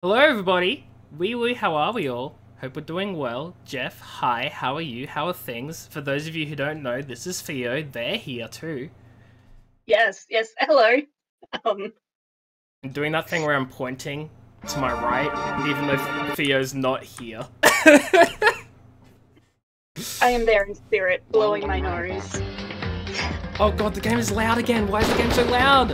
Hello everybody! Wee, how are we all? Hope we're doing well. Jeff, hi, how are you? How are things? For those of you who don't know, this is Theo. They're here too. Yes, hello. I'm doing that thing where I'm pointing to my right, even though Theo's not here. I am there in spirit, blowing my nose. Oh god, the game is loud again! Why is the game so loud?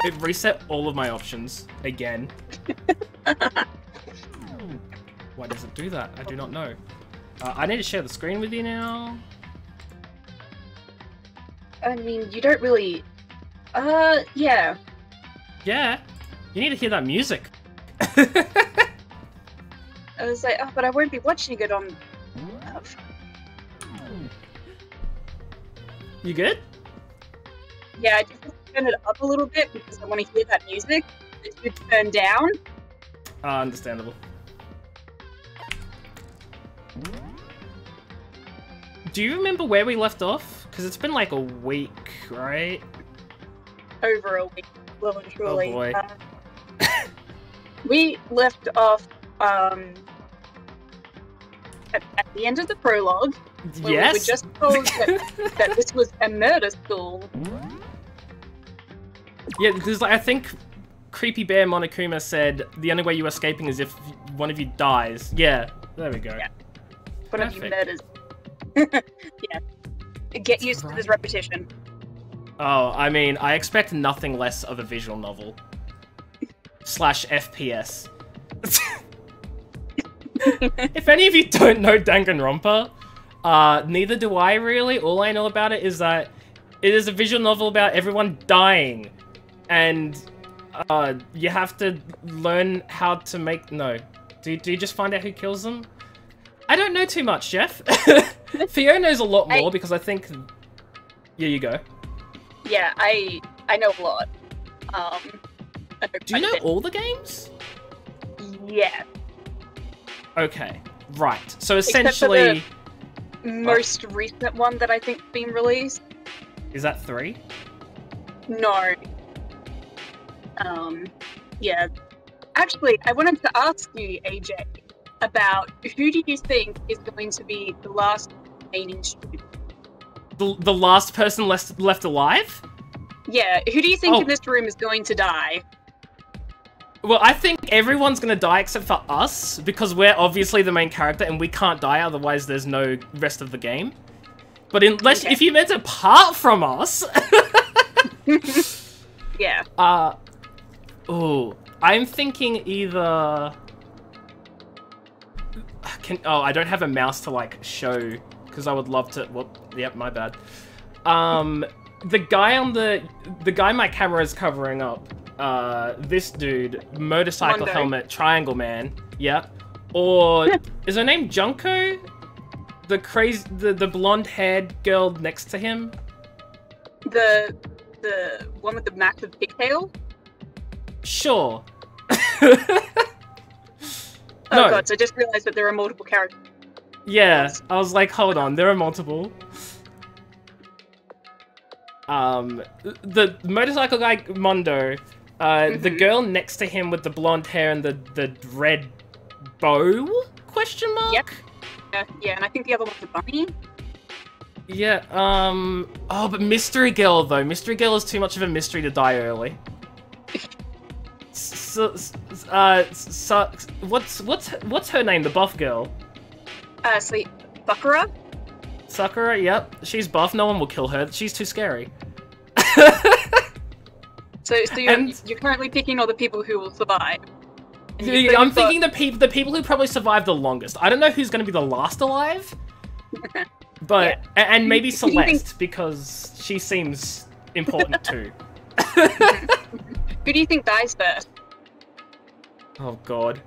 It reset all of my options again. Why does it do that? I do not know. I need to share the screen with you now. I mean, you don't really... yeah. Yeah? You need to hear that music. I was like, oh, but I won't be watching it on... You good? Yeah, I just turn it up a little bit because I want to hear that music. It's good to turn down. Understandable. do you remember where we left off? Because it's been like a week, right? Over a week, well and truly. Oh boy. We left off at the end of the prologue. Where Yes. we were just told that this was a murder school. Yeah, because like, I think Creepy Bear Monokuma said the only way you're escaping is if one of you dies. Yeah, there we go. Yeah. One of you Perfect. murders. Yeah. Get used to this repetition. Oh, I mean, I expect nothing less of a visual novel. / FPS. If any of you don't know Danganronpa, neither do I really. All I know about it is that it is a visual novel about everyone dying. And you have to learn how to make... No. Do you just find out who kills them? I don't know too much, Jeff. Theo knows a lot more because I think... Yeah, you go. Yeah, I know a lot. Do you know all the games? Yeah. Okay, right. So essentially... Most recent one that I think's been released. Is that 3? No. Yeah. Actually, I wanted to ask you, AJ, about who do you think is going to be the last remaining student? The last person left alive? Yeah, who do you think in this room is going to die? Well, I think everyone's gonna die except for us, because we're obviously the main character and we can't die, otherwise there's no rest of the game. But unless, if you meant apart from us... Yeah. Oh, I'm thinking either... I don't have a mouse to, like, show, because I would love to... Well, yep, my bad. The guy my camera is covering up, this dude, motorcycle helmet, triangle man, yeah. Or, is her name Junko? The blonde-haired girl next to him? The one with the massive pigtail? Sure. Oh god, so I just realized that there are multiple characters. Yeah, I was like, hold on, there are multiple. The motorcycle guy, Mondo, the girl next to him with the blonde hair and the red bow? Question mark? Yep. Yeah, and I think the other one's a bunny. Yeah, oh, but Mystery Girl, though. Mystery Girl is too much of a mystery to die early. What's her name, the buff girl? Sakura? Sakura, yep. She's buff, no one will kill her. She's too scary. So you're currently picking all the people who will survive. I'm thinking the people who probably survive the longest. I don't know who's going to be the last alive. But, and maybe Celeste, because she seems important too. Who do you think dies first? Oh god.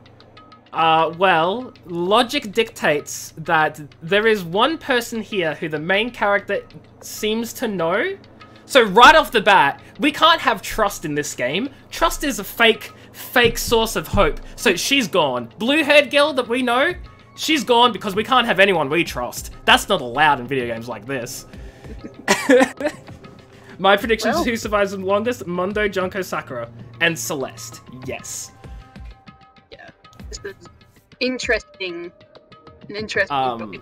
Well, logic dictates that there is one person here who the main character seems to know. So right off the bat, we can't have trust in this game. Trust is a fake source of hope. So she's gone. Blue-haired girl that we know, she's gone because we can't have anyone we trust. That's not allowed in video games like this. My predictions is who survives the longest: Mondo, Junko, Sakura, and Celeste. Yes. Yeah. This is interesting. An interesting topic.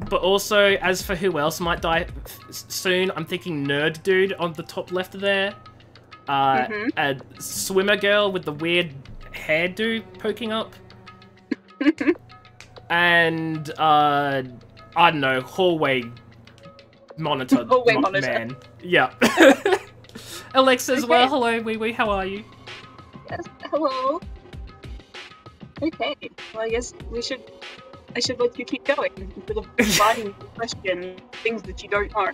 But also, as for who else might die soon, I'm thinking Nerd Dude on the top left there. A swimmer girl with the weird hairdo poking up. And, I don't know, hallway monitor man. Yeah. Alexa as well. Hello, Wee, how are you? Yes, hello. Okay, well I guess I should let you keep going instead of providing question things that you don't know.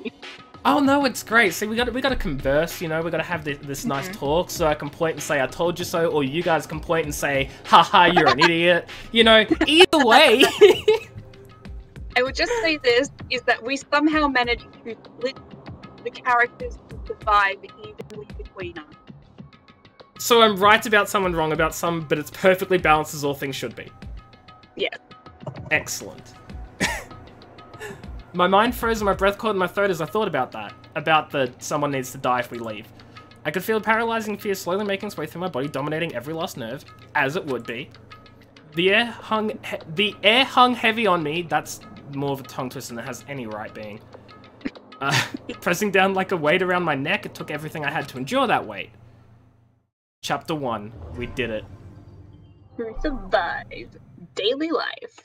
Oh no, it's great. See, we gotta converse, you know, we gotta have this nice talk, so I can point and say I told you so, or you guys can point and say, haha, you're an idiot. You know, either way. I would just say this, is that we somehow managed to split the characters to survive evenly between us. So I'm right about some and wrong about some, but it's perfectly balanced as all things should be. Yeah. Excellent. My mind froze and my breath caught in my throat as I thought about that. About the someone needs to die if we leave. I could feel a paralyzing fear slowly making its way through my body, dominating every last nerve, as it would be. The air hung heavy on me. That's more of a tongue twister than it has any right being. Pressing down like a weight around my neck, it took everything I had to endure that weight. Chapter 1. We did it. We survived. Daily life.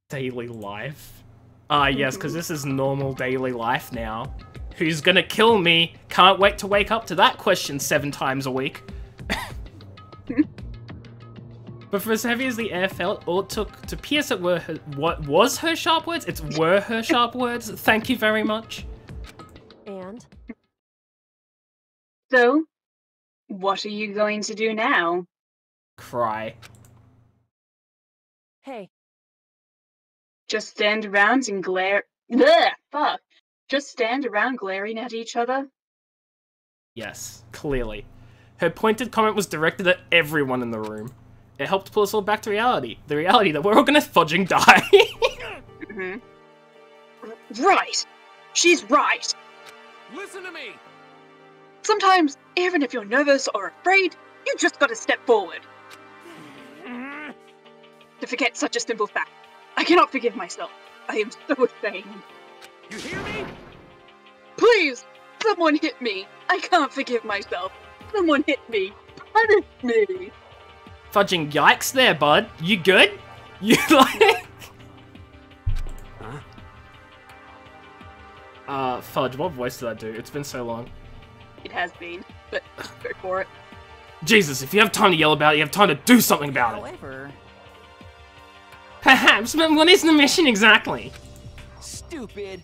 Daily life? Ah, yes, because this is normal daily life now. Who's gonna kill me? Can't wait to wake up to that question 7 times a week. But for as heavy as the air felt, all it took to pierce it were her, what was her sharp words? It's were her sharp words. Thank you very much. And? So, what are you going to do now? Cry. Hey. Just stand around and glare. Blech, fuck. Just stand around glaring at each other? Yes, clearly. Her pointed comment was directed at everyone in the room. It helped pull us all back to reality. The reality that we're all gonna fudging die. Right! She's right! Listen to me! Sometimes, even if you're nervous or afraid, you just gotta step forward. To forget such a simple fact, I cannot forgive myself. I am so ashamed. You hear me? Please! Someone hit me! I can't forgive myself. Someone hit me! Punish me! Fudging yikes there, bud. You good? You like... Fudge, what voice did I do? It's been so long. It has been, but go for it. Jesus, if you have time to yell about it, you have time to do something about it. However... Perhaps, but what is the mission exactly? Stupid.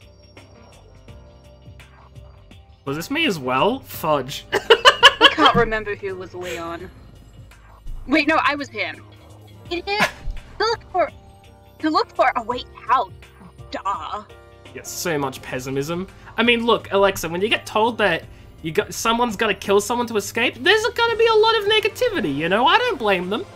Was this me as well? Fudge. I can't remember who was Leon. Wait, no, I was him. Idiot! To look for a wait, how? Duh. Yes, so much pessimism. I mean, look, Alexa, when you get told that someone's gotta kill someone to escape, there's gonna be a lot of negativity, you know? I don't blame them.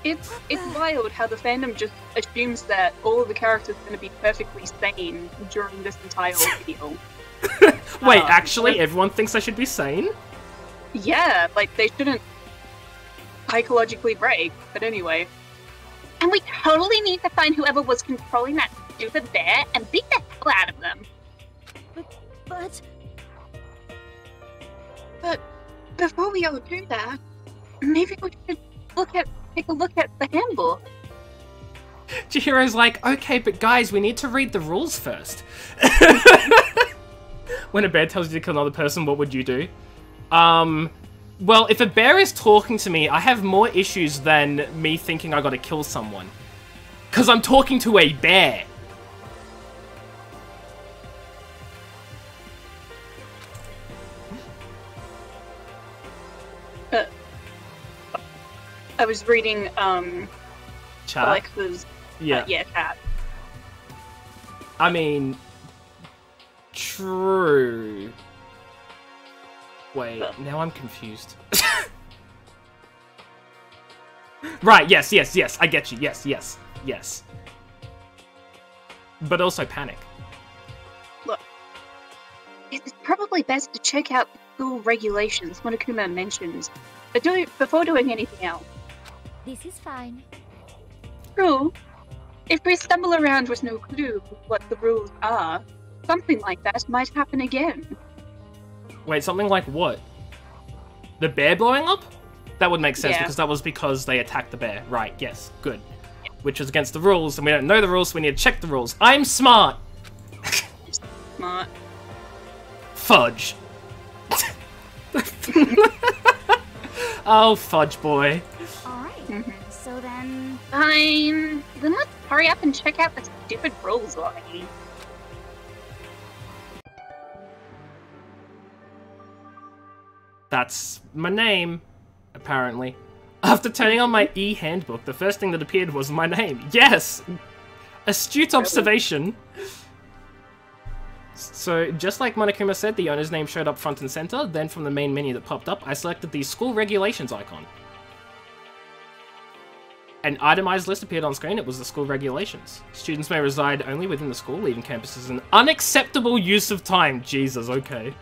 It's wild how the fandom just assumes that all of the characters are going to be perfectly sane during this entire ordeal. Wait, actually, everyone thinks I should be sane? Yeah, like, they shouldn't psychologically break, but anyway. And we totally need to find whoever was controlling that stupid bear and beat the hell out of them. But before we all do that, maybe we should take a look at the handbook. Chihiro's like, okay, but guys, we need to read the rules first. When a bear tells you to kill another person, what would you do? Well, if a bear is talking to me, I have more issues than me thinking I gotta kill someone. Because I'm talking to a bear. I was reading, Chat? Alexa's, chat. I mean, true. Wait, now I'm confused. Right, yes, I get you, yes. But also panic. Look, it's probably best to check out the school regulations Monokuma mentions before doing anything else. This is fine. True. If we stumble around with no clue what the rules are, something like that might happen again. Wait, something like what? The bear blowing up? That would make sense because they attacked the bear. Right, yes, good. Which is against the rules, and we don't know the rules, so we need to check the rules. I'm smart! Smart. Fudge. Oh, fudge boy. Alright, so then... Fine. Then let's hurry up and check out the stupid rules already. That's my name, apparently. After turning on my e-handbook, the first thing that appeared was my name. Yes! Astute observation. So, just like Monokuma said, the owner's name showed up front and center. Then from the main menu that popped up, I selected the school regulations icon. An itemized list appeared on screen. It was the school regulations. Students may reside only within the school. Leaving campus is an unacceptable use of time. Jesus, okay.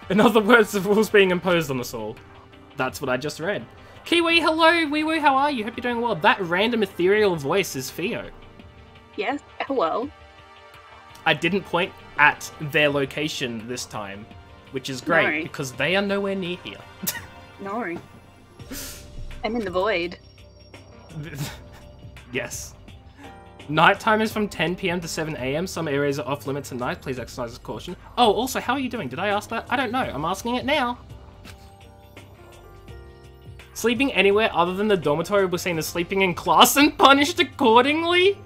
In other words, the rules being imposed on us all. That's what I just read. Kiwi, hello, wee woo, how are you? Hope you're doing well. That random ethereal voice is Theo. Yes, hello. I didn't point at their location this time, which is great, because they are nowhere near here. No. I'm in the void. Yes. Nighttime is from 10 PM to 7 AM. Some areas are off limits at night. Please exercise with caution. Oh, also, how are you doing? Did I ask that? I don't know. I'm asking it now. Sleeping anywhere other than the dormitory was seen as sleeping in class and punished accordingly?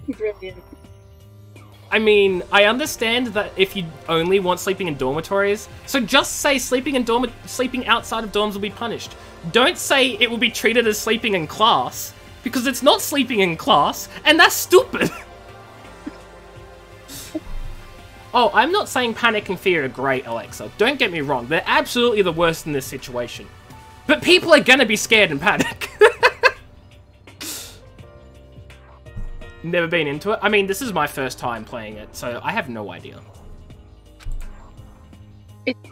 Brilliant. I mean, I understand that if you only want sleeping in dormitories, so just say sleeping outside of dorms will be punished. Don't say it will be treated as sleeping in class, because it's not sleeping in class, and that's stupid. Oh, I'm not saying panic and fear are great, Alexa. Don't get me wrong, they're absolutely the worst in this situation. But people are gonna be scared and panic. Never been into it. I mean, this is my first time playing it, so I have no idea.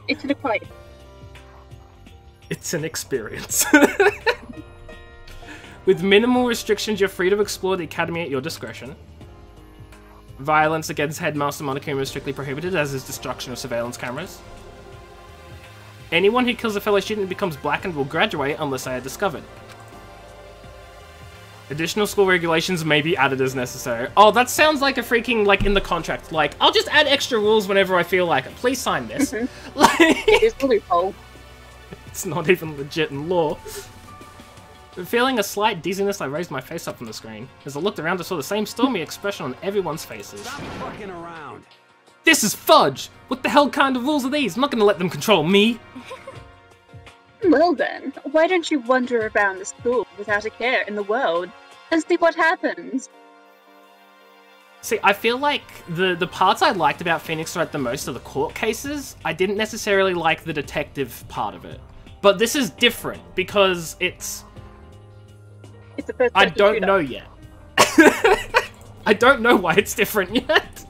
It's an acquired. It's an experience. With minimal restrictions, you're free to explore the academy at your discretion. Violence against Headmaster Monokuma is strictly prohibited, as is destruction of surveillance cameras. Anyone who kills a fellow student becomes blackened will graduate unless they are discovered. Additional school regulations may be added as necessary. Oh, that sounds like a freaking, like, in the contract. Like, I'll just add extra rules whenever I feel like it. Please sign this. Like, It is a loophole. it's not even legit in law. Feeling a slight dizziness, I raised my face up from the screen. As I looked around, I saw the same stormy expression on everyone's faces. Stop fucking around. This is fudge! What the hell kind of rules are these? I'm not gonna let them control me. Well then, why don't you wander around the school without a care in the world and see what happens? See, I feel like the parts I liked about Phoenix Wright the most are the court cases. I didn't necessarily like the detective part of it. But this is different, because it's It's the first I person don't shooter. know yet. I don't know why it's different yet.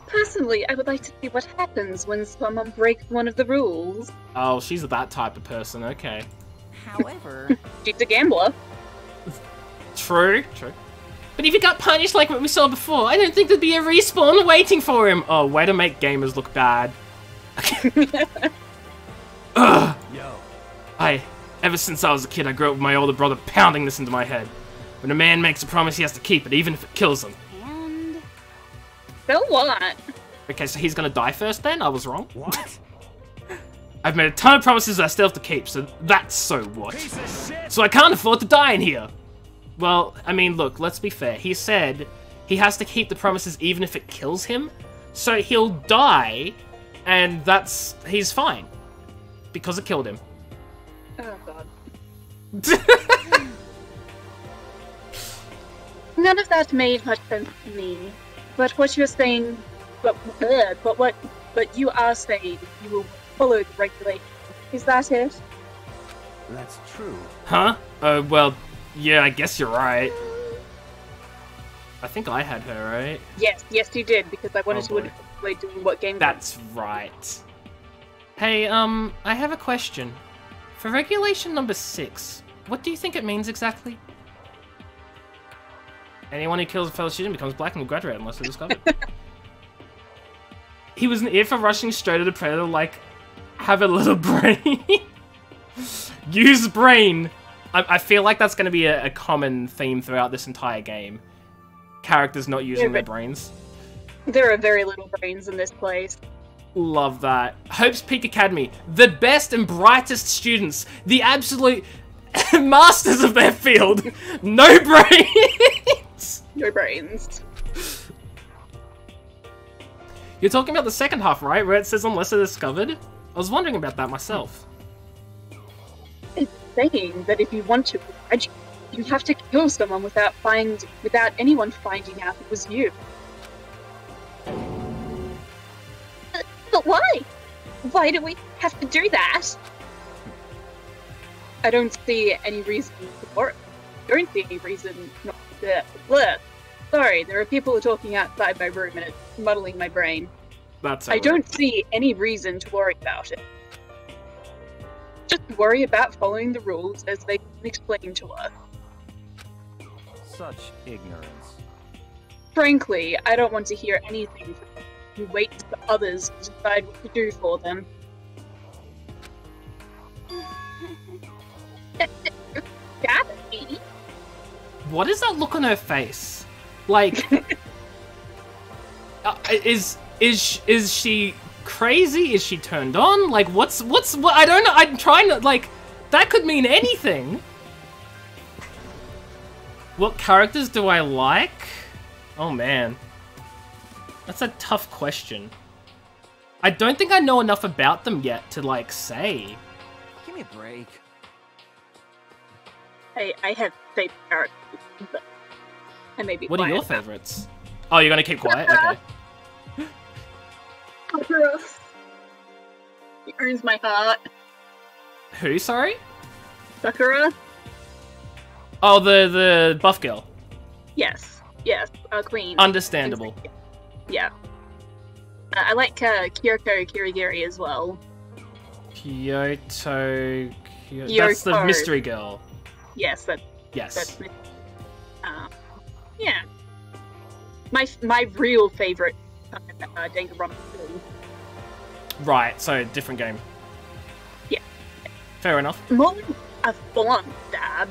Personally, I would like to see what happens when someone breaks one of the rules. Oh, she's that type of person, okay. However, She's a gambler. True, true. But if he got punished like what we saw before, I don't think there'd be a respawn waiting for him. Oh, way to make gamers look bad. Ugh. Yo. Ever since I was a kid, I grew up with my older brother pounding this into my head. When a man makes a promise, he has to keep it, even if it kills him. and So what? Okay, so he's gonna die first then? I was wrong. What? I've made a ton of promises that I still have to keep, so that's so what? Piece of shit. So I can't afford to die in here! Well, I mean, look, let's be fair. He said he has to keep the promises even if it kills him, so he'll die, and he's fine. Because it killed him. Oh god. None of that made much sense to me. But what you're saying, but you are saying you will follow the regulations. Is that it? That's true. Huh? Well, yeah, I guess you're right. I think I had her, right? Yes, you did, because I wanted Oh, boy. to avoid doing what game. That's right. Hey, I have a question. For regulation number 6, what do you think it means exactly? Anyone who kills a fellow student becomes black and will graduate unless they're discovered. He was an ear for rushing straight at a predator, like, have a little brain. Use brain. I feel like that's going to be a common theme throughout this entire game. Characters not using their brains. There are very little brains in this place. Love that. Hope's Peak Academy. The best and brightest students. The absolute masters of their field. No brains. No brains. You're talking about the second half, right? Where it says unless they're discovered? I was wondering about that myself. It's saying that if you want to graduate, you have to kill someone without anyone finding out it was you. But why? Why do we have to do that? I don't see any reason to worry. Don't see any reason not to. Bleh. Sorry, there are people talking outside my room and it's muddling my brain. That's I don't see any reason to worry about it. Just worry about following the rules as they explain to us. Such ignorance. Frankly, I don't want to hear anything from who waits for others to decide what to do for them. Stab at me? What is that look on her face? Like, is she crazy? Is she turned on? Like, what? I don't know. I'm trying to, like, that could mean anything. What characters do I like? Oh man, that's a tough question. I don't think I know enough about them yet to, like, say. Give me a break. I have favorite characters, but I may be What are quiet your about favorites? Oh, you're gonna keep quiet? Okay. Sakura. He earns my heart. Who, sorry? Sakura? Oh, the buff girl. Yes, Queen. Understandable. Yeah. I like Kyoko Kirigiri as well. Kyoto... That's the mystery girl. Yes, Yes. that's yeah. My real favorite Danganronpa 2. Right, so different game. Yeah. Fair enough. More a full-on stab.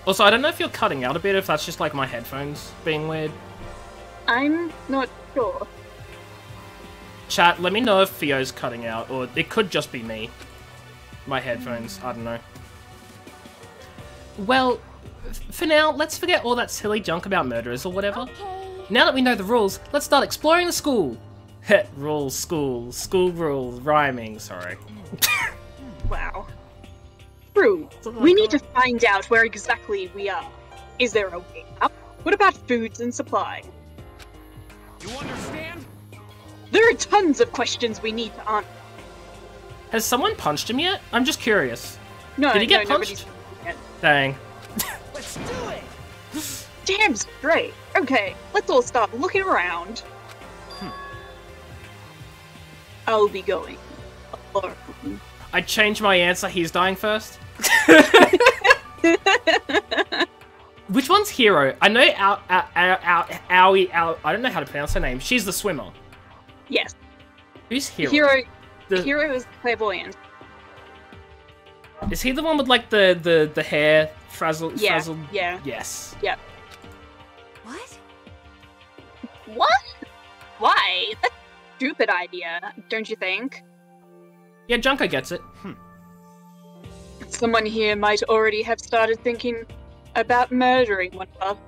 Also, I don't know if you're cutting out a bit, if that's just like my headphones being weird. I'm not sure. Chat, let me know if Theo's cutting out, or it could just be me. My headphones, I don't know. Well, for now, let's forget all that silly junk about murderers or whatever. Okay. Now that we know the rules, let's start exploring the school. Heh, rules, school rules, rhyming, sorry. Wow. True. We need to find out where exactly we are. Is there a way up? What about foods and supply? You understand? There are tons of questions we need to answer. Has someone punched him yet? I'm just curious. No, Did he get no, punched? nobody's yet. Dang. Let's do it! Damn straight. Okay, let's all start looking around. I'll be going alone. I changed my answer, he's dying first. Which one's Hero? I know Aoi, I don't know how to pronounce her name. She's the swimmer. Yes. Who's Hero? Hero is clairvoyant. Is he the one with like the hair frazzled? Yeah, frazzled? yeah. Yes. Yep. What? What? Why? That's a stupid idea, don't you think? Yeah, Junko gets it. Someone here might already have started thinking about murdering one of us.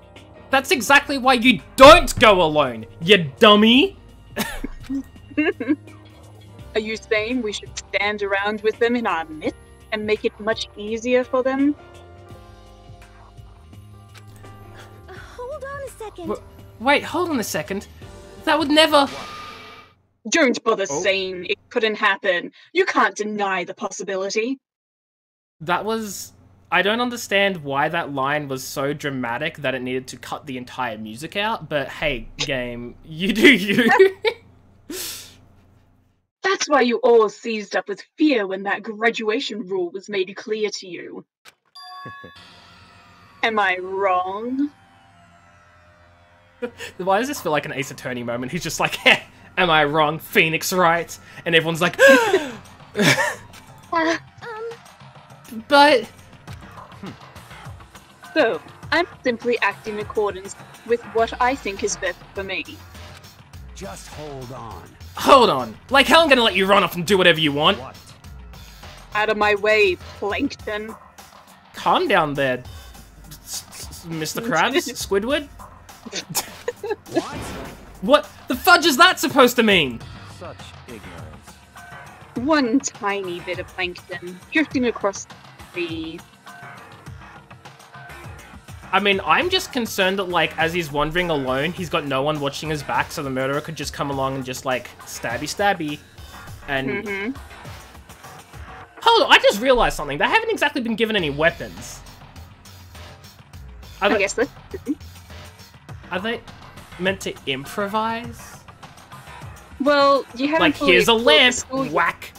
That's exactly why you don't go alone, you dummy! Are you saying we should stand around with them in our midst and make it much easier for them? Hold on a second. Wait, hold on a second. That would never... Don't bother saying it couldn't happen. You can't deny the possibility. That was... I don't understand why that line was so dramatic that it needed to cut the entire music out, but hey, game, you do you. That's why you all seized up with fear when that graduation rule was made clear to you. Am I wrong? Why does this feel like an Ace Attorney moment? He's just like, heh, am I wrong? Phoenix, right? And everyone's like, but... So, I'm simply acting in accordance with what I think is best for me. Just hold on. Hold on. Like, how I'm gonna let you run off and do whatever you want? What? Out of my way, Plankton. Calm down there, Mr. Krabs, Squidward. What? What the fudge is that supposed to mean? Such ignorance. One tiny bit of plankton drifting across the... I mean, I'm just concerned that, like, as he's wandering alone, he's got no one watching his back, so the murderer could just come along and just, like, stabby stabby. And... Oh, I just realized something. They haven't exactly been given any weapons. I guess that's... Are they meant to improvise? Well, you haven't Like, fully here's a explored the lamp, school yet. whack.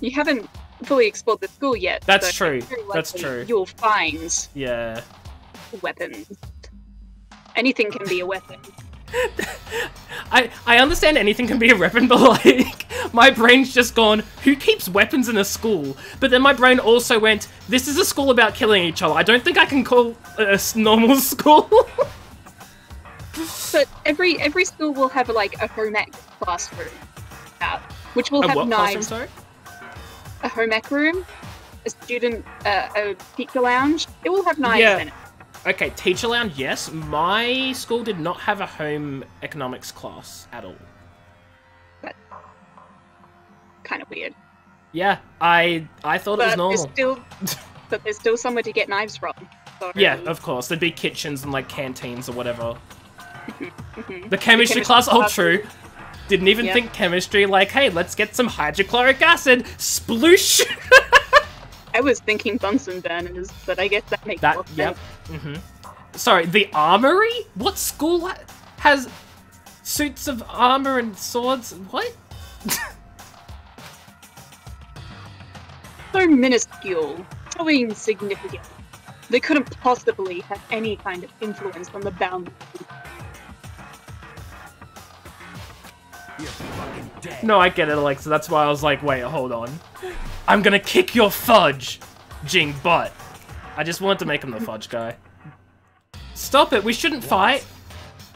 You haven't fully explored the school yet. That's so true. very That's likely true. You'll find Yeah. weapons. Anything can be a weapon. I understand anything can be a weapon, but like, my brain's just gone, who keeps weapons in a school? But then my brain also went, this is a school about killing each other. I don't think I can call it a normal school. But every school will have like a home ec classroom, which will have what knives. classroom, sorry? A home ec room, a teacher lounge. It will have knives Yeah. in it. Okay, teacher lounge, yes. My school did not have a home economics class at all. That's kind of weird. Yeah, I thought it was normal. But there's still somewhere to get knives from. So... Yeah, of course. There'd be kitchens and like canteens or whatever. Mhm. The chemistry class, oh true. Didn't even Yep. think chemistry, like, hey, let's get some hydrochloric acid. Sploosh! I was thinking Bunsen burners, but I guess that makes more sense. Yep. Sorry, the armory? What school has suits of armor and swords? What? So minuscule, so insignificant. They couldn't possibly have any kind of influence on the boundaries. You're fucking dead. No, I get it, Alexa. That's why I was like, wait, hold on. I'm gonna kick your fudge, Jing butt. I just wanted to make him the fudge guy. Stop it, we shouldn't fight.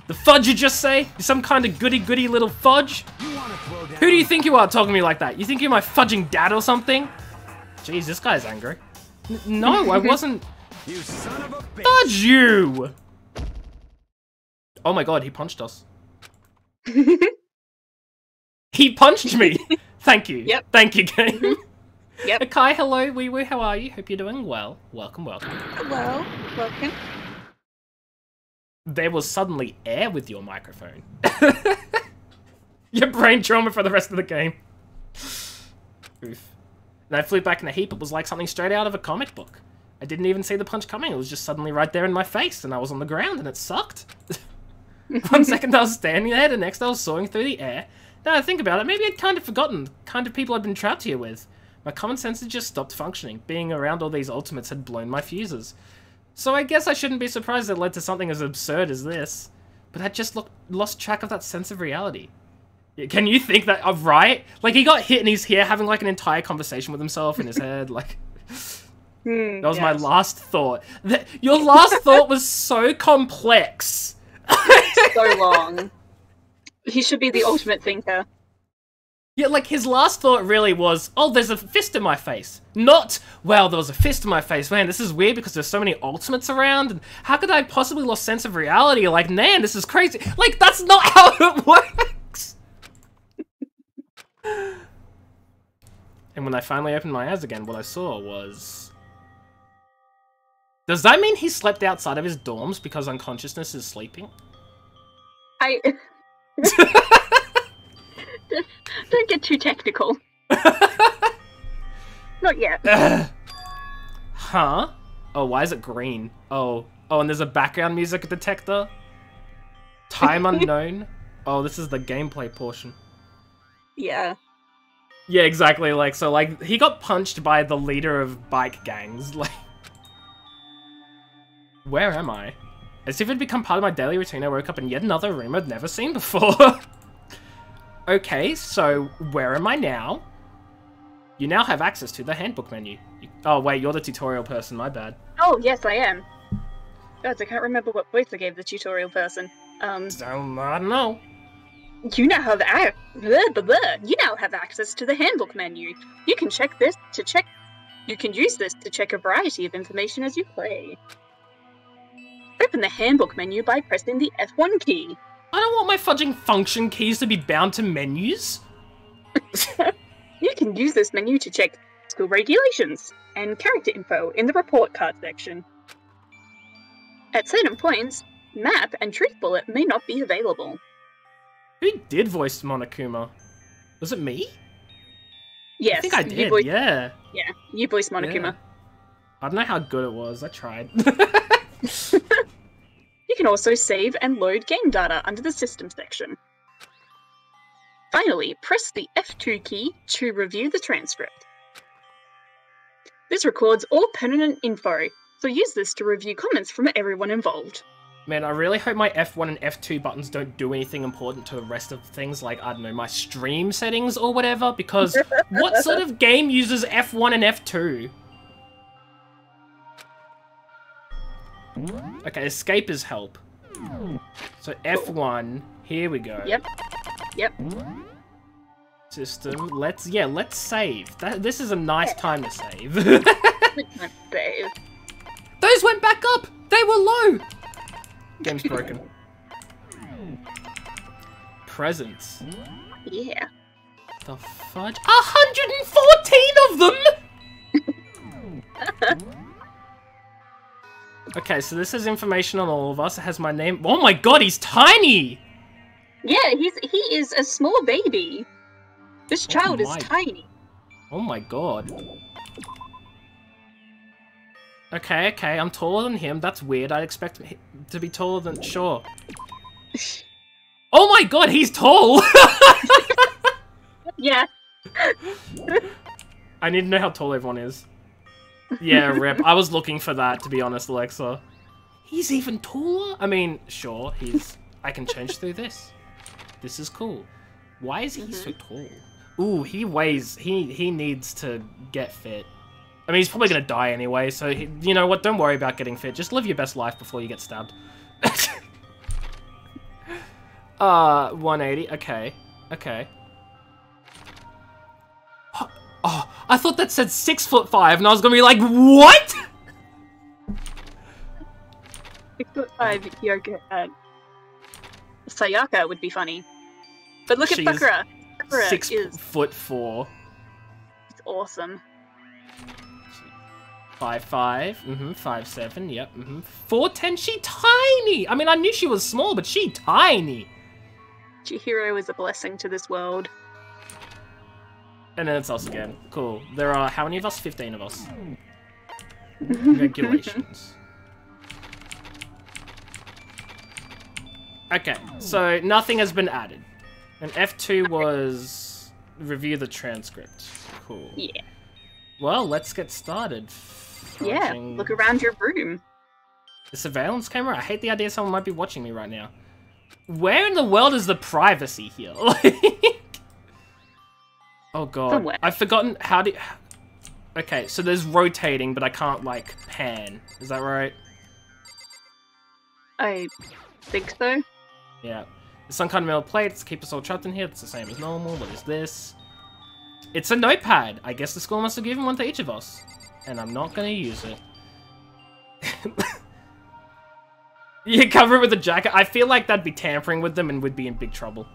The fudge you just say? You're some kind of goody-goody little fudge? You wanna throw down? Who do you think you are talking to me like that? You think you're my fudging dad or something? Jeez, this guy's angry. No, I wasn't. You son of a bitch. Fudge you! Oh my god, he punched us. He punched me! Thank you. Yep. Thank you, game. Yep. Akai, hello, wee woo, how are you? Hope you're doing well. Welcome, welcome. Hello, welcome. There was suddenly air with your microphone. Your brain trauma for the rest of the game. Oof. And I flew back in a heap, it was like something straight out of a comic book. I didn't even see the punch coming, it was just suddenly right there in my face, and I was on the ground, and it sucked. 1 second I was standing there, the next I was soaring through the air. Now I think about it, maybe I'd kind of forgotten the kind of people I'd been trapped here with. My common sense had just stopped functioning. Being around all these ultimates had blown my fuses. So I guess I shouldn't be surprised it led to something as absurd as this. But I just lost track of that sense of reality. Can you think that, right? Like, he got hit and he's here having, like, an entire conversation with himself in his head, like... That was my last thought. Your last thought was so complex. So long. He should be the ultimate thinker. Yeah, like, his last thought really was, oh, there's a fist in my face. Not, well, there was a fist in my face. Man, this is weird because there's so many ultimates around. And how could I have possibly lost sense of reality? Like, man, this is crazy. Like, that's not how it works. And when I finally opened my eyes again, what I saw was... Does that mean he slept outside of his dorms because unconsciousness is sleeping? Don't get too technical. Not yet. Huh? Oh, why is it green? Oh, and there's a background music detector? Time unknown? Oh, this is the gameplay portion. Yeah. Yeah, exactly, like, so, like, he got punched by the leader of bike gangs, like... Where am I? As if it had become part of my daily routine, I woke up in yet another room I'd never seen before. Okay, so where am I now? You now have access to the handbook menu. Oh wait, you're the tutorial person, my bad. Oh, yes, I am. God, I can't remember what voice I gave the tutorial person. I don't know. You now have You now have access to the handbook menu. You can You can use this to check a variety of information as you play. Open the handbook menu by pressing the F1 key. I don't want my fudging function keys to be bound to menus. You can use this menu to check school regulations and character info in the report card section. At certain points, map and truth bullet may not be available. Who did voice Monokuma? Was it me? Yes. I think I did, voiced, yeah. Yeah, you voiced Monokuma. Yeah. I don't know how good it was. I tried. You can also save and load game data under the System section. Finally, press the F2 key to review the transcript. This records all pertinent info, so use this to review comments from everyone involved. Man, I really hope my F1 and F2 buttons don't do anything important to the rest of things, like, I don't know, my stream settings or whatever, because what sort of game uses F1 and F2? Okay, escape is help. So F1, here we go. Yep. System, let's save. This is a nice time to save. Save. Those went back up! They were low! Game's broken. Presents. Yeah. The fudge? 114 of them?! Okay, so this has information on all of us. It has my name. Oh my god, he's tiny! Yeah, he is a small baby. This child is tiny. Oh my god. Okay, I'm taller than him. That's weird. I'd expect him to be taller than... Sure. Oh my god, he's tall! Yeah. I need to know how tall everyone is. Yeah, rip. I was looking for that, to be honest, Alexa. He's even taller? I mean, sure, I can change through this. This is cool. Why is he so tall? Ooh, he weighs... He needs to get fit. I mean, he's probably gonna die anyway, so you know what? Don't worry about getting fit. Just live your best life before you get stabbed. 180. Okay. Oh, I thought that said 6'5", and I was gonna be like, what? 6'5" Yoga. Sayaka would be funny, but look at Sakura. Sakura 6'4". It's awesome. 5'5", 5'7", yep, 4'10", she tiny! I mean, I knew she was small, but she tiny! Chihiro is a blessing to this world. And then it's us again. Cool. There are, how many of us? 15 of us. Regulations. Okay, so nothing has been added. And F2 was review the transcript. Cool. Yeah. Well, let's get started. Yeah, look around your room. The surveillance camera? I hate the idea someone might be watching me right now. Where in the world is the privacy here? Oh god. Somewhere. I've forgotten how to... Okay, so there's rotating, but I can't, like, pan. Is that right? I think so. Yeah. There's some kind of metal plates to keep us all trapped in here. It's the same as normal. What is this? It's a notepad. I guess the school must have given one to each of us. And I'm not gonna use it. You cover it with a jacket. I feel like that'd be tampering with them and we'd be in big trouble.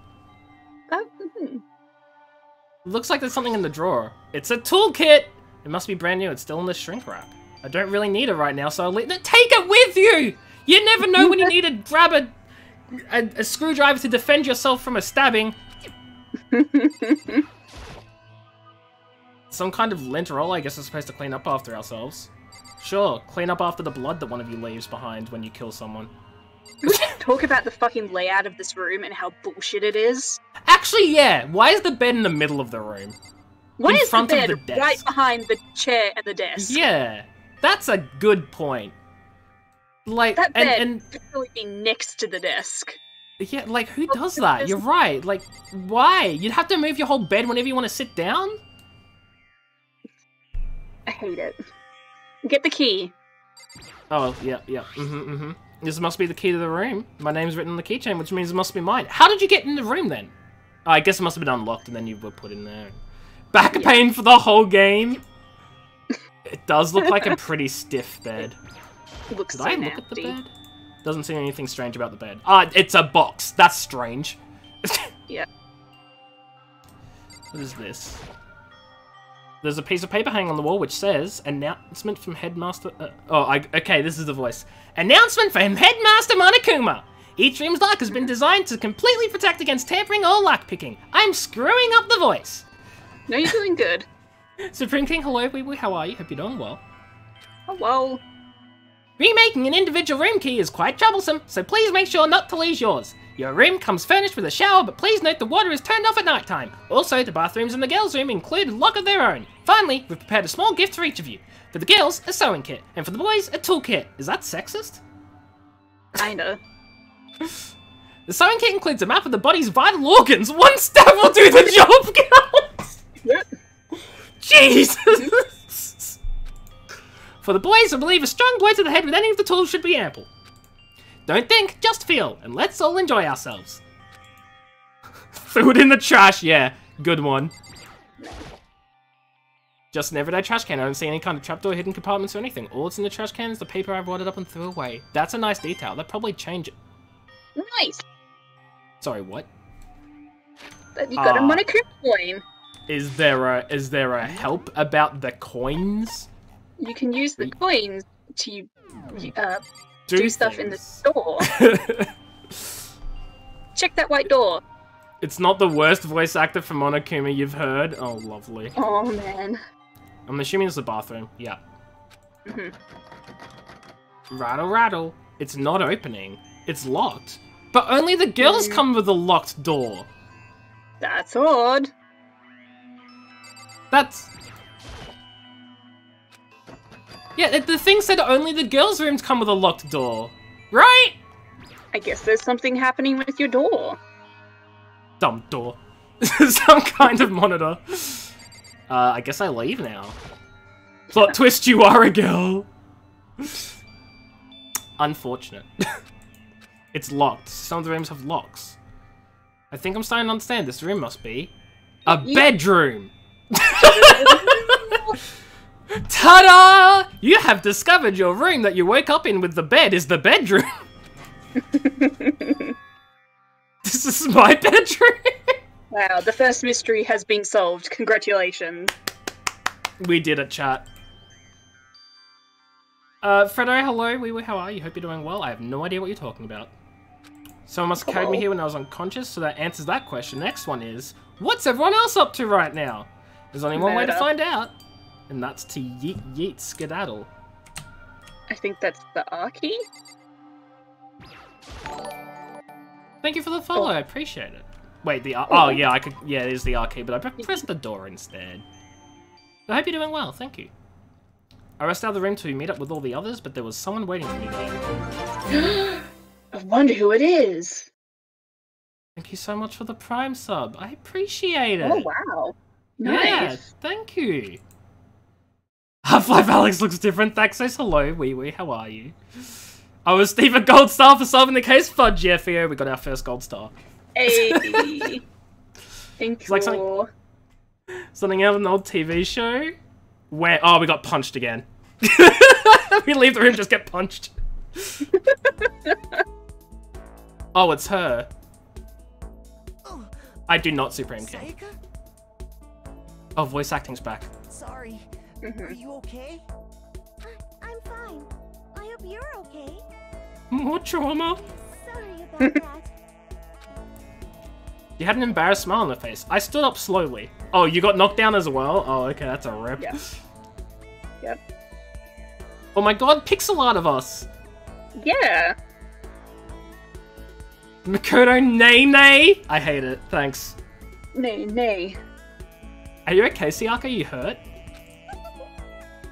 Looks like there's something in the drawer. It's a toolkit! It must be brand new. It's still in the shrink wrap. I don't really need it right now, so I'll take it with you! You never know when you need to grab a screwdriver to defend yourself from a stabbing. Some kind of lint roll, I guess, is supposed to clean up after ourselves. Sure, clean up after the blood that one of you leaves behind when you kill someone. Can we just talk about the fucking layout of this room and how bullshit it is? Actually, yeah. Why is the bed in the middle of the room? Why in is front the bed of the desk? right behind the chair and the desk? Yeah, that's a good point. Like, that bed and should really be next to the desk. Yeah, like, who does that? You're right. Like, why? You'd have to move your whole bed whenever you want to sit down? I hate it. Get the key. Oh, yeah. This must be the key to the room. My name's written on the keychain, which means it must be mine. How did you get in the room, then? Oh, I guess it must have been unlocked, and then you were put in there. Back pain for the whole game? It does look like a pretty stiff bed. It looks Did so I nasty. look at the bed? Doesn't seem anything strange about the bed. Ah, it's a box. That's strange. Yeah. What is this? There's a piece of paper hanging on the wall which says, announcement from Headmaster... okay, this is the voice. Announcement from Headmaster Monokuma! Each room's lock has been designed to completely protect against tampering or lockpicking. I'm screwing up the voice. No, you're doing good. Supreme King, hello, wee wee, how are you? Hope you're doing well. Oh, well. Remaking an individual room key is quite troublesome, so please make sure not to lose yours. Your room comes furnished with a shower, but please note the water is turned off at night time. Also, the bathrooms in the girls' room include a lock of their own. Finally, we've prepared a small gift for each of you. For the girls, a sewing kit, and for the boys, a toolkit. Is that sexist? Kinda. The sewing kit includes a map of the body's vital organs. One step will do the job, girls! Yep. Jesus! For the boys, I believe a strong blow to the head with any of the tools should be ample. Don't think, just feel, and let's all enjoy ourselves. Food in the trash, yeah, good one. Just an everyday trash can. I don't see any kind of trapdoor, hidden compartments, or anything. All that's in the trash can is the paper I wadded up and threw away. That's a nice detail. They'll probably change it. Nice. Sorry, what? You got a monochrome coin. Is there a help about the coins? You can use the coins to do stuff in the store. Check that white door. It's not the worst voice actor for Monokuma you've heard. Oh, lovely. Oh, man. I'm assuming it's the bathroom. Yeah. Mm-hmm. Rattle, rattle. It's not opening. It's locked. But only the girls come with a locked door. That's odd. That's... Yeah, the thing said only the girls' rooms come with a locked door. Right? I guess there's something happening with your door. Dumb door. Some kind of monitor. I guess I leave now. Plot twist, you are a girl. Unfortunate. It's locked. Some of the rooms have locks. I think I'm starting to understand. This room must be a bedroom. Ta-da! You have discovered your room that you woke up in with the bed is the bedroom. This is my bedroom. Wow, the first mystery has been solved. Congratulations. We did it, chat. Fredo, hello. How are you? Hope you're doing well. I have no idea what you're talking about. Someone must have carried me here when I was unconscious, so that answers that question. Next one is, what's everyone else up to right now? There's only one way to find out, and that's to yeet yeet skedaddle. I think that's the R-key? Thank you for the follow, I appreciate it. Wait, oh yeah, it is the R-key, but I pressed the door instead. I hope you're doing well, thank you. I rushed out of the room to meet up with all the others, but there was someone waiting for me there. I wonder who it is. Thank you so much for the Prime sub. I appreciate it. Oh, wow. Nice. Yeah, thank you. Half-Life Alex looks different. Thaxos, hello, wee, how are you? I was Steve Gold Star for solving the case. Fudge, yeah, Theo, we got our first gold star. Hey. Thank it's like something out of an old TV show. Where, oh, we got punched again. We leave the room, just get punched. Oh, it's her. I do not Supreme King. Oh, voice acting's back. Sorry. Are you okay? I'm fine. I hope you're okay. More trauma. Sorry about that. You had an embarrassed smile on the face. I stood up slowly. Oh, you got knocked down as well? Oh, okay, that's a rip. Yep. Yep. Oh my god, pixel art of us. Yeah. Makoto nay. I hate it. Thanks. Nay. Are you okay, Siaka? You hurt?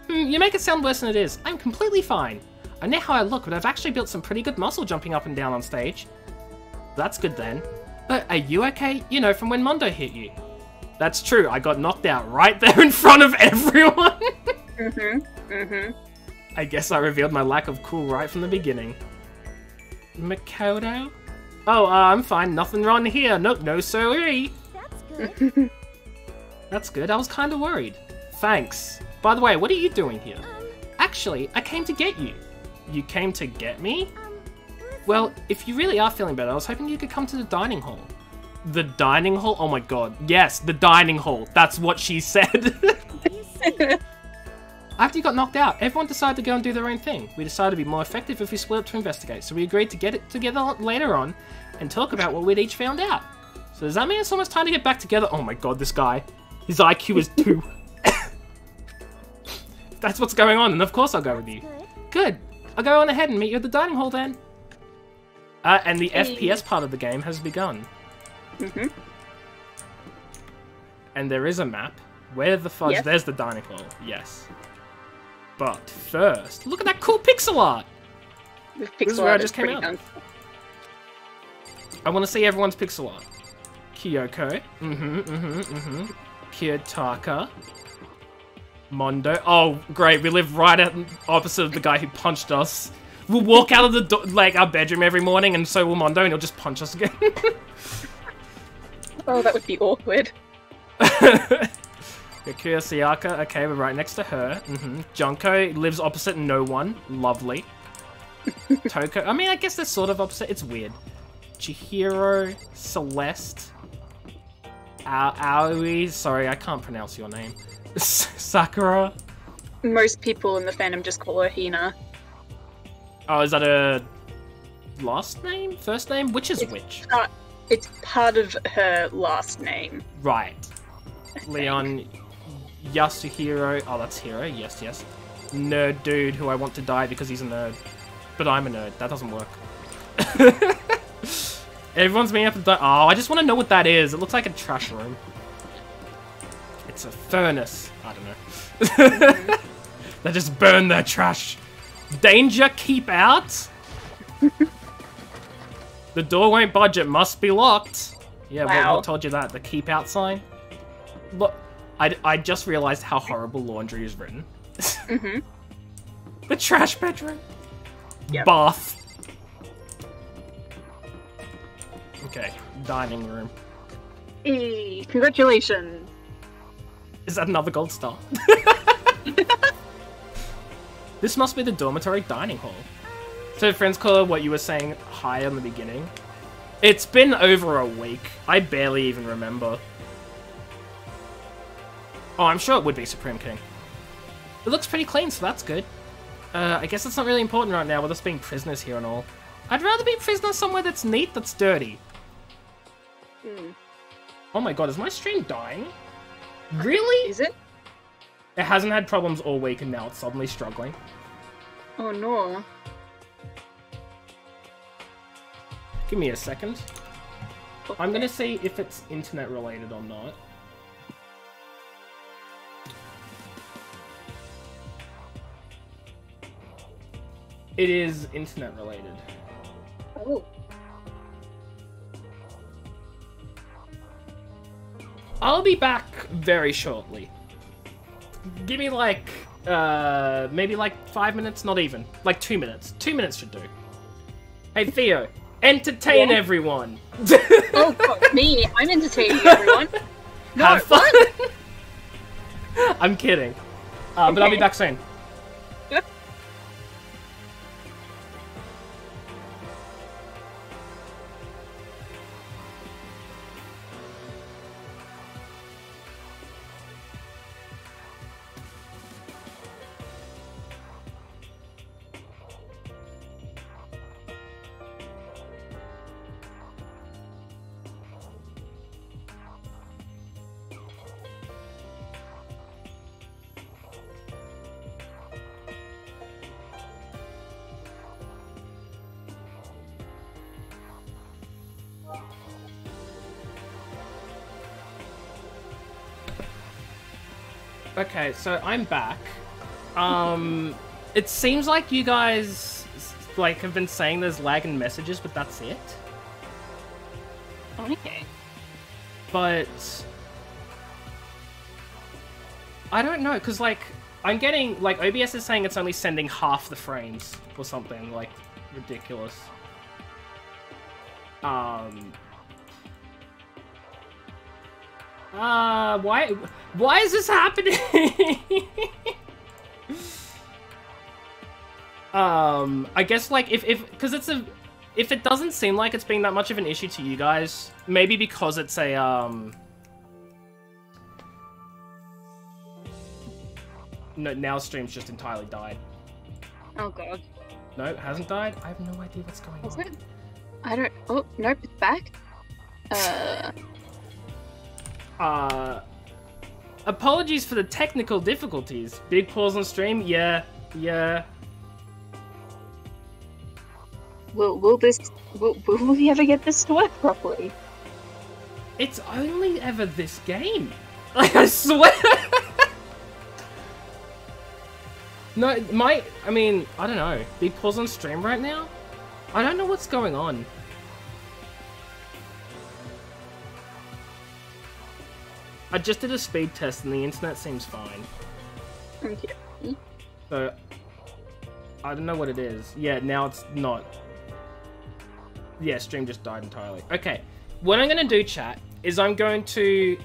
You make it sound worse than it is. I'm completely fine. I know how I look, but I've actually built some pretty good muscle jumping up and down on stage. That's good then. But are you okay? You know, from when Mondo hit you. That's true, I got knocked out right there in front of everyone. I guess I revealed my lack of cool right from the beginning. Makoto? Oh, I'm fine. Nothing wrong here. Nope, no sorry. That's good. That's good. I was kind of worried. Thanks. By the way, what are you doing here? Actually, I came to get you. You came to get me? Well, if you really are feeling better, I was hoping you could come to the dining hall. The dining hall? Oh my god. Yes, the dining hall. That's what she said. After you got knocked out, everyone decided to go and do their own thing. We decided to be more effective if we split up to investigate, so we agreed to get it together later on and talk about what we'd each found out. So does that mean it's almost time to get back together? Oh my god, this guy. His IQ is 2. That's what's going on, and of course I'll go with you. Good. I'll go on ahead and meet you at the dining hall then. And the FPS part of the game has begun. Mm-hmm. And there is a map. Where the fudge? Yes. There's the dining hall. Yes. But first, look at that cool pixel art. This This is pixel where I art just came out. pretty I want to see everyone's pixel art. Kyoko. Kiyotaka. Mondo. Oh, great. We live right at opposite of the guy who punched us. We'll walk out of the like our bedroom every morning, and so will Mondo, and he'll just punch us again. Oh, that would be awkward. Yakuya Sayaka. Okay, we're right next to her. Junko lives opposite no one. Lovely. Toko. I mean, I guess they're sort of opposite. It's weird. Chihiro. Celeste. Aoi. Sorry, I can't pronounce your name. Sakura. Most people in the fandom just call her Hina. Oh, is that a last name? First name? Which is which? It's part of her last name. Right. Leon Yasuhiro. Oh, that's Hero. Yes, yes. Nerd dude who I want to die because he's a nerd. But I'm a nerd. That doesn't work. Everyone's being up to die. Oh, I just want to know what that is. It looks like a trash room. It's a furnace. I don't know. They just burn their trash. Danger, keep out. The door won't budge, it must be locked. Yeah, wow. what told you that? The keep out sign? Look, I just realized how horrible laundry is written. The trash bedroom. Yep. Bath. Okay, dining room. Hey, congratulations. Is that another gold star? This must be the dormitory dining hall. So, Friends Caller, what you were saying hi in the beginning. It's been over a week. I barely even remember. Oh, I'm sure it would be Supreme King. It looks pretty clean, so that's good. I guess it's not really important right now with us being prisoners here and all. I'd rather be prisoners somewhere that's neat, that's dirty. Oh my god, is my stream dying? Really? Is it? It hasn't had problems all week and now it's suddenly struggling. Oh no. Give me a second. Okay. I'm gonna see if it's internet related or not. It is internet related. Oh. I'll be back very shortly. Give me like, maybe like 5 minutes, not even. Like 2 minutes. 2 minutes should do. Hey Theo, entertain everyone! Oh, fuck me. I'm entertaining everyone. No, Have fun! what? I'm kidding. But I'll be back soon. Okay, so I'm back. It seems like you guys like have been saying there's lag in messages, but that's it. Okay. But I don't know, because like I'm getting like OBS is saying it's only sending half the frames or something like ridiculous. Why is this happening? I guess like if it doesn't seem like it's being that much of an issue to you guys, maybe because it's a no, now stream's just entirely died. Oh god. No, it hasn't died. I have no idea what's going Is on. it? I don't. Oh, nope, it's back. Apologies for the technical difficulties. Big pause on stream? Yeah. Will we ever get this to work properly? It's only ever this game. Like, I swear. No, I mean, I don't know. Big pause on stream right now? I don't know what's going on. I just did a speed test and the internet seems fine. Okay. So, I don't know what it is. Yeah, now it's not. Yeah, stream just died entirely. Okay, what I'm gonna do, chat, is I'm going to...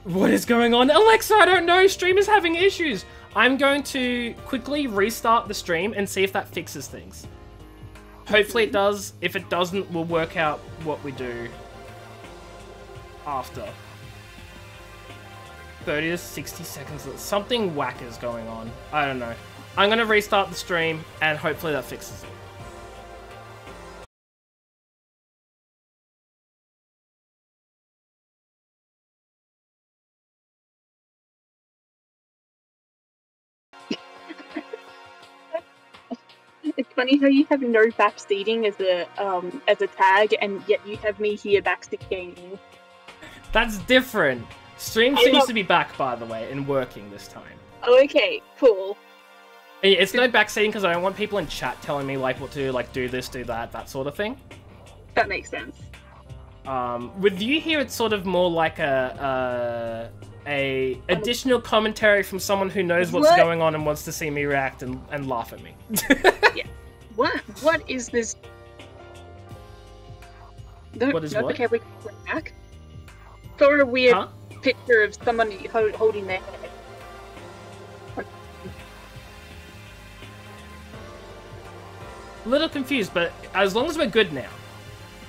What is going on? Alexa, I don't know! Stream is having issues! I'm going to quickly restart the stream and see if that fixes things. Hopefully it does. If it doesn't, we'll work out what we do after. 30 to 60 seconds. Something whack is going on. I don't know. I'm gonna restart the stream and hopefully that fixes it. It's funny how you have no backseating as a tag, and yet you have me here backseat gaming. That's different. Stream seems to be back, by the way, and working this time. Oh, okay, cool. It's no backseating because I don't want people in chat telling me like what to do, like do this, do that, that sort of thing. That makes sense. With you here, it's sort of more like a additional commentary from someone who knows what's going on and wants to see me react and laugh at me. Yeah. What is this? What is what? Okay, we can go back. Saw a weird picture of someone holding their head. A little confused, but as long as we're good now,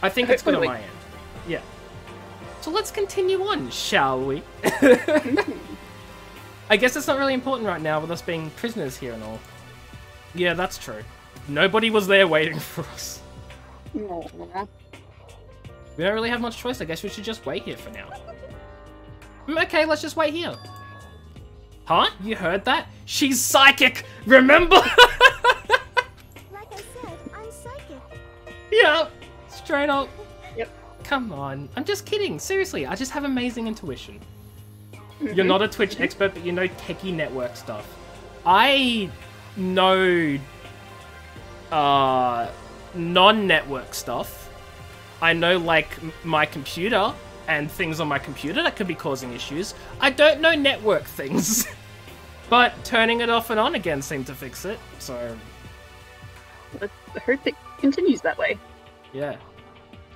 I think it's good on my end. Yeah. So let's continue on, shall we? I guess it's not really important right now with us being prisoners here and all. Yeah, that's true. Nobody was there waiting for us. Aww. We don't really have much choice. I guess we should just wait here for now. Okay, let's just wait here. Huh? You heard that? She's psychic! Remember? Like I said, I'm psychic. Yep. Straight up. Yep. Come on. I'm just kidding. Seriously, I just have amazing intuition. You're not a Twitch expert, but you know techie network stuff. I know non-network stuff. I know, like, my computer and things on my computer that could be causing issues. I don't know network things. But turning it off and on again seemed to fix it, so... Let's hope it continues that way. Yeah.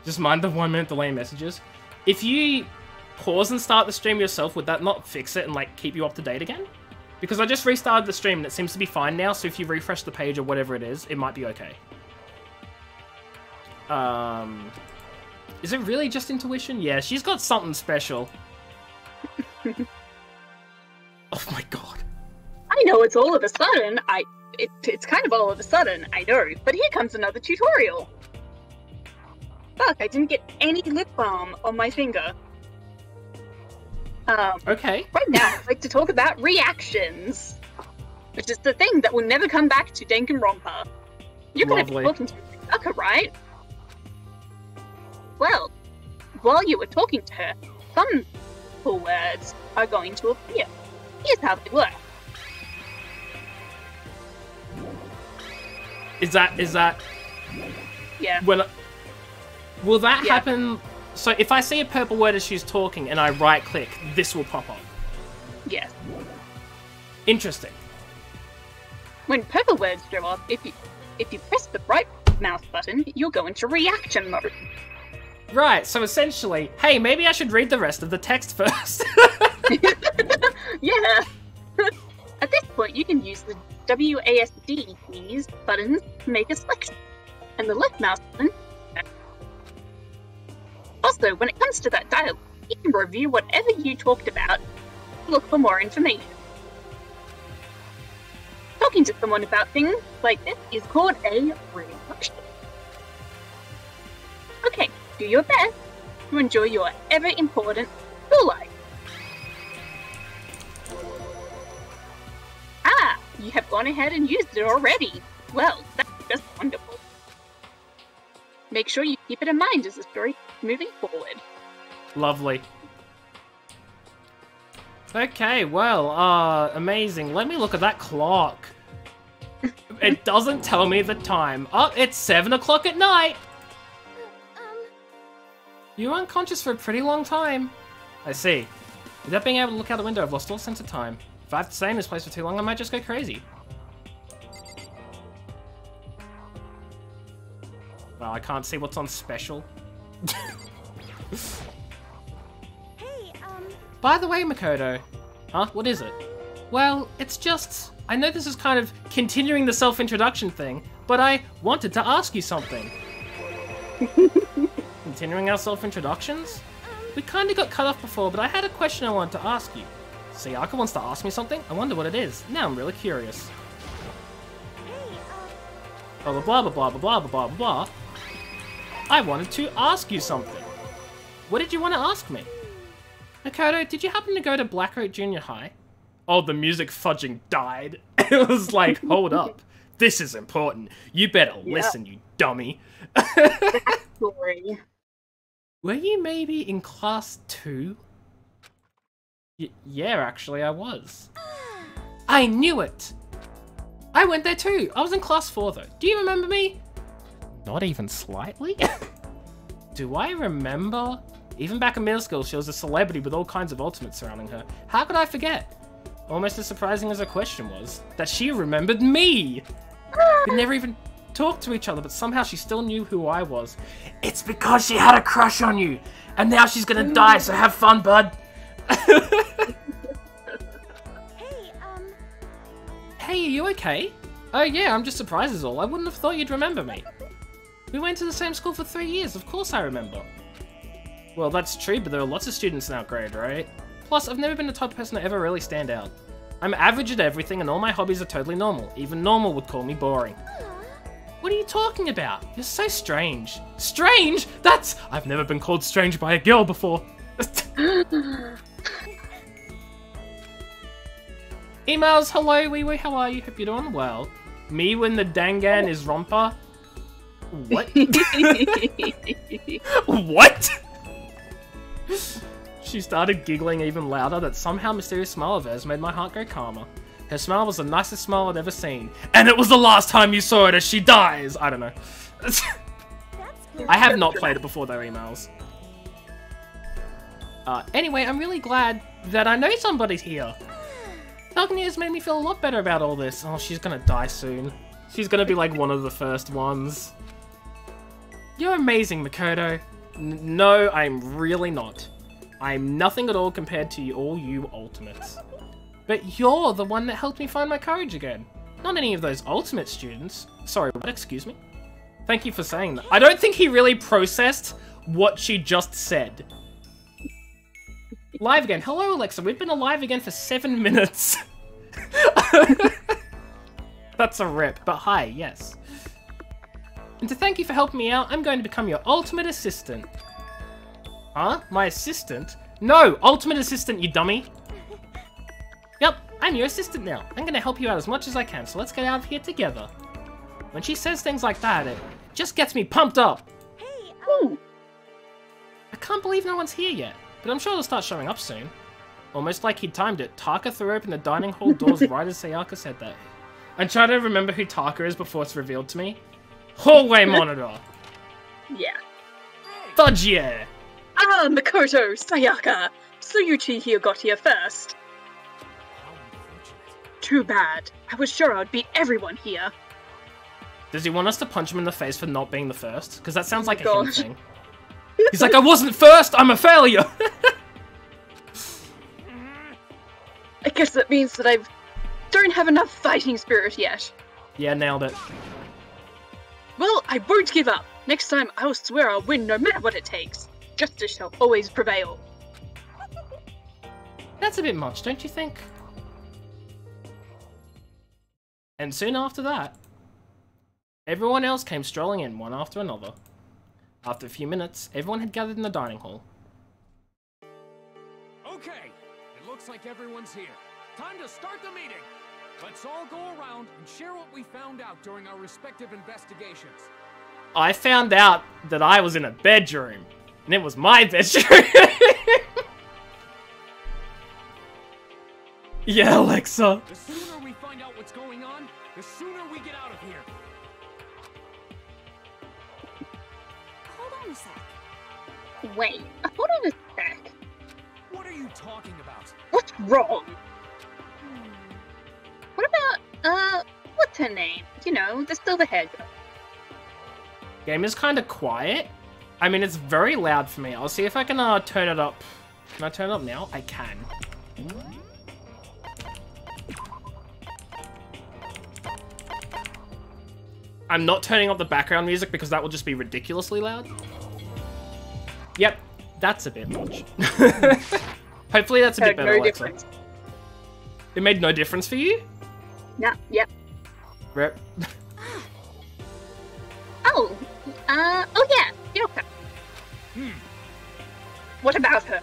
Just mind the 1 minute delay messages. If you pause and start the stream yourself, would that not fix it and, like, keep you up to date again? Because I just restarted the stream and it seems to be fine now, so if you refresh the page or whatever it is, it might be okay. Is it really just intuition? Yeah, she's got something special. Oh my god. I know it's all of a sudden. It's kind of all of a sudden, I know. But here comes another tutorial. Fuck, I didn't get any lip balm on my finger. Okay. Right now, I'd like to talk about reactions, which is the thing that will never come back to Danganronpa. You're going to be talking to Rebecca, right? Well, while you were talking to her, some cool words are going to appear. Here's how they work. Is that... Yeah. Will that happen... So if I see a purple word as she's talking and I right-click, this will pop up? Yes. Interesting. When purple words show up, if you press the right mouse button, you'll go into reaction mode. Right, so essentially, hey, maybe I should read the rest of the text first. Yeah. At this point, you can use the WASD keys buttons to make a selection, and the left mouse button. Also, when it comes to that dialogue, you can review whatever you talked about to look for more information. Talking to someone about things like this is called a reaction. Okay, do your best to enjoy your ever-important school life. gone ahead and used it already. Well, that's just wonderful. Make sure you keep it in mind as the story keeps moving forward. Lovely. Okay, well, amazing. Let me look at that clock. It doesn't tell me the time. Oh, it's 7 o'clock at night. You were unconscious for a pretty long time. I see. Without being able to look out the window, I've lost all sense of time. If I have to stay in this place for too long, I might just go crazy. Well, I can't see what's on special. By the way, Makoto. Huh? What is it? Well, it's just... I know this is kind of continuing the self-introduction thing, but I wanted to ask you something. Continuing our self-introductions? We kind of got cut off before, but I had a question I wanted to ask you. Sayaka wants to ask me something? I wonder what it is. Now I'm really curious. Blah, blah, blah, blah, blah, blah, blah, blah, blah. I wanted to ask you something. What did you want to ask me? Makoto, did you happen to go to Black Oak Junior High? Oh, the music fudging died. It was like, hold up. This is important. You better listen, you dummy. Backstory. Were you maybe in class 2? Yeah, actually, I was. I knew it! I went there too. I was in class 4 though. Do you remember me? Not even slightly? Do I remember? Even back in middle school, she was a celebrity with all kinds of ultimates surrounding her. How could I forget? Almost as surprising as her question was, that she remembered me! We never even talked to each other, but somehow she still knew who I was. It's because she had a crush on you! And now she's gonna die, so have fun, bud! Hey, are you okay? Oh yeah, I'm just surprised is all. I wouldn't have thought you'd remember me. We went to the same school for 3 years, of course I remember. Well, that's true, but there are lots of students in our grade, right? Plus, I've never been the type of person to ever really stand out. I'm average at everything and all my hobbies are totally normal. Even normal would call me boring. What are you talking about? You're so strange. Strange? That's... I've never been called strange by a girl before. Emails, hello, wee wee, how are you? Hope you're doing well. Me when the Dangan is romper? What? What? She started giggling even louder. That somehow mysterious smile of hers made my heart go calmer. Her smile was the nicest smile I'd ever seen. And it was the last time you saw it as she dies! I don't know. I have not played it before their emails. Anyway, I'm really glad that I know somebody's here. Talking to you has made me feel a lot better about all this. Oh, she's gonna die soon. She's gonna be like one of the first ones. You're amazing, Makoto. No, I'm really not. I'm nothing at all compared to all you ultimates. But you're the one that helped me find my courage again. Not any of those ultimate students. Sorry, what? Excuse me? Thank you for saying that. I don't think he really processed what she just said. Live again. Hello, Alexa. We've been alive again for 7 minutes. That's a rip, but hi, yes. And to thank you for helping me out, I'm going to become your ultimate assistant. Huh? My assistant? No! Ultimate assistant, you dummy! Yep, I'm your assistant now. I'm gonna help you out as much as I can, so let's get out of here together. When she says things like that, it just gets me pumped up. Hey, I can't believe no one's here yet, but I'm sure they'll start showing up soon. Almost like he'd timed it, Taka threw open the dining hall doors right as Sayaka said that. I'm trying to remember who Taka is before it's revealed to me. Hallway monitor! Yeah. Fudge yeah! Ah, Makoto, Sayaka! So you two here got here first. Too bad. I was sure I'd beat everyone here. Does he want us to punch him in the face for not being the first? Because that sounds like a him gosh. thing. He's like, I wasn't first, I'm a failure! I guess that means that I don't have enough fighting spirit yet. Yeah, nailed it. Well, I won't give up. Next time, I'll swear I'll win no matter what it takes. Justice shall always prevail. That's a bit much, don't you think? And soon after that, everyone else came strolling in, one after another. After a few minutes, everyone had gathered in the dining hall. Okay, it looks like everyone's here. Time to start the meeting. Let's all go around and share what we found out during our respective investigations. I found out that I was in a bedroom, and it was my bedroom. Yeah, Alexa. The sooner we find out what's going on, the sooner we get out of here. Hold on a sec. Wait, hold on a sec. What are you talking about? What's wrong? What about, what's her name? You know, the silver hair girl. Game is kind of quiet. I mean, it's very loud for me. I'll see if I can turn it up. Can I turn it up now? I can. I'm not turning up the background music because that will just be ridiculously loud. Yep, that's a bit much. Hopefully that's a bit better, No Alexa. difference. It made no difference for you? Yeah, yep. Rep. Oh, oh yeah, Yoko. What about her?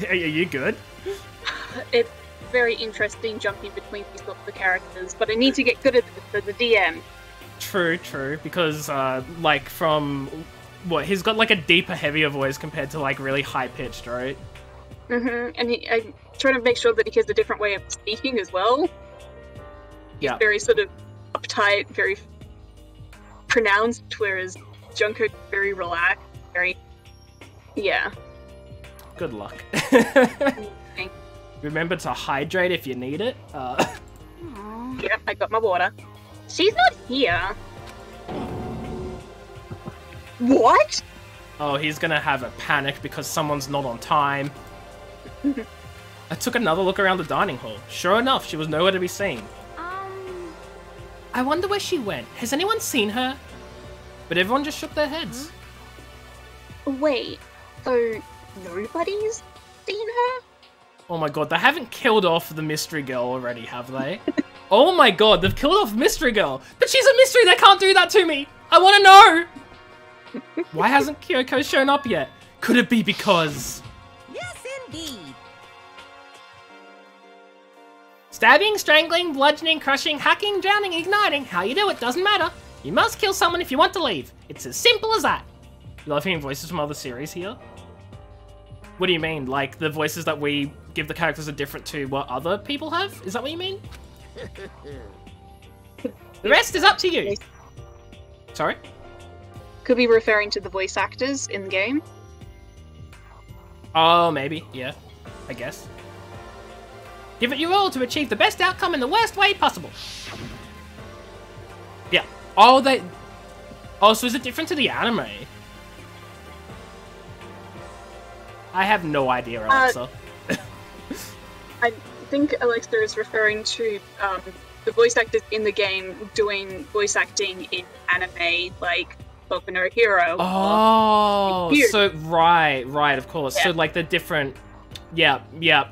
Are you good? It's very interesting jumping between these sorts of characters, but I need to get good at this as a DM. True, true. Because, like, from... What, he's got, like, a deeper, heavier voice compared to, like, really high-pitched, right? Mm-hmm, and I'm trying to make sure that he has a different way of speaking as well. He's Yeah. very sort of uptight, very pronounced, whereas Jungkook very relaxed, very... Yeah. Good luck. Thank- Remember to hydrate if you need it. Aw. Yep, I got my water. She's not here. What? Oh, he's gonna have a panic because someone's not on time. I took another look around the dining hall. Sure enough, she was nowhere to be seen. I wonder where she went. Has anyone seen her? But everyone just shook their heads. Wait, so nobody's seen her? Oh my god, they haven't killed off the mystery girl already, have they? Oh my god, they've killed off mystery girl! But she's a mystery, they can't do that to me! I wanna know! Why hasn't Kyoko shown up yet? Could it be because... Yes, indeed. Stabbing, strangling, bludgeoning, crushing, hacking, drowning, igniting. How you do it doesn't matter. You must kill someone if you want to leave. It's as simple as that. You love hearing voices from other series here? What do you mean? Like, the voices that we give the characters are different to what other people have? Is that what you mean? The rest is up to you. Sorry? Could be referring to the voice actors in the game. Oh, maybe. Yeah. I guess. Give it your all to achieve the best outcome in the worst way possible. Yeah. Oh, they... Oh, so is it different to the anime? I have no idea, Alexa. I think Alexa is referring to the voice actors in the game doing voice acting in anime, like Boku no Hero. Oh, Here. so right, of course. Yeah. So like the different, yeah,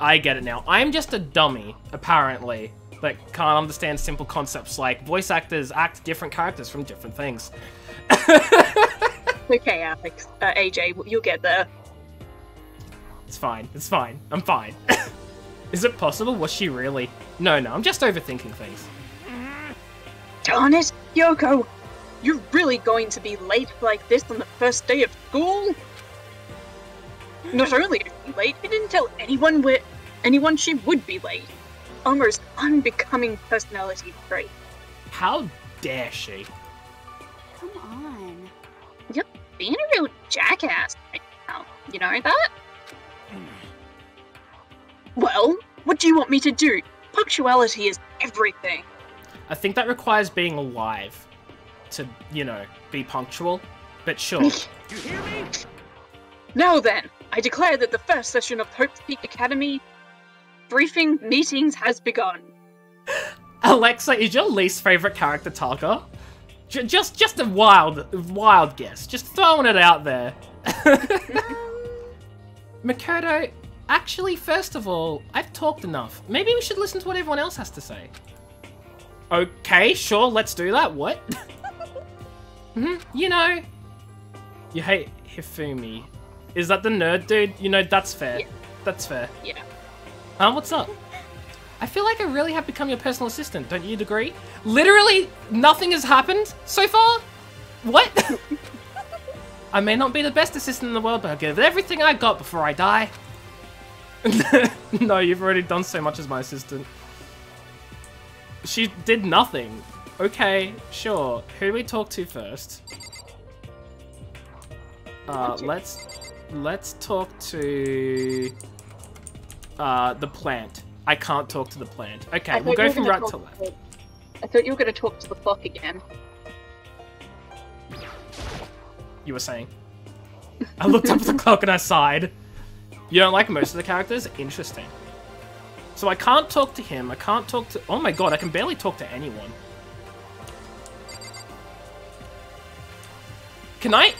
I get it now. I'm just a dummy, apparently, that can't understand simple concepts like voice actors act different characters from different things. Okay, Alex, AJ, you'll get there. It's fine, I'm fine. Is it possible? Was she really? No, I'm just overthinking things. Darn it, Yoko! You're really going to be late like this on the first day of school? Not only is she late, she didn't tell anyone she would be late. Almost unbecoming personality trait. How dare she? Come on. You're being a real jackass right now. You know that? Well, what do you want me to do? Punctuality is everything. I think that requires being alive to, you know, be punctual, but sure. You hear me? Now then, I declare that the first session of Hope's Peak Academy briefing meetings has begun. Alexa, is your least favorite character Taka? Just a wild guess. Just throwing it out there. Makoto, actually, first of all, I've talked enough. Maybe we should listen to what everyone else has to say. Okay, sure, let's do that. What? You know, you hate Hifumi. Is that the nerd dude? You know, that's fair. Yeah. That's fair. Yeah. Huh, what's up? I feel like I really have become your personal assistant, don't you agree? Literally, nothing has happened so far? What? I may not be the best assistant in the world, but I'll give it everything I got before I die. No, you've already done so much as my assistant. She did nothing. Okay, sure. Who do we talk to first? Let's talk to the plant. I can't talk to the plant. Okay, we'll go from right to left. I thought you were going to talk to the clock again. You were saying? I looked up at the clock and I sighed. You don't like most of the characters? Interesting. So I can't talk to him. I can't talk to... Oh my god, I can barely talk to anyone. Can I...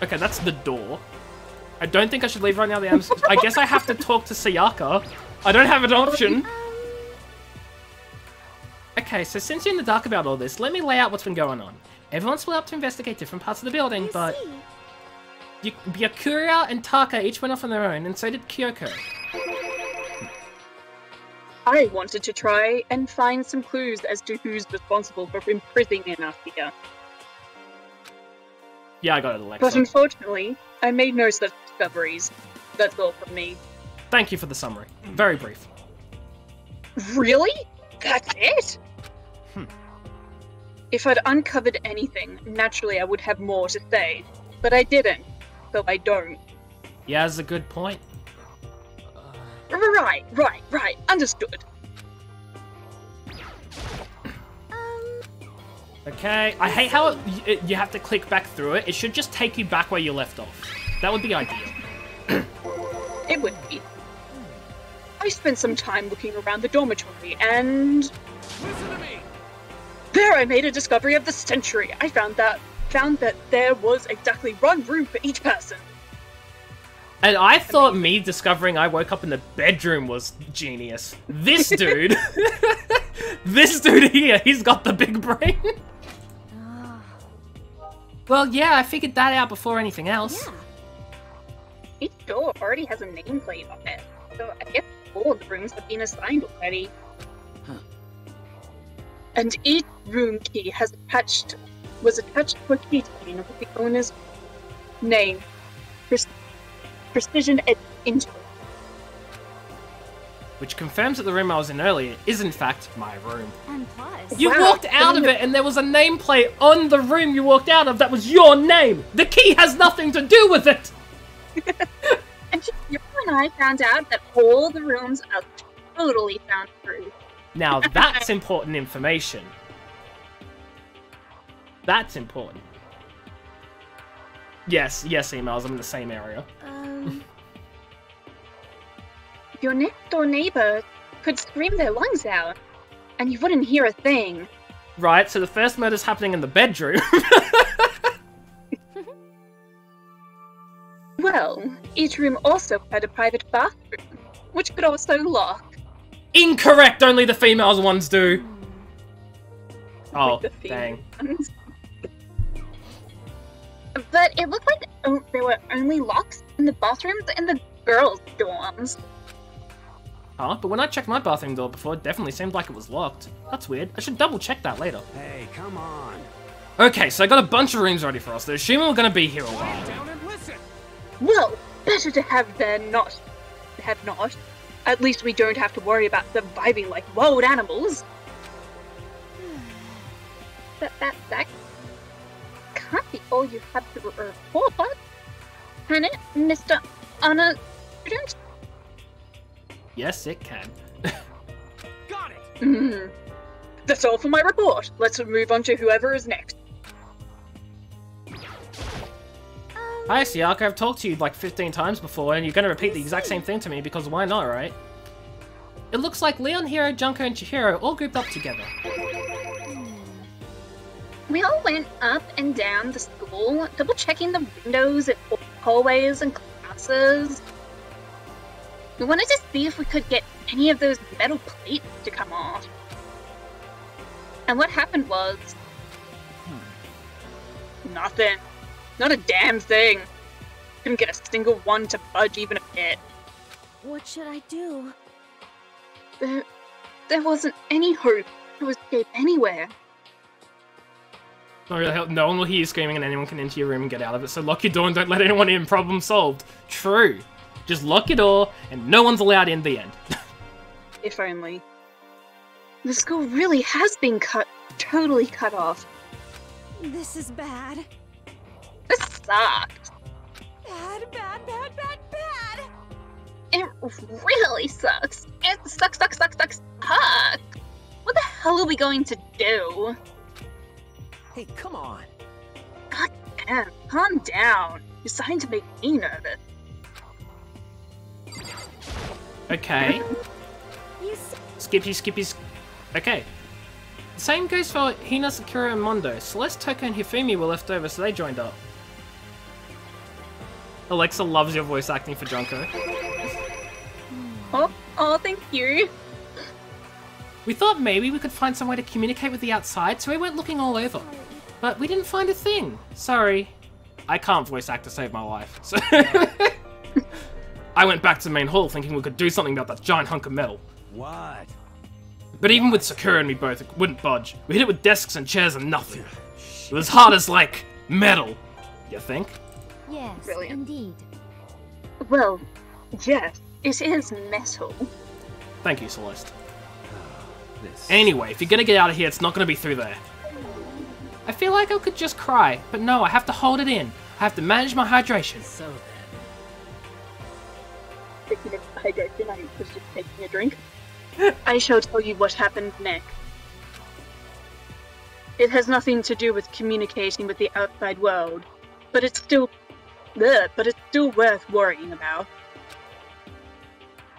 Okay, that's the door. I don't think I should leave right now. I guess I have to talk to Sayaka. I don't have an option. Okay, so since you're in the dark about all this, let me lay out what's been going on. Everyone's split up to investigate different parts of the building, but... Byakuya and Taka each went off on their own, and so did Kyoko. I wanted to try and find some clues as to who's responsible for imprisoning us here. Yeah, I got it, Alexa. But unfortunately, I made no such discoveries. That's all from me. Thank you for the summary. Very brief. Really? That's it? If I'd uncovered anything, naturally I would have more to say. But I didn't, so I don't. Yeah, that's a good point. Right. Understood. Okay, I hate how you have to click back through it. It should just take you back where you left off. That would be ideal. It would be. I spent some time looking around the dormitory, and... Listen to me! There I made a discovery of the century. I found that there was exactly one room for each person. And I thought me discovering I woke up in the bedroom was genius. This dude... this dude here, he's got the big brain. Well, yeah, I figured that out before anything else. Yeah. Each door already has a nameplate on it, so I guess all the rooms have been assigned already. Huh. And each room key was attached to a keychain with the owner's name, precision etched into it. Which confirms that the room I was in earlier is in fact my room. And plus... You Wow, walked out of it and there was a nameplate on the room you walked out of that was your name! The key has nothing to do with it! And you and I found out that all the rooms are totally soundproof. Now that's important information. That's important. Yes, emails, I'm in the same area. Your next door neighbor could scream their lungs out, and you wouldn't hear a thing. Right, so the first murder's happening in the bedroom. Well, each room also had a private bathroom, which could also lock. Incorrect! Only the females ones do! Oh, The dang. females. But it looked like there were only locks in the bathrooms and the girls' dorms. Huh? But when I checked my bathroom door before, it definitely seemed like it was locked. That's weird. I should double check that later. Hey, come on. Okay, so I got a bunch of rooms ready for us. They're assuming we're gonna be here a while. Down and listen! Well, better to have than not. Have not. At least we don't have to worry about surviving like wild animals. That can't be all you have to report, can it, Mr. Honor Student? Yes, it can. Got it! That's all for my report. Let's move on to whoever is next. Hi, Sayaka, I've talked to you like 15 times before, and you're gonna repeat the exact same thing to me because why not, right? It looks like Leon, Hiro, Junko, and Chihiro all grouped up together. We all went up and down the school, double checking the windows and hallways and classes. We wanted to see if we could get any of those metal plates to come off. And what happened was... nothing. Not a damn thing. Couldn't get a single one to budge even a bit. What should I do? There wasn't any hope to escape anywhere. No one will hear you screaming and anyone can enter your room and get out of it, so lock your door and don't let anyone in. Problem solved. True. Just lock your door and no one's allowed in. The end. If only. The school really has been totally cut off. This is bad. This sucks. Bad, bad, bad, bad, bad! It really sucks. It sucks. What the hell are we going to do? Hey, come on. God damn, calm down. You're starting to make me nervous. Okay. You Skippy. Okay. The same goes for Hina, Sakura, and Mondo. Celeste, Toko, and Hifumi were left over, so they joined up. Alexa loves your voice acting for Junko. Oh, thank you. We thought maybe we could find some way to communicate with the outside, so we went looking all over. But we didn't find a thing. Sorry. I can't voice act to save my life. So I went back to the main hall thinking we could do something about that giant hunk of metal. What? But even with Sakura and me both, it wouldn't budge. We hit it with desks and chairs and nothing. It was hard as, like, metal. You think? Yes, Brilliant. indeed. Well, yes, it is metal. Thank you, Celeste. This. Anyway, if you're gonna get out of here, it's not gonna be through there. I feel like I could just cry, but no, I have to hold it in. I have to manage my hydration. So then. Speaking of hydration, I was just taking a drink. I shall tell you what happened next. It has nothing to do with communicating with the outside world, but it's still worth worrying about.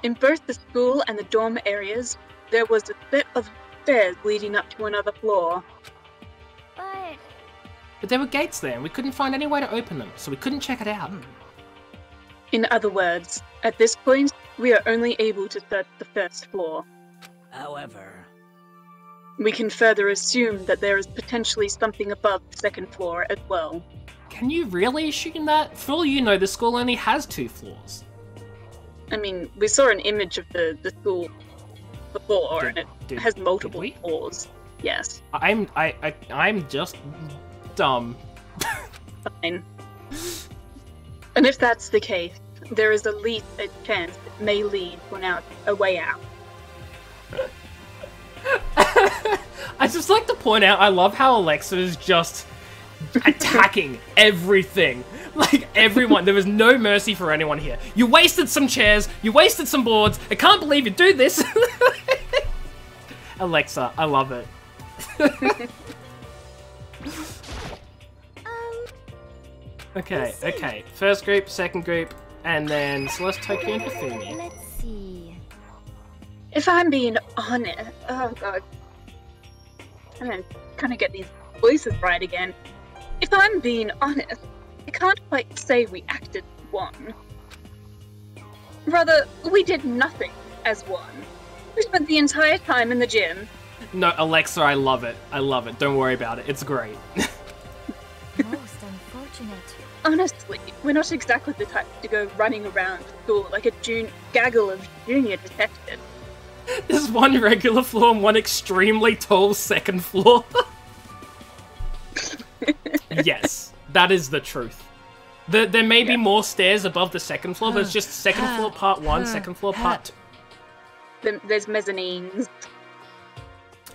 In both the school and the dorm areas, there was a set of stairs leading up to another floor. But there were gates there, and we couldn't find any way to open them, so we couldn't check it out. In other words, at this point, we are only able to search the first floor. However. We can further assume that there is potentially something above the second floor as well. Can you really assume that? For all you know, the school only has 2 floors. I mean, we saw an image of the school before, and it has multiple did we? floors. Yes. I'm just dumb. Fine. And if that's the case, there is at least a chance it may lead to a way out. I just like to point out, I love how Alexa is just attacking everything. Like, everyone. There was no mercy for anyone here. You wasted some chairs. You wasted some boards. I can't believe you do this. Alexa, I love it. Okay. First group, second group, and then Celeste, Tokyo, and Hifumi. Let's see. If I'm being honest, oh god, I'm gonna kind of get these voices right again. If I'm being honest, I can't quite say we acted as one. Rather, we did nothing as one. We spent the entire time in the gym. No, Alexa, I love it. I love it. Don't worry about it. It's great. Most unfortunate. Honestly, we're not exactly the type to go running around school like a gaggle of junior detectives. There's one regular floor and one extremely tall second floor. Yes, that is the truth. There may be more stairs above the second floor, but it's just second floor part 1, second floor part 2. There's mezzanines.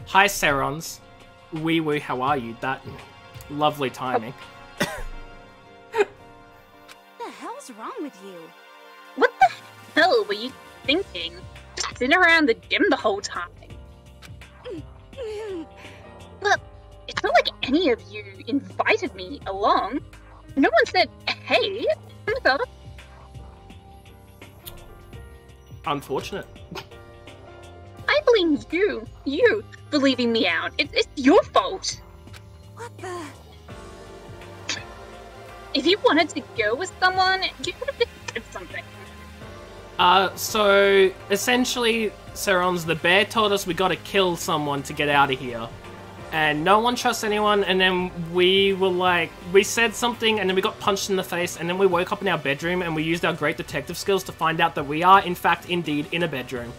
Hi, Serons. Wee woo, how are you? That lovely timing. What the hell's wrong with you? What the hell were you thinking? Just sitting around the gym the whole time. Well, it's not like any of you invited me along. No one said, hey, what's up? Unfortunate. I blame you for leaving me out. It's your fault. What the? If you wanted to go with someone, you could have just said something. So, essentially, Serons, the bear told us we gotta kill someone to get out of here. And no one trusts anyone, and then we were like, we said something, and then we got punched in the face, and then we woke up in our bedroom, and we used our great detective skills to find out that we are, in fact, indeed, in a bedroom.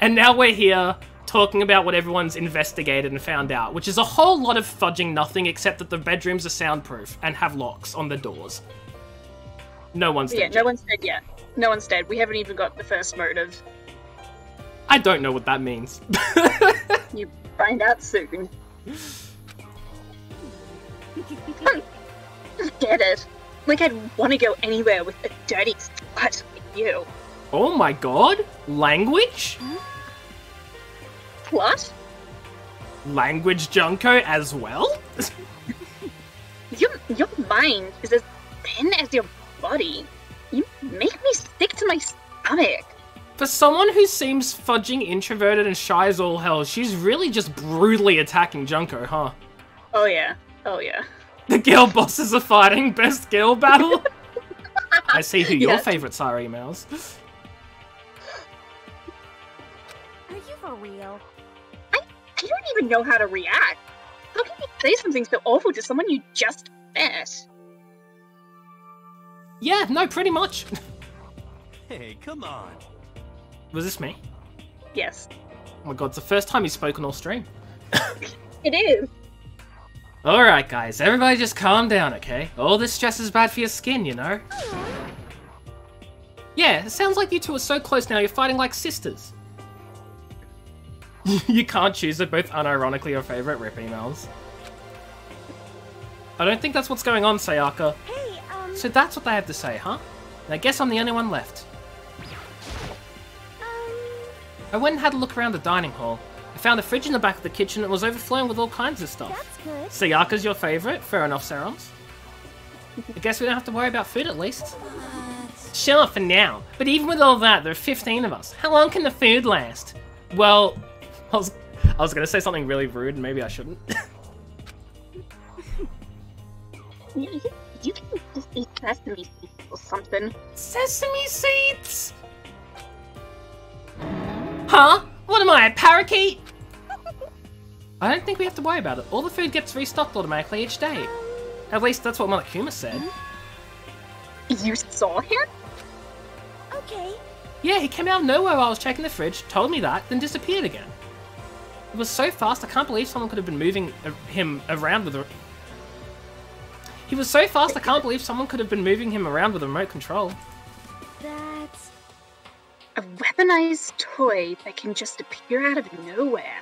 And now we're here talking about what everyone's investigated and found out, which is a whole lot of fudging nothing except that the bedrooms are soundproof and have locks on the doors. No one's dead. Yeah, no one's dead yet. No one's dead. We haven't even got the first motive. I don't know what that means. You find out soon. Get it? Like I'd want to go anywhere with a dirty slut like you. Oh my god! Language? What? Language Junko as well? Your mind is as thin as your body. You make me sick to my stomach. For someone who seems fudging introverted and shy as all hell, she's really just brutally attacking Junko, huh? Oh yeah. Oh yeah. The girl bosses are fighting. Best girl battle? I see who your Yes. favorites are, emails. Are you for real? I don't even know how to react. How can you say something so awful to someone you just met? Yeah, no, pretty much. Hey, come on. Was this me? Yes. Oh my god, it's the first time he's spoken all stream. It is. Alright guys, everybody just calm down, okay? All this stress is bad for your skin, you know? Yeah, it sounds like you two are so close now you're fighting like sisters. You can't choose, they're both unironically your favorite rip emails. I don't think that's what's going on, Sayaka. Hey, So that's what they have to say, huh? And I guess I'm the only one left. I went and had a look around the dining hall. I found a fridge in the back of the kitchen that was overflowing with all kinds of stuff. that's good. Sayaka's your favourite? Fair enough, Serums. I guess we don't have to worry about food at least. Sure, for now. But even with all that, there are 15 of us. How long can the food last? Well, I was gonna say something really rude, and maybe I shouldn't. You can just eat sesame seeds or something. Sesame seeds? Huh? What am I, a parakeet? I don't think we have to worry about it. All the food gets restocked automatically each day. At least that's what Monokuma said. You saw him? Okay. Yeah, he came out of nowhere while I was checking the fridge, told me that, then disappeared again. It was so fast, I can't believe someone could have been moving him around with a... He was so fast, I can't believe someone could have been moving him around with a remote control. That's... A weaponized toy that can just appear out of nowhere.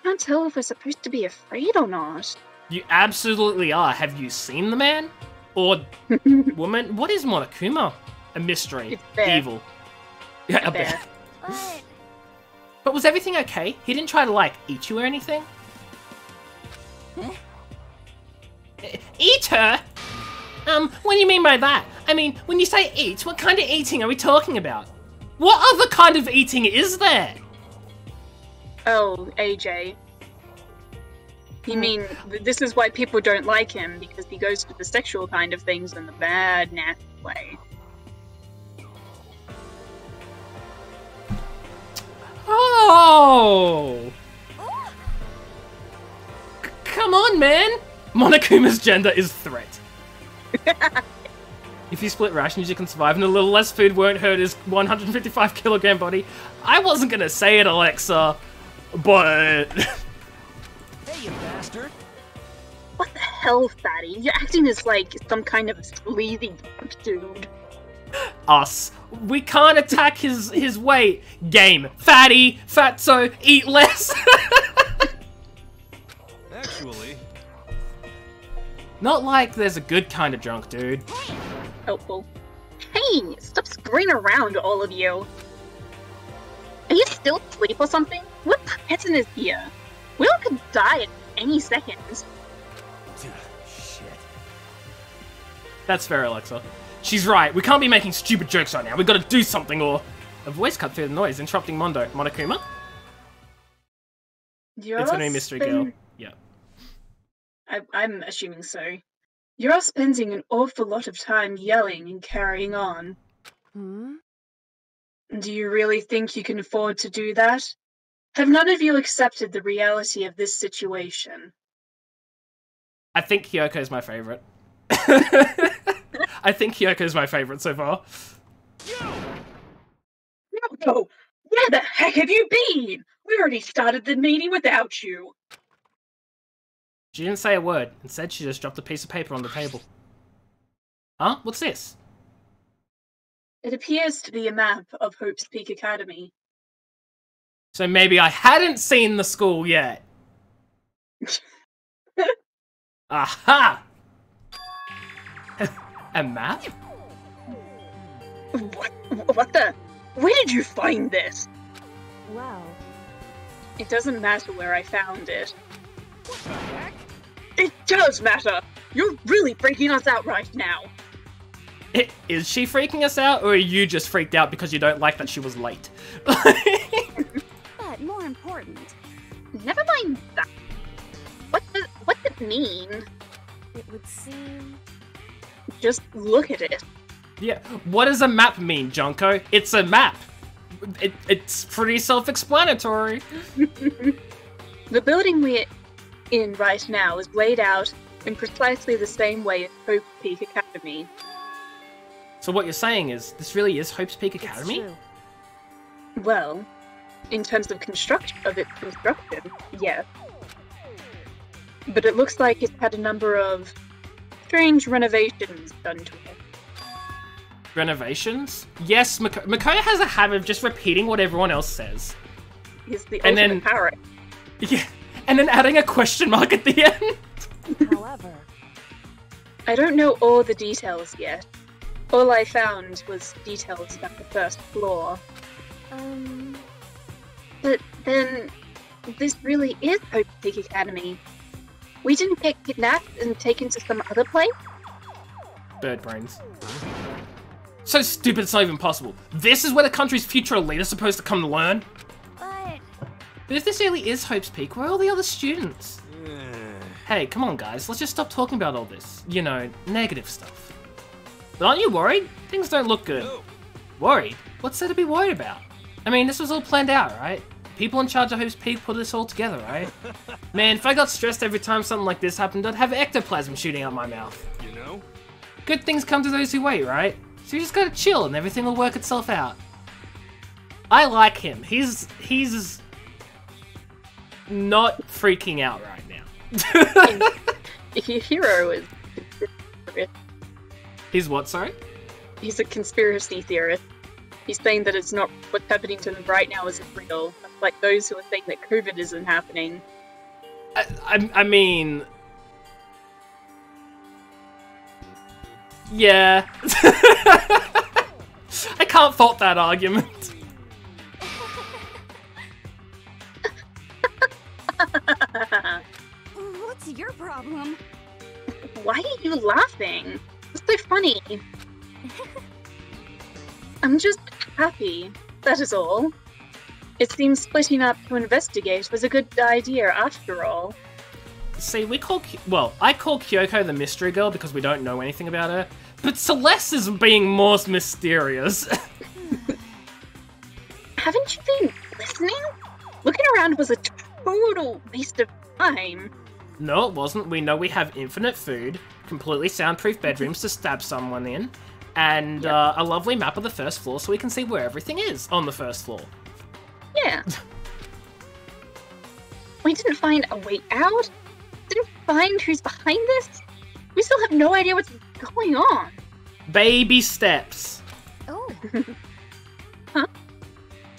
Can't tell if we're supposed to be afraid or not. You absolutely are. Have you seen the man? Or woman? What is Monokuma? A mystery. It's bear. Evil. Yeah, a bear. bear. But... But was everything okay? He didn't try to, like, eat you or anything? Eat her? What do you mean by that? I mean, when you say eat, what kind of eating are we talking about? What other kind of eating is there? Oh, AJ. You mean, this is why people don't like him, because he goes for the sexual kind of things in the bad, nasty way. Oh! Come on, man! Monokuma's gender is threat. If you split rations, you can survive, and a little less food won't hurt his 155 kilogram body. I wasn't gonna say it, Alexa, but... Hey, you bastard. What the hell, fatty? You're acting as like some kind of sleazy drunk dude. Us. We can't attack his weight. Game. Fatty. Fatso. Eat less. Actually, Not like there's a good kind of drunk, dude. Helpful. Hey, stop screwing around, all of you. Are you still asleep or something? What person is here? We all could die at any second. shit. That's fair, Alexa. She's right. We can't be making stupid jokes right now. We gotta do something, or... A voice cut through the noise, interrupting Mondo. Monokuma? It's a new mystery girl. Yeah. I'm assuming so. You're all spending an awful lot of time yelling and carrying on. Hmm? Do you really think you can afford to do that? Have none of you accepted the reality of this situation? I think Hyoko's my favorite. I think Hyoko's my favorite so far. Junko! Where the heck have you been? We already started the meeting without you. She didn't say a word. Instead, she just dropped a piece of paper on the table. Huh? What's this? It appears to be a map of Hope's Peak Academy. So maybe I hadn't seen the school yet. Aha! A map? What the? Where did you find this? Well, It doesn't matter where I found it. What the heck? It does matter! You're really freaking us out right now. Is she freaking us out, or are you just freaked out because you don't like that she was late? but more important, Never mind that. What does it mean? it would seem... Just look at it. Yeah, what does a map mean, Junko? It's a map. It's pretty self-explanatory. The building we're in right now is laid out in precisely the same way as Hope Peak Academy. So what you're saying is, this really is Hope's Peak It's Academy? true. Well, in terms of its construction, yes. But it looks like it's had a number of strange renovations done to it. Renovations? Yes, Makoto has a habit of just repeating what everyone else says. He's the And ultimate then- parrot. Yeah, and then adding a question mark at the end. However, I don't know all the details yet. All I found was details about the first floor. But then, this really is Hope Peak Academy. We didn't get kidnapped and taken to some other place? Bird brains. So stupid it's not even possible. This is where the country's future leader's supposed to come to learn? but But if this really is Hope's Peak, where are all the other students? Hey, come on guys, let's just stop talking about all this, you know, negative stuff. But aren't you worried? Things don't look good. Worried? What's there to be worried about? I mean, this was all planned out, right? People in charge of Hope's Peak put this all together, right? Man, if I got stressed every time something like this happened, I'd have ectoplasm shooting out my mouth. You know? Good things come to those who wait, right? So you just gotta chill and everything will work itself out. I like him. He's not freaking out right now. Your hero is... He's what, sorry? He's a conspiracy theorist. He's saying that it's not what's happening to them right now isn't real. Like those who are saying that COVID isn't happening. I mean... Yeah. I can't fault that argument. what's your problem? Why are you laughing? It's so funny. I'm just happy. That is all. It seems splitting up to investigate was a good idea after all. See, I call Kyoko the mystery girl because we don't know anything about her, but Celeste is being more mysterious. Haven't you been listening? Looking around was a total waste of time. No, it wasn't. We know we have infinite food, completely soundproof bedrooms to stab someone in, and a lovely map of the first floor so we can see where everything is on the first floor. Yeah. We didn't find a way out. Didn't find who's behind this. We still have no idea what's going on. Baby steps. Oh,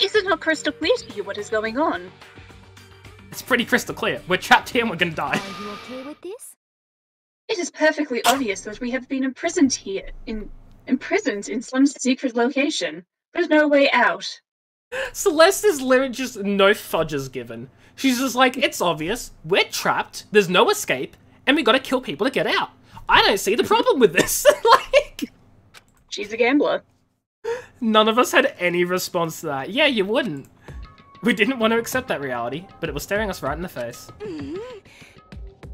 Is it not crystal clear to you what is going on? It's pretty crystal clear. We're trapped here and we're gonna die. are you okay with this? It is perfectly obvious that we have been imprisoned here, imprisoned in some secret location. There's no way out. Celeste is literally just no fudges given. She's just like, it's obvious. We're trapped. There's no escape. And we gotta kill people to get out. I don't see the problem with this. Like, She's a gambler. none of us had any response to that. Yeah, you wouldn't. We didn't want to accept that reality, but it was staring us right in the face. You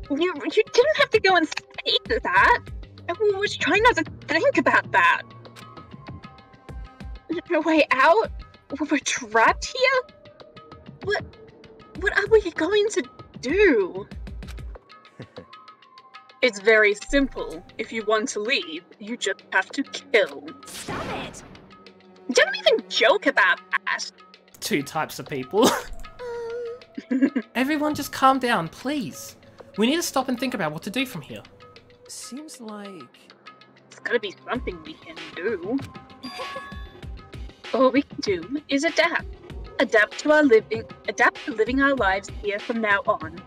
didn't have to go and say that. I was trying not to think about that. No way out? We're trapped here? What are we going to do? It's very simple. If you want to leave, you just have to kill. Stop it! Don't even joke about that. Two types of people. Everyone just calm down, please. We need to stop and think about what to do from here. Seems like... There's gotta be something we can do. All we can do is adapt. Adapt to living our lives here from now on.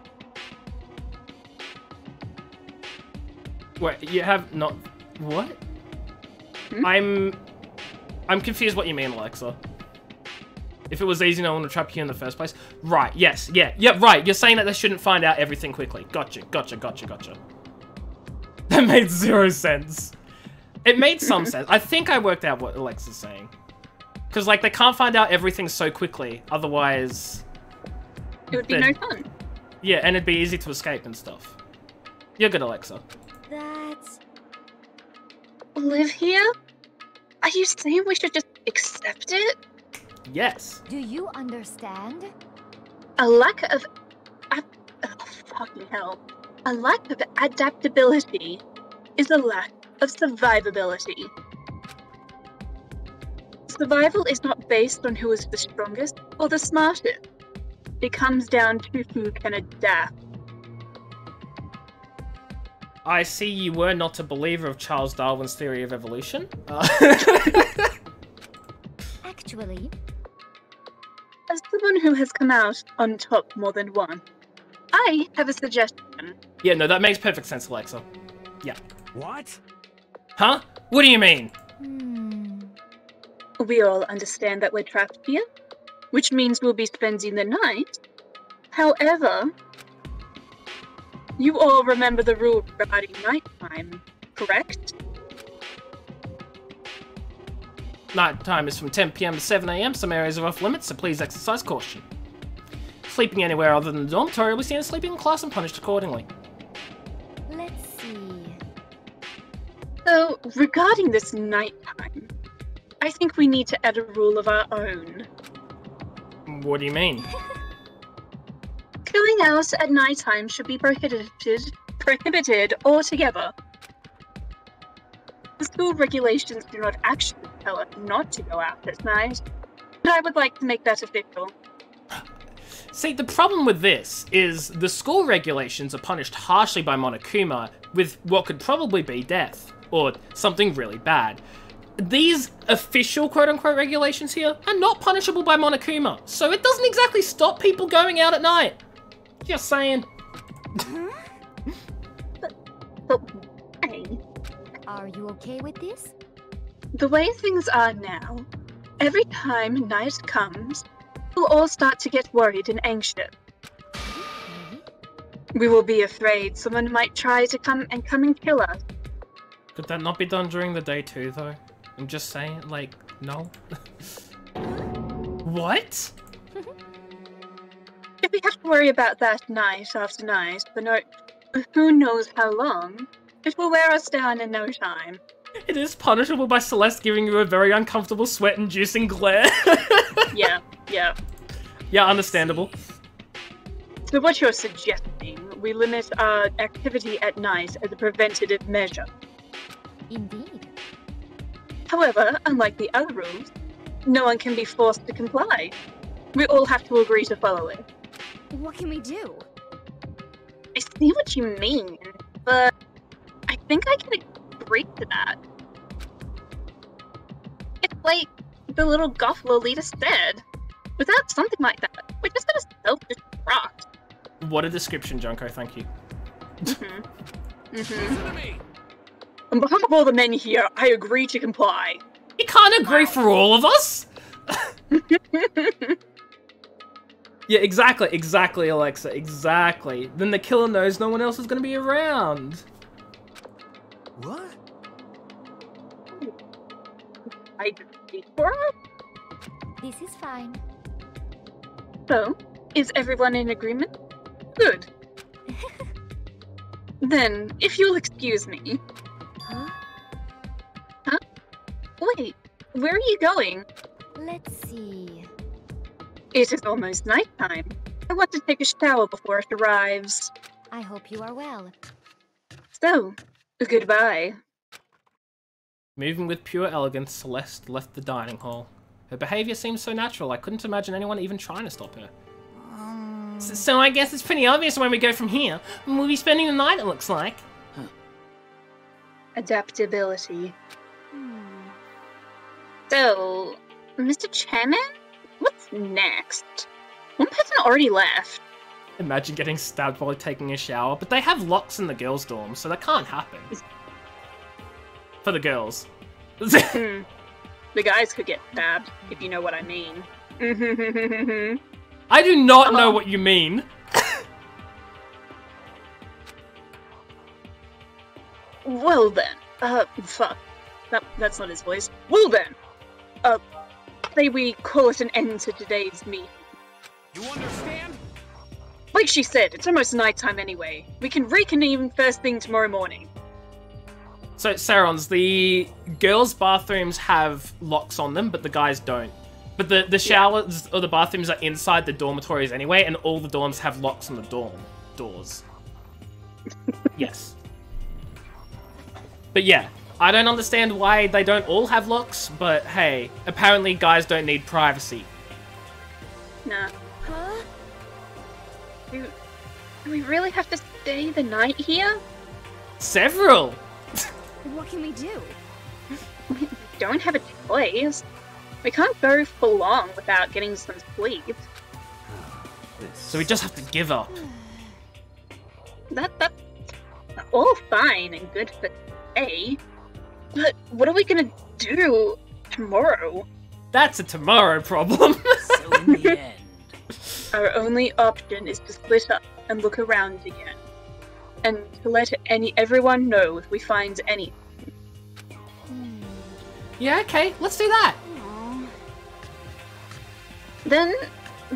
Wait, you have not... What? Hmm? I'm confused what you mean, Alexa. If it was easy, no one would trap you in the first place. Right, yes, yeah, right. You're saying that they shouldn't find out everything quickly. Gotcha. That made 0 sense. It made some sense. I think I worked out what Alexa's saying. Because, like, they can't find out everything so quickly, otherwise... It would be no fun. Yeah, and it'd be easy to escape and stuff. You're good, Alexa. That's... Live here? Are you saying we should just accept it? Yes. Do you understand? A lack of... oh, fucking hell. A lack of adaptability is a lack of survivability. Survival is not based on who is the strongest or the smartest. It comes down to who can adapt. I see you were not a believer of Charles Darwin's theory of evolution. Actually... As someone who has come out on top more than once, I have a suggestion. Yeah, no, that makes perfect sense, Alexa. Yeah. What? Huh? What do you mean? We all understand that we're trapped here, which means we'll be spending the night. However, you all remember the rule regarding nighttime, correct? Night time is from 10 PM to 7 AM. Some areas are off limits, so please exercise caution. Sleeping anywhere other than the dormitory will be seen as sleeping in class and punished accordingly. Let's see... So, regarding this nighttime, I think we need to add a rule of our own. What do you mean? Going out at nighttime should be prohibited altogether. The school regulations do not actually tell us not to go out at night, but I would like to make that official. See, the problem with this is the school regulations are punished harshly by Monokuma with what could probably be death, or something really bad. These official quote-unquote regulations here are not punishable by Monokuma, so it doesn't exactly stop people going out at night. Just saying. But why? Are you okay with this? The way things are now, every time night comes, we'll all start to get worried and anxious. We will be afraid someone might try to come and kill us. Could that not be done during the day too, though? I'm just saying, like, no. What? If we have to worry about that night after night, for who knows how long, it will wear us down in no time. It is punishable by Celeste giving you a very uncomfortable sweat-inducing glare. Yeah. Yeah, understandable. So what you're suggesting, we limit our activity at night as a preventative measure. Indeed. However, unlike the other rules, no one can be forced to comply. We all have to agree to follow it. What can we do? I see what you mean, but I think I can agree to that. It's like the little goth Lolita said. Without something like that, we're just gonna self-destruct. What a description, Junko, thank you. Listen to me. On behalf of all the men here, I agree to comply. You can't agree for all of us! Yeah, exactly, Alexa, exactly. Then the killer knows no one else is gonna be around. What? I agree for us? This is fine. So, is everyone in agreement? Good. Then, if you'll excuse me. Huh? Huh? Wait, where are you going? Let's see. It is almost nighttime. I want to take a shower before it arrives. I hope you are well. So, goodbye. Moving with pure elegance, Celeste left the dining hall. Her behavior seemed so natural, I couldn't imagine anyone even trying to stop her. So I guess it's pretty obvious when we go from here. We'll be spending the night, it looks like. Adaptability. So, Mr. Chairman? What's next? One person already left. Imagine getting stabbed while taking a shower, but they have locks in the girls' dorm, so that can't happen. For the girls. The guys could get stabbed, if you know what I mean. I do not know what you mean. Well then, fuck. That's not his voice. Well then, say we call it an end to today's meeting. You understand? Like she said, it's almost nighttime anyway. We can reconvene first thing tomorrow morning. So, Sarons, the girls' bathrooms have locks on them, but the guys don't. But the showers or the bathrooms are inside the dormitories anyway, and all the dorms have locks on the dorm doors. Yes. But yeah, I don't understand why they don't all have locks, but hey, apparently guys don't need privacy. Nah. Huh? Do we really have to stay the night here? Several! What can we do? We don't have a choice. We can't go for long without getting some sleep. So we just have to give up. That's all fine and good for today. But what are we gonna do tomorrow? That's a tomorrow problem. So in the end. Our only option is to split up and look around again. And to let everyone know if we find anything. Yeah, okay, let's do that. Then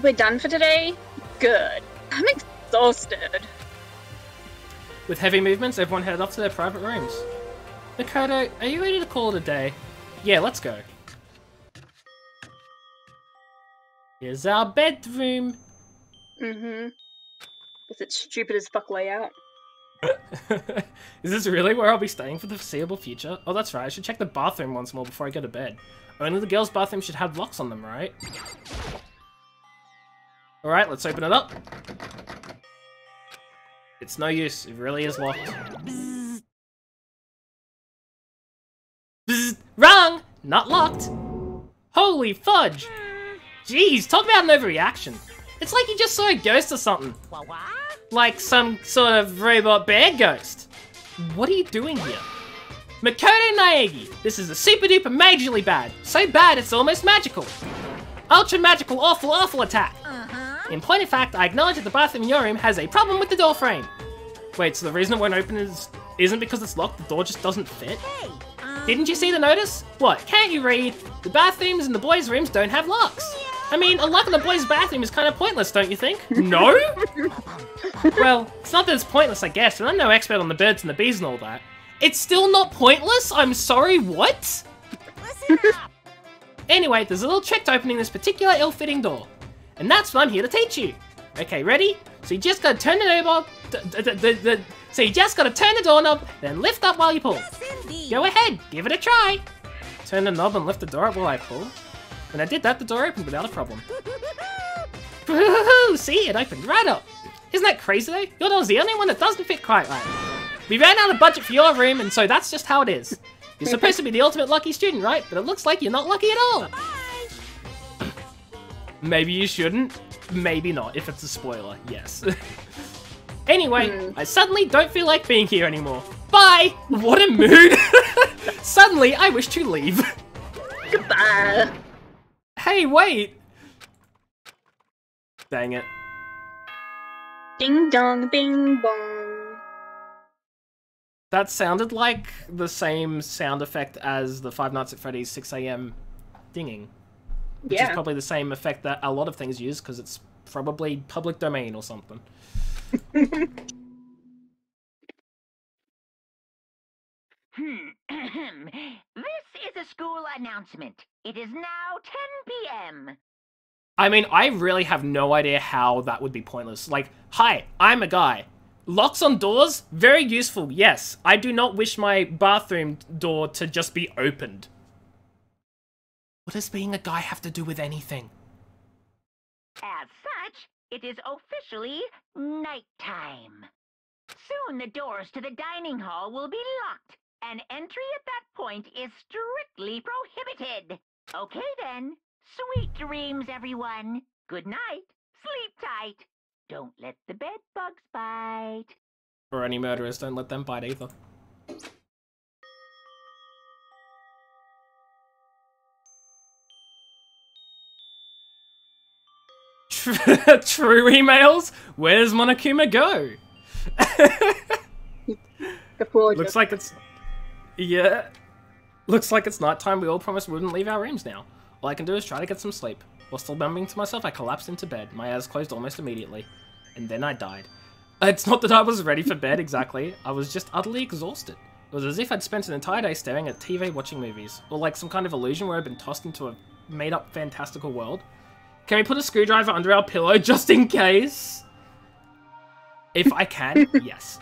we're done for today? Good. I'm exhausted. With heavy movements, everyone headed off to their private rooms. Makoto, are you ready to call it a day? Yeah, let's go. Here's our bedroom. Mm-hmm. Is it stupid as fuck layout? Is this really where I'll be staying for the foreseeable future? Oh, that's right, I should check the bathroom once more before I go to bed. Only the girls' bathroom should have locks on them, right? Alright, let's open it up. It's no use, it really is locked. Bzz, wrong! Not locked! Holy fudge! Jeez, talk about an overreaction. It's like you just saw a ghost or something. Like some sort of robot bear ghost. What are you doing here? Makoto Naegi, this is a super duper majorly bad. So bad it's almost magical. Ultra magical awful awful attack. In point of fact, I acknowledge that the bathroom in your room has a problem with the door frame. Wait, so the reason it won't open isn't because it's locked, the door just doesn't fit? Didn't you see the notice? What, can't you read? The bathrooms in the boys' rooms don't have locks. I mean, a lock in the boys' bathroom is kind of pointless, don't you think? No? Well, it's not that it's pointless, I guess, but I'm no expert on the birds and the bees and all that. It's still not pointless? I'm sorry, what? Listen up. Anyway, there's a little trick to opening this particular ill-fitting door. And that's what I'm here to teach you. Okay, ready? So you just gotta turn the knob, so you just gotta turn the doorknob, then lift up while you pull. Yes, indeed. Go ahead, give it a try. Turn the knob and lift the door up while I pull. When I did that, the door opened without a problem. Woohoo! See, it opened right up. Isn't that crazy though? Your door's the only one that doesn't fit quite right. We ran out of budget for your room, and so that's just how it is. You're supposed to be the ultimate lucky student, right? But it looks like you're not lucky at all. Bye. Maybe you shouldn't. Maybe not, if it's a spoiler, yes. Anyway, I suddenly don't feel like being here anymore. Bye! What a mood! Suddenly, I wish to leave. Goodbye. Hey, wait! Dang it. Ding dong, bing bong. That sounded like the same sound effect as the Five Nights at Freddy's 6 AM dinging. Which is probably the same effect that a lot of things use, because it's probably public domain or something. This is a school announcement. It is now 10 p.m. I mean, I really have no idea how that would be pointless. Like, hi, I'm a guy. Locks on doors? Very useful, yes. I do not wish my bathroom door to just be opened. What does being a guy have to do with anything? As such, it is officially nighttime. Soon the doors to the dining hall will be locked, and entry at that point is strictly prohibited. Okay then. Sweet dreams, everyone. Good night. Sleep tight. Don't let the bed bugs bite. Or any murderers, don't let them bite either. True emails? Where does Monokuma go? Looks like it's... Yeah. Looks like it's nighttime. We all promised we wouldn't leave our rooms now. All I can do is try to get some sleep. While still mumbling to myself, I collapsed into bed. My eyes closed almost immediately. And then I died. It's not that I was ready for bed, exactly. I was just utterly exhausted. It was as if I'd spent an entire day staring at TV watching movies. Or like some kind of illusion where I'd been tossed into a made-up fantastical world. Can we put a screwdriver under our pillow just in case? If I can, yes.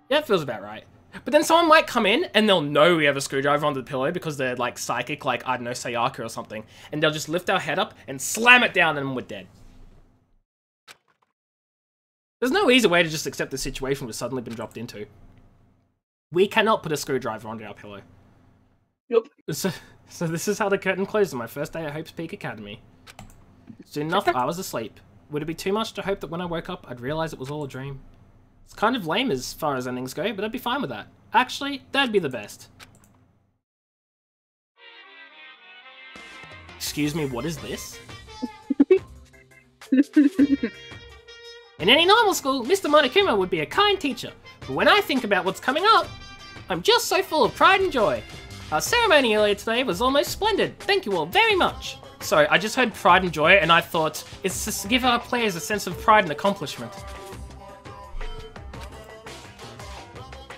Yeah, it feels about right. But then someone might come in and they'll know we have a screwdriver under the pillow because they're like psychic, like, I don't know, Sayaka or something. And they'll just lift our head up and slam it down and we're dead. There's no easy way to just accept the situation we've suddenly been dropped into. We cannot put a screwdriver under our pillow. Nope. So this is how the curtain closed on my first day at Hope's Peak Academy. Soon enough, I was asleep. Would it be too much to hope that when I woke up, I'd realize it was all a dream? It's kind of lame as far as endings go, but I'd be fine with that. Actually, that'd be the best. Excuse me, what is this? In any normal school, Mr. Monokuma would be a kind teacher, but when I think about what's coming up, I'm just so full of pride and joy. Our ceremony earlier today was almost splendid. Thank you all very much. Sorry, I just heard pride and joy, and I thought it's to give our players a sense of pride and accomplishment.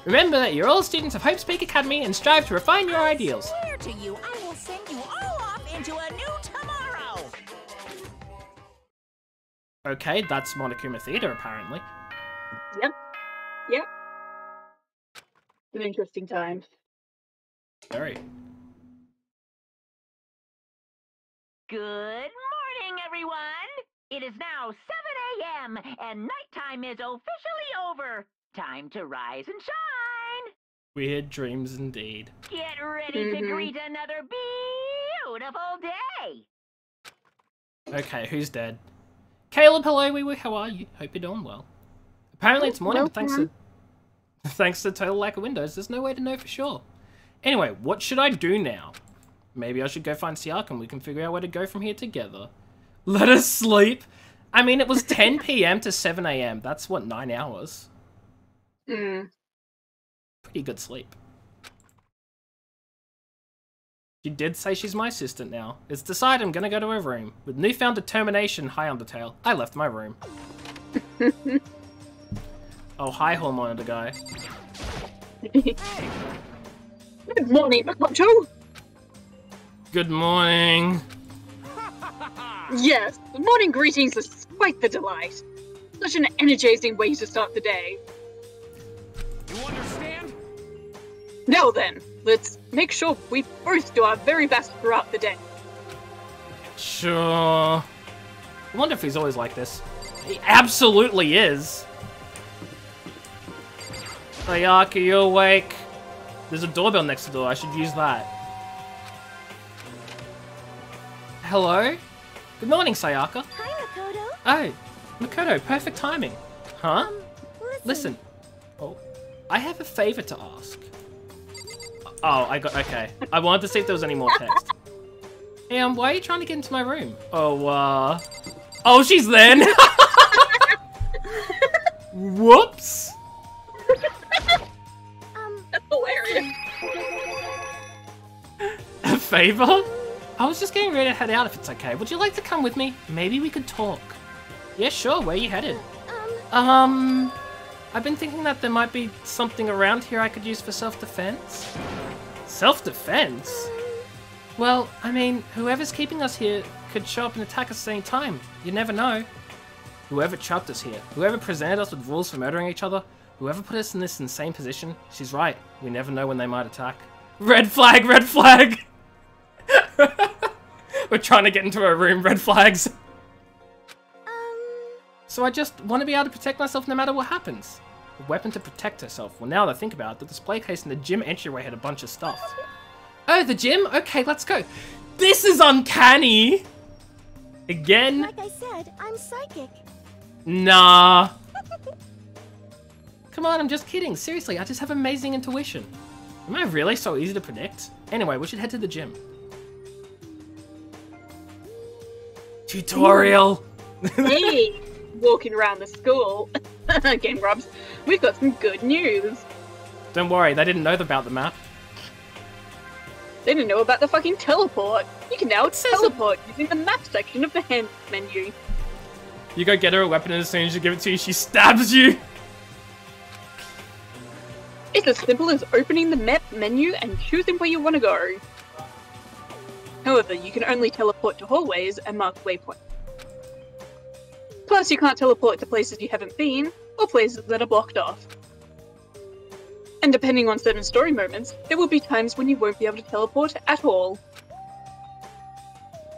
Remember that you're all students of Hope's Peak Academy and strive to refine your ideals. I swear to you, I will send you all off into a new tomorrow. Okay, that's Monokuma Theater, apparently. Yep. Yep. An interesting time. Very. Good morning, everyone! It is now 7 a.m. and nighttime is officially over. Time to rise and shine! Weird dreams indeed. Get ready to greet another beautiful day! Okay, who's dead? Caleb, hello, wee wee, how are you? Hope you're doing well. Apparently it's morning, but thanks to total lack of windows, there's no way to know for sure. Anyway, what should I do now? Maybe I should go find Sayaka and we can figure out where to go from here together. Let us sleep? I mean, it was 10 p.m. to 7 a.m. That's, what, 9 hours? Pretty good sleep. She did say she's my assistant now. It's decided I'm gonna go to her room. With newfound determination, hi Undertale. I left my room. Oh, hi Hall Monitor guy. Good morning, Makoto! Good morning. Yes, the morning greetings is quite the delight. Such an energizing way to start the day. You understand? Now then, let's make sure we both do our very best throughout the day. Sure. I wonder if he's always like this. He absolutely is. Sayaka, you awake? There's a doorbell next to the door. I should use that. Hello? Good morning, Sayaka. Hi, Makoto. Oh, Makoto, perfect timing. Huh? Listen. Oh, I have a favor to ask. Oh, okay. I wanted to see if there was any more text. Hey, why are you trying to get into my room? Oh, oh, she's there now. Whoops. That's hilarious. A favor? I was just getting ready to head out if it's okay. Would you like to come with me? Maybe we could talk. Yeah, sure. Where are you headed? I've been thinking that there might be something around here I could use for self-defense. Self-defense? Well, I mean, whoever's keeping us here could show up and attack us at any time. You never know. Whoever trapped us here, whoever presented us with rules for murdering each other, whoever put us in this insane position, she's right. We never know when they might attack. Red flag, red flag! We're trying to get into a room, red flags. So I just want to be able to protect myself no matter what happens. A weapon to protect herself. Well, now that I think about it, the display case in the gym entryway had a bunch of stuff. Oh, the gym? Okay, let's go. This is uncanny! Again? Like I said, I'm psychic. Nah. Come on, I'm just kidding. Seriously, I just have amazing intuition. Am I really so easy to predict? Anyway, we should head to the gym. Tutorial! Hey, walking around the school. Game Grubs, we've got some good news. Don't worry, they didn't know about the map. They didn't know about the fucking teleport. You can now teleport using the map section of the hand menu. You go get her a weapon and as soon as you give it to you, she stabs you! It's as simple as opening the map menu and choosing where you want to go. However, you can only teleport to hallways and marked waypoints. Plus, you can't teleport to places you haven't been, or places that are blocked off. And depending on certain story moments, there will be times when you won't be able to teleport at all.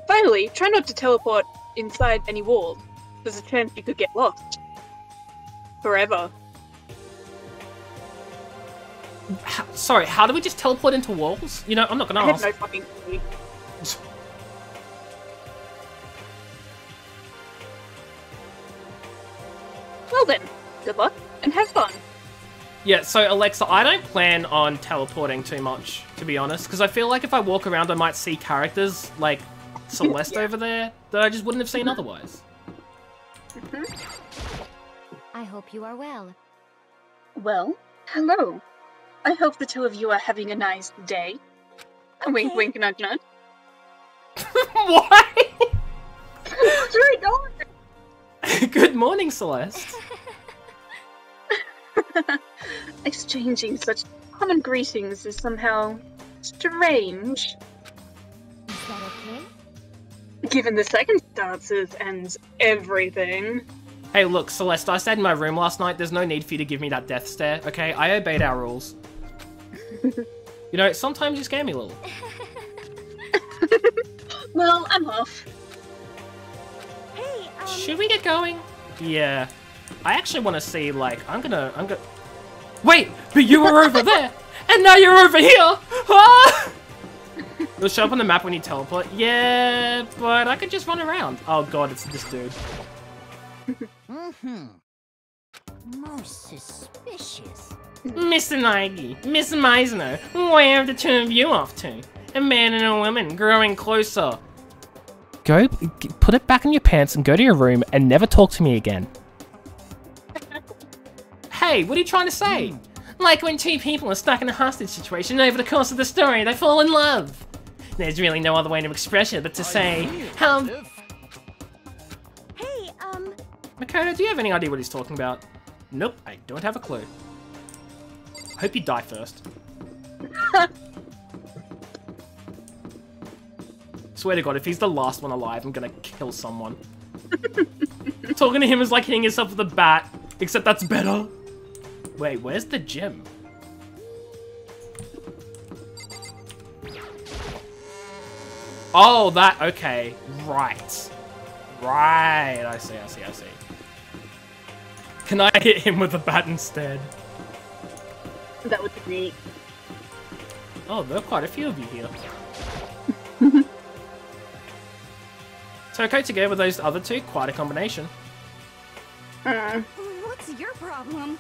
Finally, try not to teleport inside any walls. There's a chance you could get lost. Forever. Sorry, how do we just teleport into walls? You know, I'm not gonna I ask. have no fucking clue. Well then, good luck and have fun. Yeah, so Alexa, I don't plan on teleporting too much, to be honest, because I feel like if I walk around I might see characters like Celeste over there that I just wouldn't have seen otherwise. I hope you are well. Well, hello. I hope the two of you are having a nice day. A wink, wink, nudge, nudge. Why? What's really going? Good morning, Celeste. Exchanging such common greetings is somehow strange. Is that okay? Given the circumstances and everything. Hey, look, Celeste, I stayed in my room last night. There's no need for you to give me that death stare, okay? I obeyed our rules. You know, sometimes you scare me a little. Well, I'm off. Hey, Should we get going? Yeah. I actually want to see, like, I'm gonna... Wait! But you were over there! And now you're over here! Ah! It'll show up on the map when you teleport. Yeah, but I could just run around. Oh god, it's this dude. most suspicious. Mr. Nike, Miss Meisner, where are the two of you off to? A man and a woman growing closer. Go, put it back in your pants and go to your room and never talk to me again. Hey, what are you trying to say? Like when two people are stuck in a hostage situation and over the course of the story they fall in love. There's really no other way to express it but to say, how... Hey, Makoto, do you have any idea what he's talking about? Nope, I don't have a clue. Hope you die first. Swear to god, if he's the last one alive, I'm gonna kill someone. Talking to him is like hitting yourself with a bat, except that's better. Wait, where's the gym? Oh, that, okay, right. Right, I see. Can I hit him with a bat instead? That would be neat. Oh, there are quite a few of you here. So okay, together with those other two, quite a combination. what's your problem?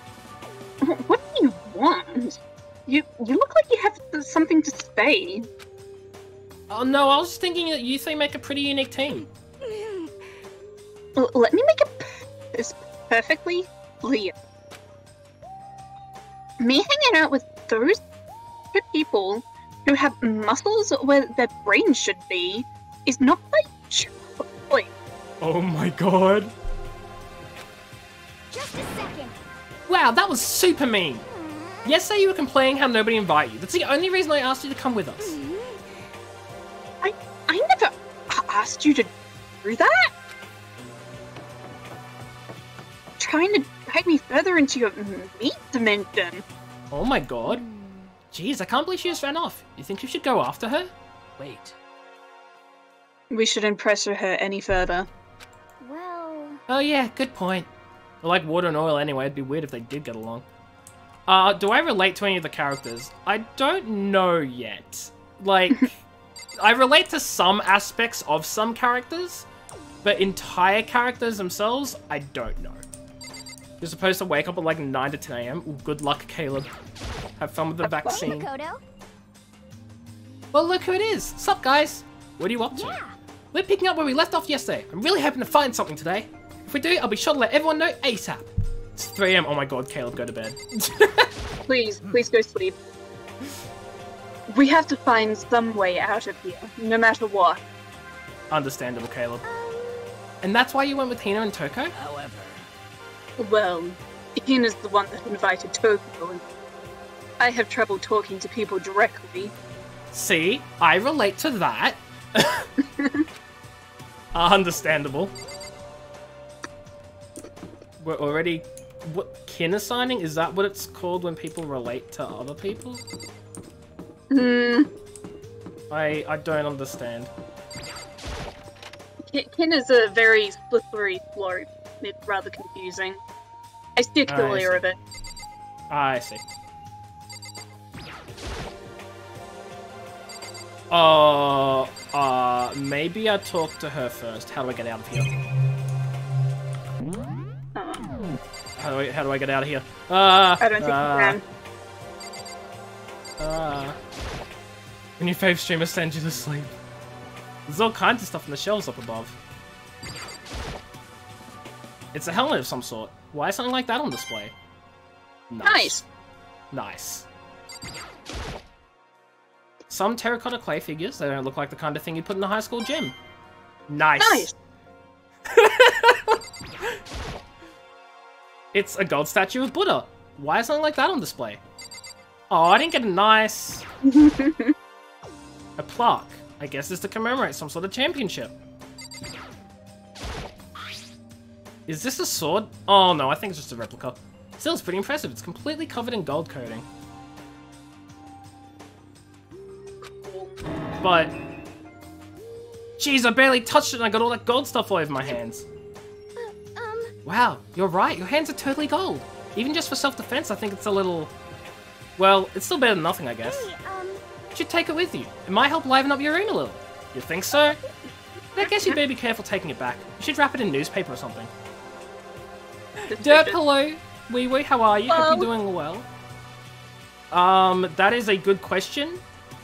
What do you want? You look like you have something to say. Oh no, I was just thinking that you three make a pretty unique team. Let me make this perfectly clear. Me hanging out with those two people who have muscles where their brains should be is not my choice. Oh my god. Just a second. Wow, that was super mean. Yesterday you were complaining how nobody invited you. That's the only reason I asked you to come with us. I never asked you to do that. trying to drag me further into your meat dimension. Oh my god. Jeez, I can't believe she just ran off. You think you should go after her? Wait. We shouldn't pressure her any further. Well, Oh yeah, good point. They're like water and oil anyway, it'd be weird if they did get along. Do I relate to any of the characters? I don't know yet. Like, I relate to some aspects of some characters, but entire characters themselves, I don't know. You're supposed to wake up at like 9 to 10 a.m. Ooh, good luck, Caleb. Have fun with the vaccine. Makoto? Well, look who it is. Sup, guys? What are you up to? Yeah. We're picking up where we left off yesterday. I'm really hoping to find something today. If we do, I'll be sure to let everyone know ASAP. It's 3 a.m. Oh my god, Caleb, go to bed. Please go sleep. We have to find some way out of here, no matter what. Understandable, Caleb. And that's why you went with Hina and Toko? However, Well, Hina's the one that invited Tokyo, and I have trouble talking to people directly. See, I relate to that. Understandable. We're already... What, kin assigning? Is that what it's called when people relate to other people? I don't understand. Kin is a very slippery slope. It's rather confusing. I steer clear of it. I see. Maybe I talk to her first. How do I get out of here? How do I get out of here? I don't think you can. When your fave streamer sends you to sleep. There's all kinds of stuff on the shelves up above. It's a helmet of some sort. Why is something like that on display? Nice. Nice. Some terracotta clay figures. They don't look like the kind of thing you'd put in a high school gym. Nice. Nice. It's a gold statue of Buddha. Why is something like that on display? Oh, I didn't get a nice... a plaque. I guess it's to commemorate some sort of championship. Is this a sword? Oh no, I think it's just a replica. Still, it's pretty impressive. It's completely covered in gold coating. But... Jeez, I barely touched it and I got all that gold stuff all over my hands. Wow, you're right. Your hands are totally gold. Even just for self-defense, I think it's a little... Well, it's still better than nothing, I guess. Hey, You should take it with you. It might help liven up your room a little. You think so? But I guess you better be careful taking it back. You should wrap it in newspaper or something. Derp, hello. Wee wee, how are you? Hope you're doing well. That is a good question.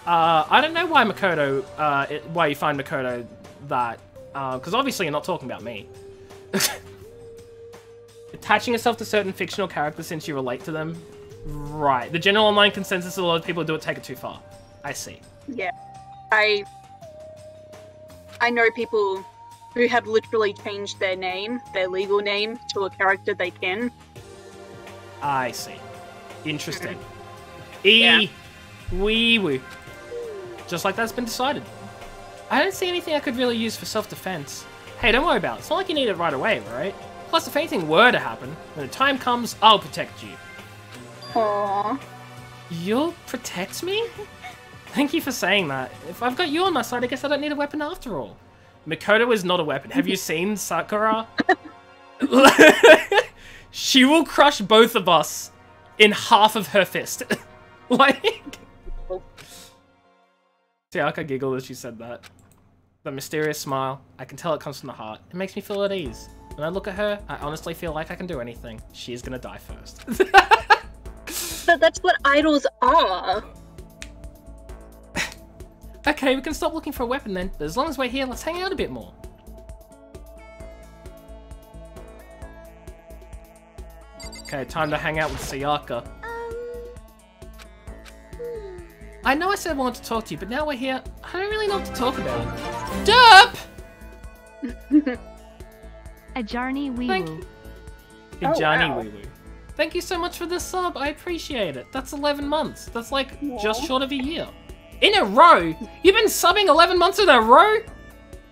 I don't know why Makoto, why you find Makoto that, because obviously you're not talking about me. Attaching yourself to certain fictional characters since you relate to them. Right. The general online consensus, a lot of people do it, take it too far. I see. Yeah. I know people who have literally changed their name, their legal name, to a character they can. I see. Interesting. Yeah. Wee woo. Just like that's been decided. I don't see anything I could really use for self-defense. Hey, don't worry about it. It's not like you need it right away, right? Plus, if anything were to happen, when the time comes, I'll protect you. Aww. You'll protect me? Thank you for saying that. If I've got you on my side, I guess I don't need a weapon after all. Makoto is not a weapon. Have you seen Sakura? She will crush both of us in half of her fist. Like... Tiaka giggled as she said that. The mysterious smile. I can tell it comes from the heart. It makes me feel at ease. When I look at her, I honestly feel like I can do anything. She is gonna die first. But that's what idols are. Okay, we can stop looking for a weapon then. But as long as we're here, let's hang out a bit more. Okay, time to hang out with Sayaka. I know I said I wanted to talk to you, but now we're here. I don't really know what to talk about. Derp! A Jarny wee Thank woo. you. Oh, Johnny wow. Wee Woo. Thank you so much for the sub. I appreciate it. That's 11 months. That's like just short of a year. In a row? You've been subbing 11 months in a row?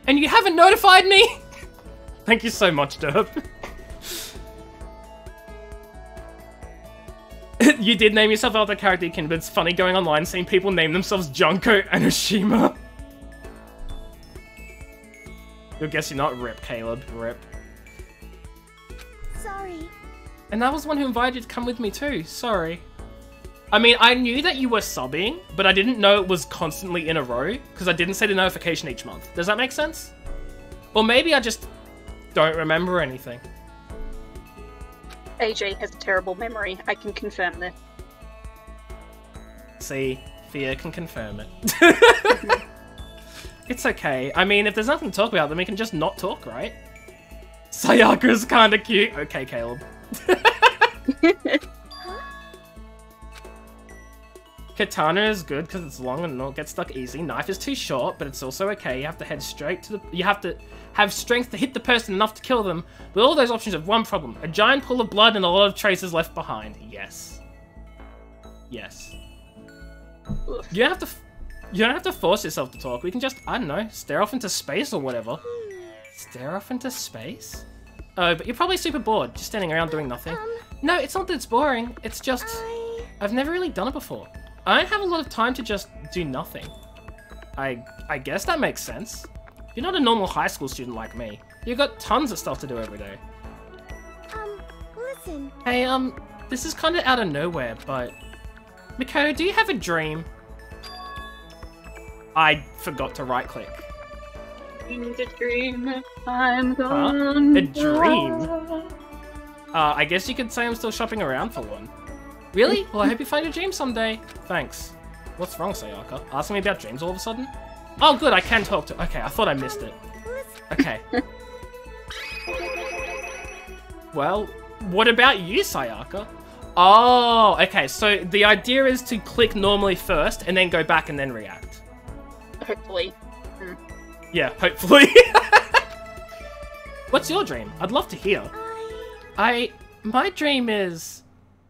And you haven't notified me? Thank you so much, Derp. You did name yourself after a character you can, but it's funny going online seeing people name themselves Junko and Oshima. You'll guess you're not. Rip, Caleb. Rip. Sorry. And that was the one who invited you to come with me too. Sorry. I mean, I knew that you were subbing, but I didn't know it was constantly in a row, because I didn't say the notification each month. Does that make sense? Or maybe I just don't remember anything. AJ has a terrible memory. I can confirm this. See, Fia can confirm it. It's okay. I mean, if there's nothing to talk about, then we can just not talk, right? Sayaka's kinda cute. Okay, Caleb. Katana is good because it's long and not get stuck easy. Knife is too short, but it's also okay. You have to head straight to the... You have to have strength to hit the person enough to kill them. But all those options have one problem. A giant pool of blood and a lot of traces left behind. Yes. Yes. Oof. You don't have to force yourself to talk. We can just, I don't know, stare off into space or whatever. Stare off into space? Oh, but you're probably super bored, just standing around doing nothing. No, it's not that it's boring. It's just... I've never really done it before. I don't have a lot of time to just do nothing. I guess that makes sense. You're not a normal high school student like me. You've got tons of stuff to do every day. Listen. Hey, this is kind of out of nowhere, but... Mikoto, do you have a dream? I forgot to right-click. In the dream, I'm gone. A dream? I guess you could say I'm still shopping around for one. Really? Well, I hope you find your dream someday. Thanks. What's wrong, Sayaka? Asking me about dreams all of a sudden? Oh, good, I can talk to... Okay, I thought I missed it. Okay. Well, what about you, Sayaka? Oh, okay, so the idea is to click normally first, and then go back and then react. Hopefully. Yeah, hopefully. What's your dream? I'd love to hear. My dream is...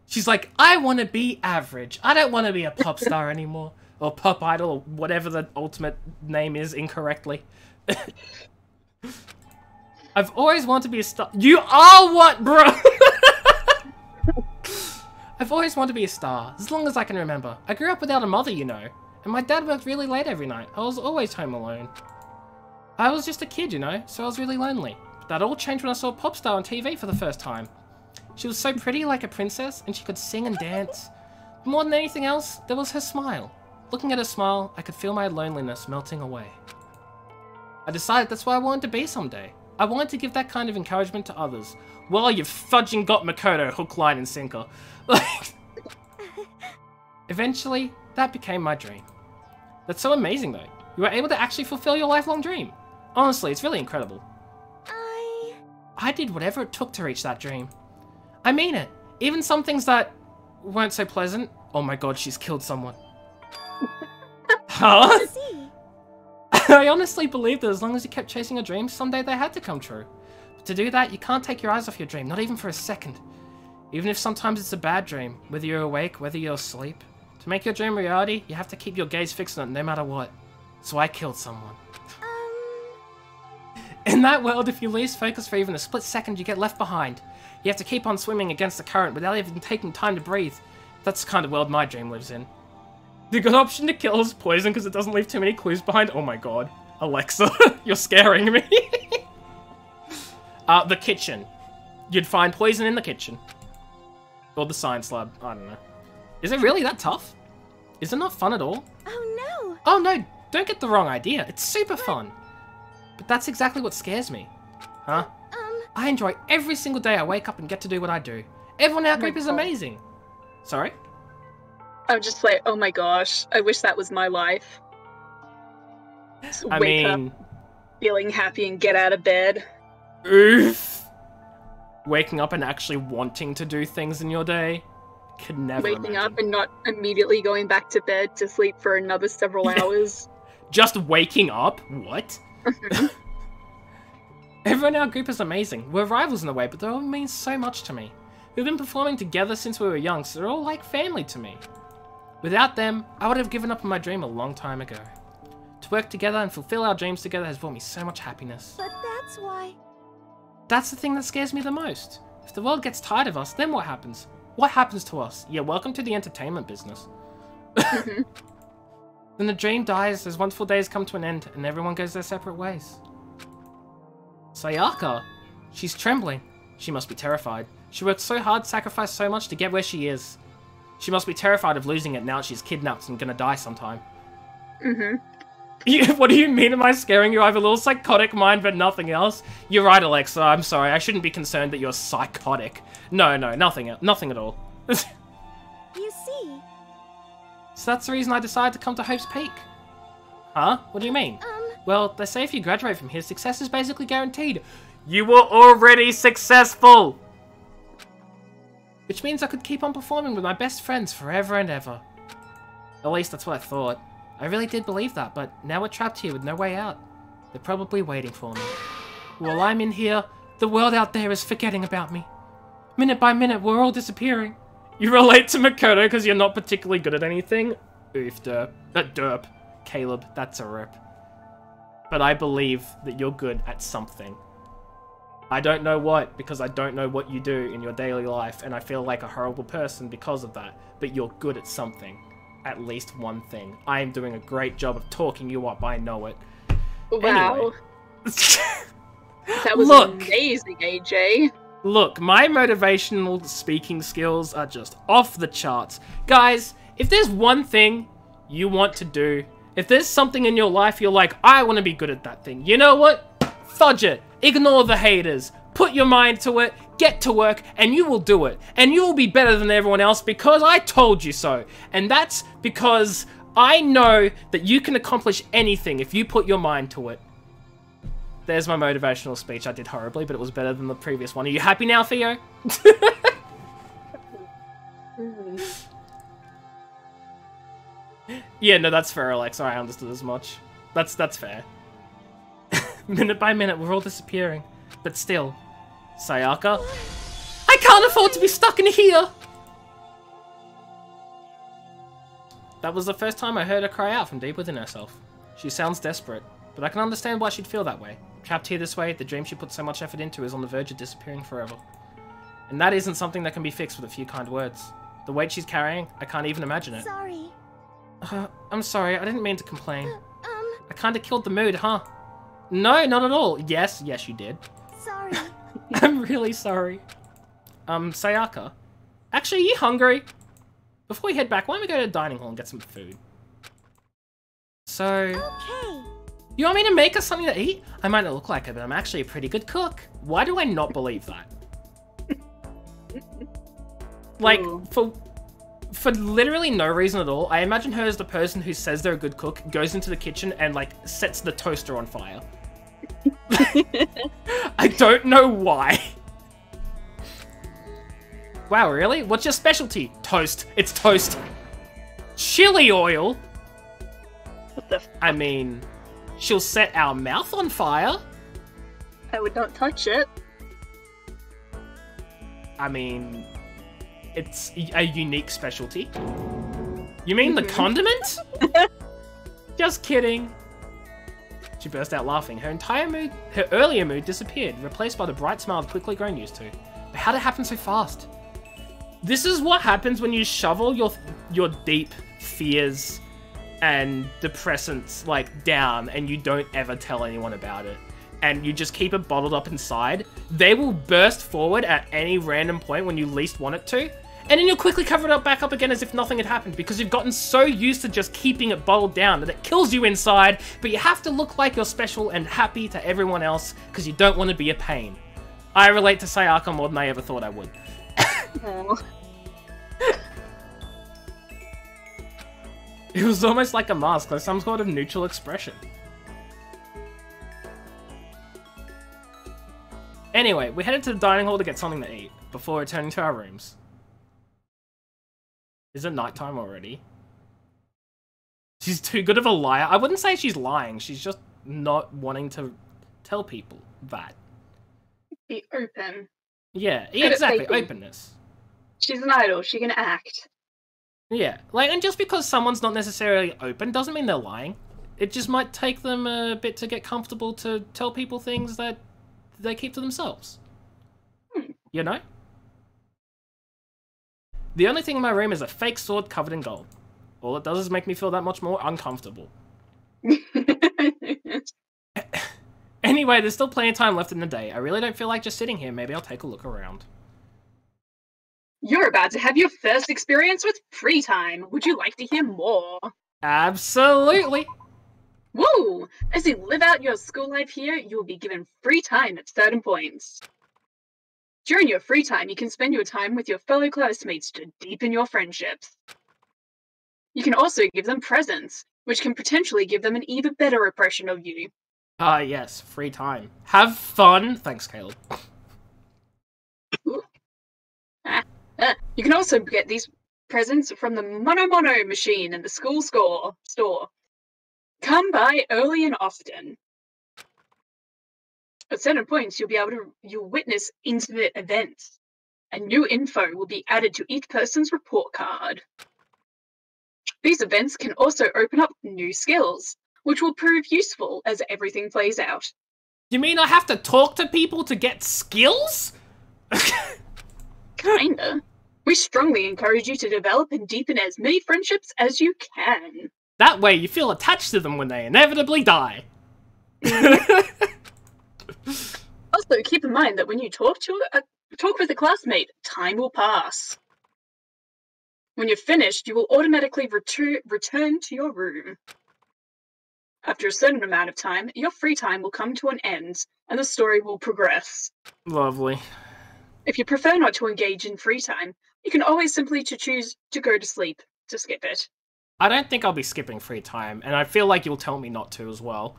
She's like, I want to be average. I don't want to be a pop star anymore. Or pop idol, or whatever the ultimate name is incorrectly. I've always wanted to be a star. You are what, bro? I've always wanted to be a star, as long as I can remember. I grew up without a mother, you know. And my dad worked really late every night. I was always home alone. I was just a kid, you know, so I was really lonely. But that all changed when I saw a pop star on TV for the first time. She was so pretty like a princess, and she could sing and dance. But more than anything else, there was her smile. Looking at her smile, I could feel my loneliness melting away. I decided that's what I wanted to be someday. I wanted to give that kind of encouragement to others. Well, you've fudging got Makoto, hook, line, and sinker. Eventually, that became my dream. That's so amazing, though. You were able to actually fulfill your lifelong dream. Honestly, it's really incredible. I did whatever it took to reach that dream. I mean it. Even some things that weren't so pleasant. Oh my god, she's killed someone. Huh? I honestly believe that as long as you kept chasing your dreams, someday they had to come true. But to do that, you can't take your eyes off your dream, not even for a second. Even if sometimes it's a bad dream, whether you're awake, whether you're asleep. To make your dream a reality, you have to keep your gaze fixed on it no matter what. So I killed someone. In that world, if you lose focus for even a split second, you get left behind. You have to keep on swimming against the current without even taking time to breathe. That's the kind of world my dream lives in. The good option to kill is poison because it doesn't leave too many clues behind. Oh my god. Alexa, you're scaring me. The kitchen. You'd find poison in the kitchen. Or the science lab. I don't know. Is it really that tough? Is it not fun at all? Oh no! Oh no, don't get the wrong idea. It's super fun. But that's exactly what scares me. Huh? I enjoy every single day I wake up and get to do what I do. Everyone in our group is amazing. Sorry? I'm just like, oh my gosh, I wish that was my life. Just wake up feeling happy and get out of bed. Oof. Waking up and actually wanting to do things in your day. Could never Waking imagine. up and not immediately going back to bed to sleep for another several hours. Just waking up? What? Everyone in our group is amazing. We're rivals in a way, but they all mean so much to me. We've been performing together since we were young, so they're all like family to me. Without them, I would have given up on my dream a long time ago. To work together and fulfill our dreams together has brought me so much happiness. But that's why... That's the thing that scares me the most. If the world gets tired of us, then what happens? What happens to us? Yeah, welcome to the entertainment business. Then the dream dies, those wonderful days come to an end, and everyone goes their separate ways. Sayaka! She's trembling. She must be terrified. She worked so hard, sacrificed so much to get where she is. She must be terrified of losing it now that she's kidnapped and gonna die sometime. What do you mean, am I scaring you? I have a little psychotic mind, but nothing else? You're right, Alexa. I'm sorry. I shouldn't be concerned that you're psychotic. No, nothing at all. You see? So that's the reason I decided to come to Hope's Peak. Huh? What do you mean? Well, they say if you graduate from here, success is basically guaranteed. You were already successful! Which means I could keep on performing with my best friends forever and ever. At least that's what I thought. I really did believe that, but now we're trapped here with no way out. They're probably waiting for me. While I'm in here, the world out there is forgetting about me. Minute by minute, we're all disappearing. You relate to Makoto because you're not particularly good at anything? Oof, derp. Derp. Caleb, that's a rip. But I believe that you're good at something. I don't know what, because I don't know what you do in your daily life, and I feel like a horrible person because of that. But you're good at something. At least one thing. I am doing a great job of talking you up, I know it. Wow. Anyway. That was amazing, AJ. Look, my motivational speaking skills are just off the charts. Guys, if there's one thing you want to do, if there's something in your life you're like, I want to be good at that thing, you know what? Fudge it. Ignore the haters. Put your mind to it, get to work, and you will do it. And you will be better than everyone else because I told you so. And that's because I know that you can accomplish anything if you put your mind to it. There's my motivational speech. I did horribly, but it was better than the previous one. Are you happy now, Theo? Yeah, no, that's fair, Alex. I understood as much. That's fair. Minute by minute, we're all disappearing. But still, Sayaka, I can't afford to be stuck in here! That was the first time I heard her cry out from deep within herself. She sounds desperate, but I can understand why she'd feel that way. Trapped here this way, the dream she put so much effort into is on the verge of disappearing forever. And that isn't something that can be fixed with a few kind words. The weight she's carrying, I can't even imagine it. Sorry. I'm sorry, I didn't mean to complain. I kinda killed the mood, huh? No, not at all. Yes, you did. Sorry. I'm really sorry. Sayaka. Actually, are you hungry? Before we head back, why don't we go to the dining hall and get some food? So... Okay. You want me to make us something to eat? I might not look like it, but I'm actually a pretty good cook. Why do I not believe that? Like, for literally no reason at all, I imagine her as the person who says they're a good cook, goes into the kitchen and, like, sets the toaster on fire. I don't know why. Wow, really? What's your specialty? Toast. It's toast. Chili oil? What the f- I mean, she'll set our mouth on fire. I would not touch it. I mean, it's a unique specialty. You mean the condiment? Just kidding. She burst out laughing. Her earlier mood disappeared, replaced by the bright smile I've quickly grown used to. But how'd it happen so fast? This is what happens when you shovel your deep fears and depressants, like, down and you don't ever tell anyone about it. And you just keep it bottled up inside. They will burst forward at any random point when you least want it to. And then you'll quickly cover it up back up again as if nothing had happened because you've gotten so used to just keeping it bottled down that it kills you inside, but you have to look like you're special and happy to everyone else because you don't want to be a pain. I relate to Sayaka more than I ever thought I would. Oh. It was almost like a mask, like some sort of neutral expression. Anyway, we headed to the dining hall to get something to eat before returning to our rooms. Is it nighttime already? She's too good of a liar. I wouldn't say she's lying. She's just not wanting to tell people that. Be open. Yeah, Good at exactly. faking. Openness. She's an idol. She can act. Yeah, like, and just because someone's not necessarily open doesn't mean they're lying. It just might take them a bit to get comfortable to tell people things that they keep to themselves. You know? The only thing in my room is a fake sword covered in gold. All it does is make me feel that much more uncomfortable. Anyway, there's still plenty of time left in the day. I really don't feel like just sitting here. Maybe I'll take a look around. You're about to have your first experience with free time. Would you like to hear more? Absolutely! Woo! As you live out your school life here, you will be given free time at certain points. During your free time, you can spend your time with your fellow classmates to deepen your friendships. You can also give them presents, which can potentially give them an even better impression of you. Ah, yes, free time. Have fun! Thanks, Caleb. You can also get these presents from the Mono machine in the school store. Come by early and often. At certain points, you'll witness intimate events, and new info will be added to each person's report card. These events can also open up new skills, which will prove useful as everything plays out. You mean I have to talk to people to get skills? Kinda. We strongly encourage you to develop and deepen as many friendships as you can. That way you feel attached to them when they inevitably die. Also, keep in mind that when you talk with a classmate, time will pass. When you're finished, you will automatically return to your room. After a certain amount of time, your free time will come to an end, and the story will progress. Lovely. If you prefer not to engage in free time, you can always simply choose to go to sleep, to skip it. I don't think I'll be skipping free time, and I feel like you'll tell me not to as well.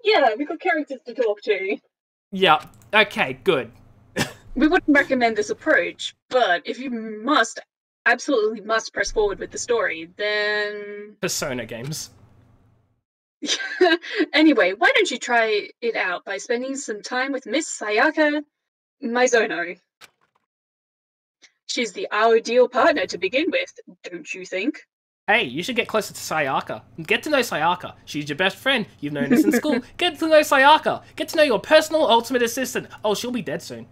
Yeah, we've got characters to talk to. Yeah, okay, good. We wouldn't recommend this approach, but if you absolutely must press forward with the story, then... Persona games. Anyway, why don't you try it out by spending some time with Miss Sayaka Mizono? She's the ideal partner to begin with, don't you think? Hey, you should get closer to Sayaka. Get to know Sayaka. She's your best friend. You've known her since school. Get to know Sayaka. Get to know your personal ultimate assistant. Oh, she'll be dead soon.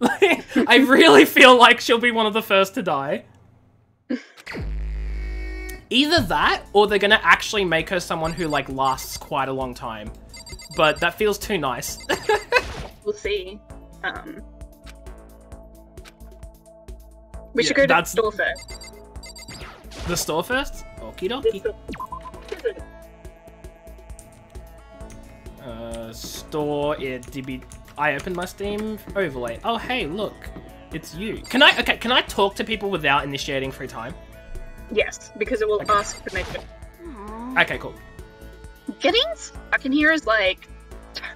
I really feel like she'll be one of the first to die. Either that, or they're gonna actually make her someone who, like, lasts quite a long time. But that feels too nice. We'll see. We should go to the store first. The store first? Okie dokie. Store it. I opened my Steam overlay. Oh, hey, look. It's you. Can I talk to people without initiating free time? Yes, because it will ask to make it. Okay, cool. Getting stuck in here is, like,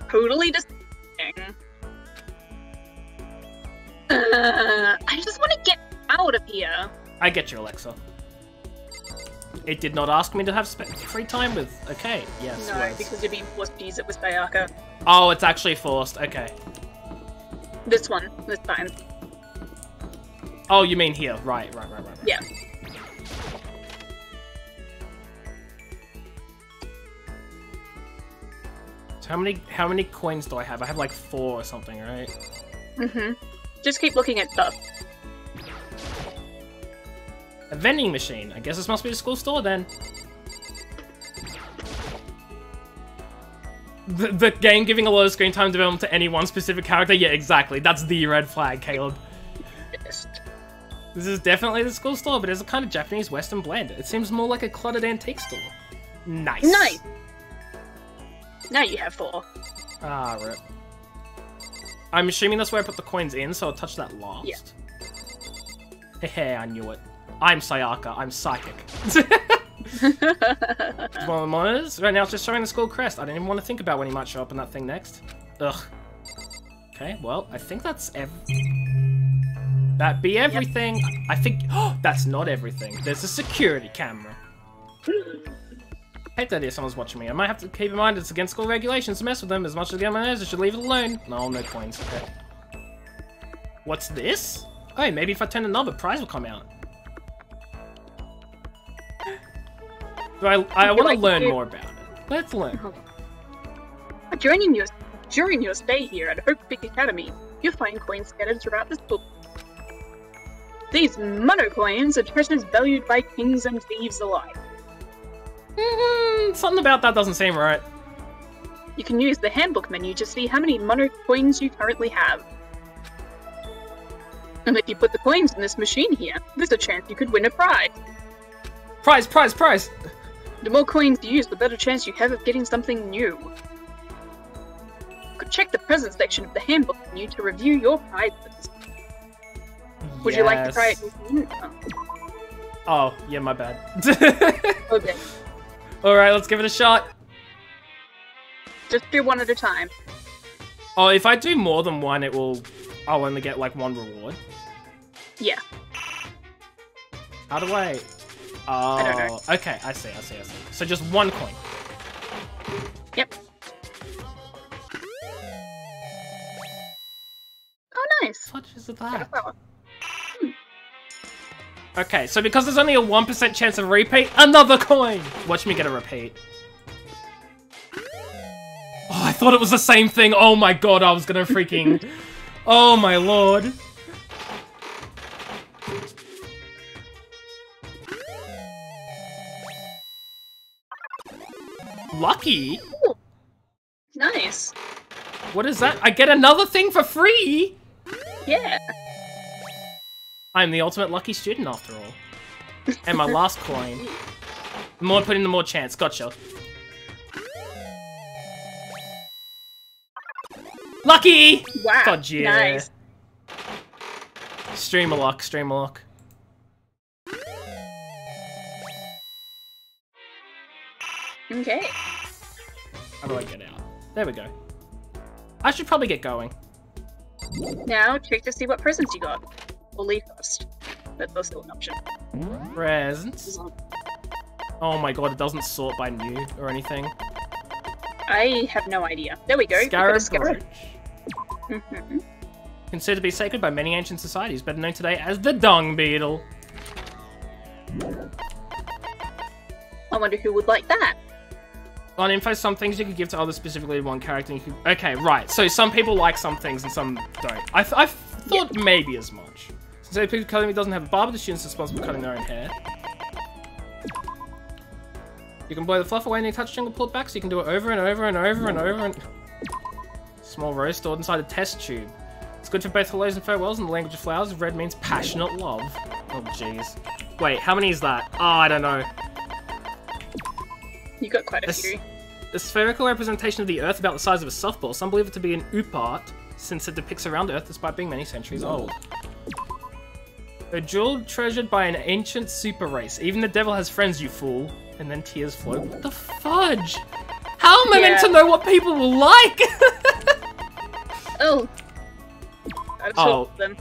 totally disgusting. I just want to get out of here. I get you, Alexa. It did not ask me to have free time with... Okay, yes. No, because you're being forced to use it with Sayaka. Oh, it's actually forced. Okay. This time. Oh, you mean here. Right. Yeah. So how many coins do I have? I have like 4 or something, right? Mm-hmm. Just keep looking at stuff. A vending machine. I guess this must be the school store then. The game giving a lot of screen time development to any one specific character? Yeah, exactly. That's the red flag, Caleb. Yes. This is definitely the school store, but it's a kind of Japanese Western blend. It seems more like a cluttered antique store. Nice. Nice. Now you have 4. Ah, rip. I'm assuming that's where I put the coins in, so I'll touch that last. Yeah. Hehe, I knew it. I'm Sayaka. I'm psychic. One of the monitors? Right now it's just showing the school crest. I didn't even want to think about when he might show up in that thing next. Ugh. Okay, well, I think that's That'd be everything. Yep. I think... Oh, that's not everything. There's a security camera. I hate the idea someone's watching me. I might have to keep in mind it's against school regulations to mess with them. As much as I get on my nerves, I should leave it alone. No coins. Okay. What's this? Oh, maybe if I turn a knob, a prize will come out. I want to learn more about it. Let's learn. During your stay here at Hope Peak Academy, you'll find coins scattered throughout the school. These monocoins are treasures valued by kings and thieves alike. Something about that doesn't seem right. You can use the handbook menu to see how many monocoins you currently have. And if you put the coins in this machine here, there's a chance you could win a prize. Prize, prize, prize! The more coins you use, the better chance you have of getting something new. You could check the present section of the handbook menu to review your prizes. Would you like to try it? Oh, yeah, my bad. Okay. Alright, let's give it a shot. Just do one at a time. Oh, if I do more than one, I'll only get like one reward. Yeah. How do I... Oh, I don't know. Okay, I see. So just one coin. Yep. Oh, nice. What is that? Flower. Okay, so because there's only a 1% chance of repeat, another coin! Watch me get a repeat. Oh, I thought it was the same thing. Oh my god, I was gonna freaking... Oh my lord. Lucky? Ooh. Nice. What is that? I get another thing for free? Yeah. I'm the ultimate lucky student after all. And my last coin. The more I put in, the more chance. Gotcha. Lucky! Wow. God, yeah. Nice. Streamer luck, streamer luck. Okay. How do I get out? There we go. I should probably get going. Now check to see what presents you got. Or leave first. That's also an option. Presents? Oh my god, it doesn't sort by new or anything. I have no idea. There we go. Scarab Scarab. brooch. Considered to be sacred by many ancient societies, better known today as the dung beetle. I wonder who would like that. On info, some things you could give to others, specifically one character. You could... Okay, right. So some people like some things and some don't. I thought maybe as much. Since People Academy doesn't have a barber, the students are responsible for cutting their own hair. You can blow the fluff away and you touch jungle, pull it back, so you can do it over and over and over and over and... Small rose stored inside a test tube. It's good for both hellos and farewells in the language of flowers. Red means passionate love. Oh, jeez. Wait, how many is that? Oh, I don't know. You got quite a few. A spherical representation of the Earth about the size of a softball. Some believe it to be an oop art, since it depicts around Earth despite being many centuries old. A jewel treasured by an ancient super race. Even the devil has friends, you fool. And then tears flow. What the fudge? How am I meant to know what people will like? Oh. I've solved them.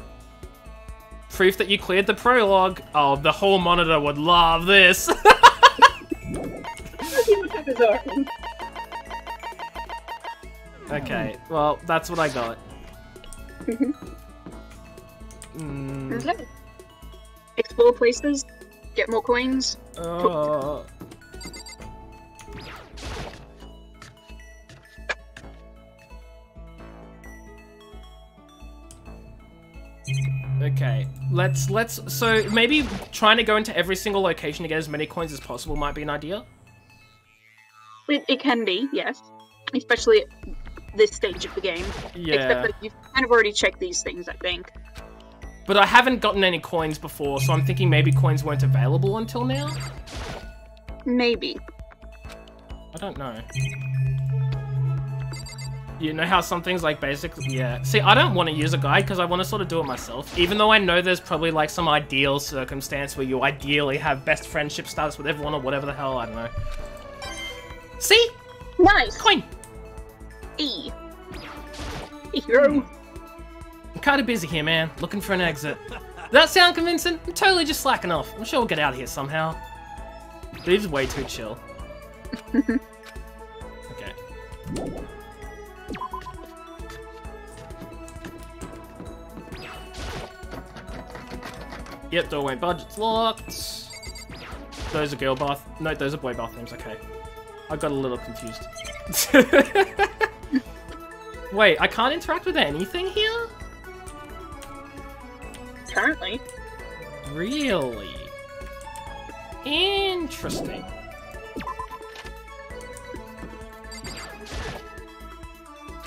Proof that you cleared the prologue. Oh, the whole monitor would love this. Okay, well, that's what I got. Okay. Explore places, get more coins. Okay, so maybe trying to go into every single location to get as many coins as possible might be an idea? It can be, yes. Especially at this stage of the game. Yeah. Except that you've kind of already checked these things, I think. But I haven't gotten any coins before, so I'm thinking maybe coins weren't available until now? Maybe. I don't know. You know how some things like basically, yeah. See, I don't want to use a guide because I want to sort of do it myself. Even though I know there's probably like some ideal circumstance where you ideally have best friendship status with everyone or whatever the hell, I don't know. See? Nice! Coin! E. Hero. I'm kind of busy here, man. Looking for an exit. Does that sound convincing? I'm totally just slacking off. I'm sure we'll get out of here somehow. Dude's way too chill. Okay. Yep, doorway budget's locked. Those are girl bath. No, those are boy bathrooms. Okay. I got a little confused. Wait, I can't interact with anything here? Currently. Really? Interesting.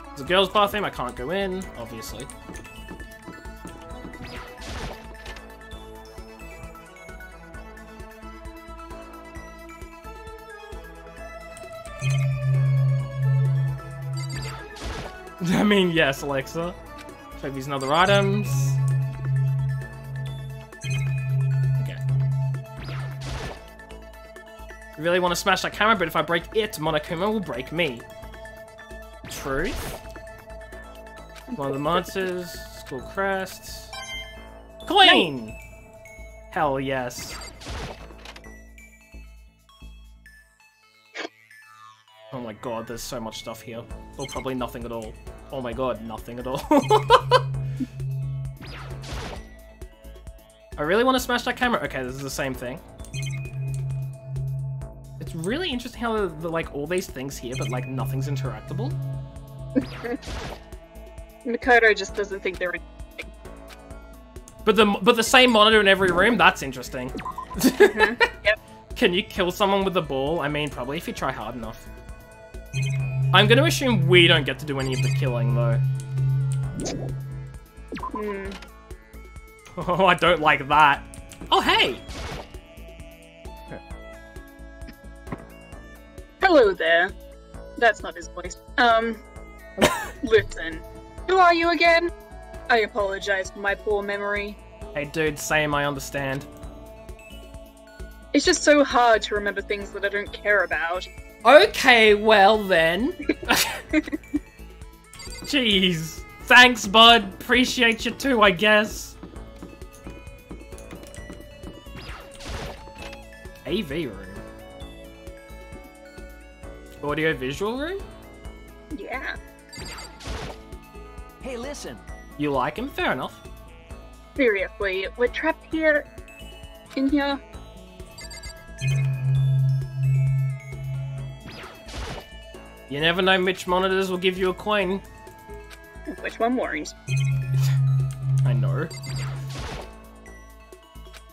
There's a girls' bathroom, I can't go in, obviously. I mean, yes, Alexa. Check these other items. Okay. I really want to smash that camera, but if I break it, Monokuma will break me. Truth. One of the monsters. School crest. Coin! Hell yes. Oh my god, there's so much stuff here. Or probably nothing at all. Oh my god, nothing at all. I really want to smash that camera. Okay, this is the same thing. It's really interesting how the like all these things here, but like nothing's interactable. Makoto just doesn't think they're interesting. But the same monitor in every room, that's interesting. Yep. Can you kill someone with a ball? I mean, probably if you try hard enough. I'm gonna assume we don't get to do any of the killing, though. Oh, I don't like that. Oh, hey! Hello there. That's not his voice. Listen. Who are you again? I apologize for my poor memory. Hey, dude, same, I understand. It's just so hard to remember things that I don't care about. Okay, well then. Jeez. Thanks, bud. Appreciate you too, I guess. AV room. Audio visual room? Yeah. Hey, listen. You like him? Fair enough. Seriously, we're trapped here. In here. You never know which monitors will give you a coin. Which one won't? I know.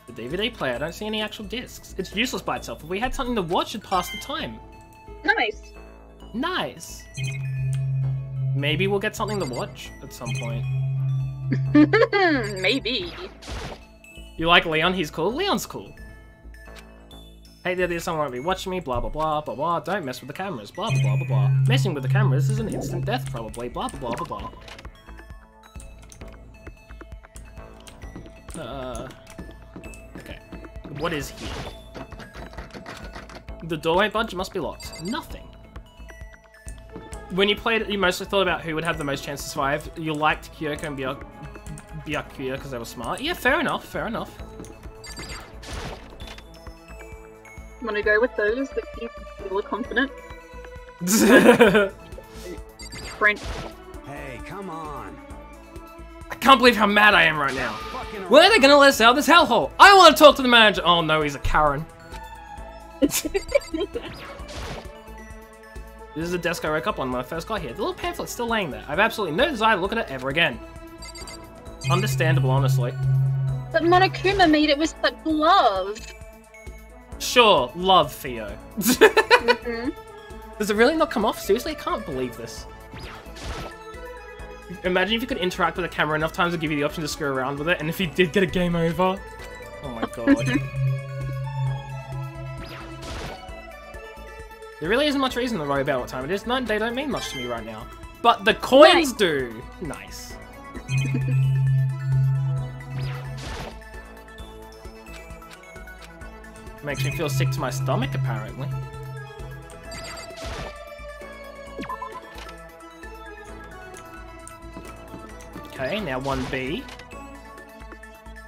The DVD player, I don't see any actual discs. It's useless by itself. If we had something to watch, it'd pass the time. Nice. Nice. Maybe we'll get something to watch at some point. Maybe. You like Leon? He's cool? Leon's cool. Hey, there's someone won't be watching me, blah blah blah blah blah. Don't mess with the cameras, blah blah blah blah blah. Messing with the cameras is an instant death probably, blah blah blah blah blah. Okay. What is here? The door won't budge, it must be locked. Nothing. When you played it, you mostly thought about who would have the most chance to survive. You liked Kyoko and Byakuya because they were smart. Yeah, fair enough, fair enough. I'm gonna go with those that keep people confident. Friend. Hey, come on. I can't believe how mad I am right now. When are they gonna let us out of this hellhole? I want to talk to the manager. Oh no, he's a Karen. This is the desk I woke up on when I first got here. The little pamphlet's still laying there. I've absolutely no desire to look at it ever again. Understandable, honestly. But Monokuma made it with such love. Sure, love, Theo. Does it really not come off? Seriously, I can't believe this. Imagine if you could interact with the camera enough times to give you the option to screw around with it, and if you did get a game over. Oh my god. There really isn't much reason to worry about what time it is. No, they don't mean much to me right now. But the coins do! Nice. Makes me feel sick to my stomach, apparently. Okay, now 1B.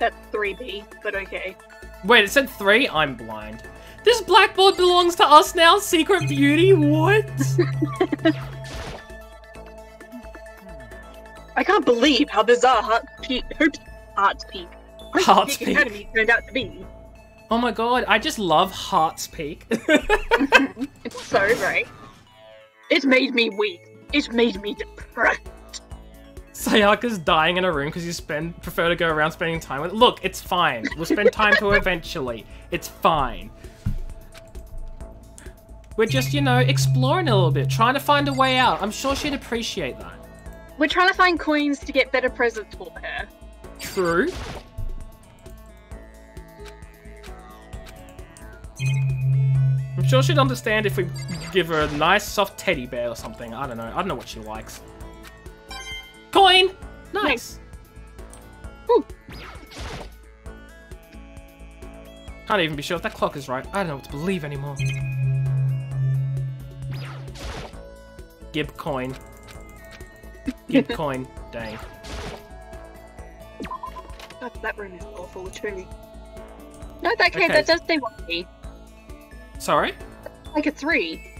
That's 3B, but okay. Wait, it said 3? I'm blind. This blackboard belongs to us now, Secret Beauty? What? I can't believe how bizarre Heart's Peak Academy turned out to be. Oh my god, I just love Heart's Peak. It's so great. It made me weak. It made me depressed. Sayaka's dying in a room because you prefer to go around spending time with. Look, it's fine. We'll spend time to her eventually. It's fine. We're just, you know, exploring a little bit, trying to find a way out. I'm sure she'd appreciate that. We're trying to find coins to get better presents for her. True. I'm sure she'd understand if we give her a nice soft teddy bear or something. I don't know. I don't know what she likes. Coin! Nice! Ooh. Can't even be sure if that clock is right. I don't know what to believe anymore. Gib coin. Gib coin. Dang. God, that room is awful too. No, that Okay. that does stay wonky. Sorry? Like a 3.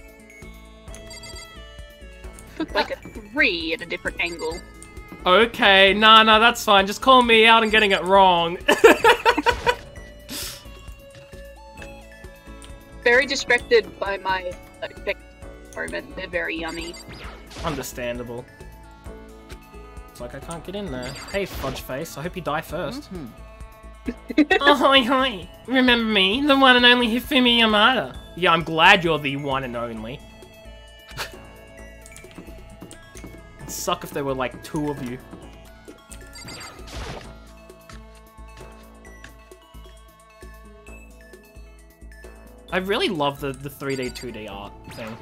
Looked like a 3 at a different angle. Okay, nah, that's fine. Just call me out and getting it wrong. Very distracted by my moment. They're very yummy. Understandable. It's like I can't get in there. Hey, fudge face. I hope you die first. Oh, hi. Remember me? The one and only Hifumi Yamada. Yeah, I'm glad you're the one and only. It'd suck if there were like 2 of you. I really love the 3D, 2D art thing.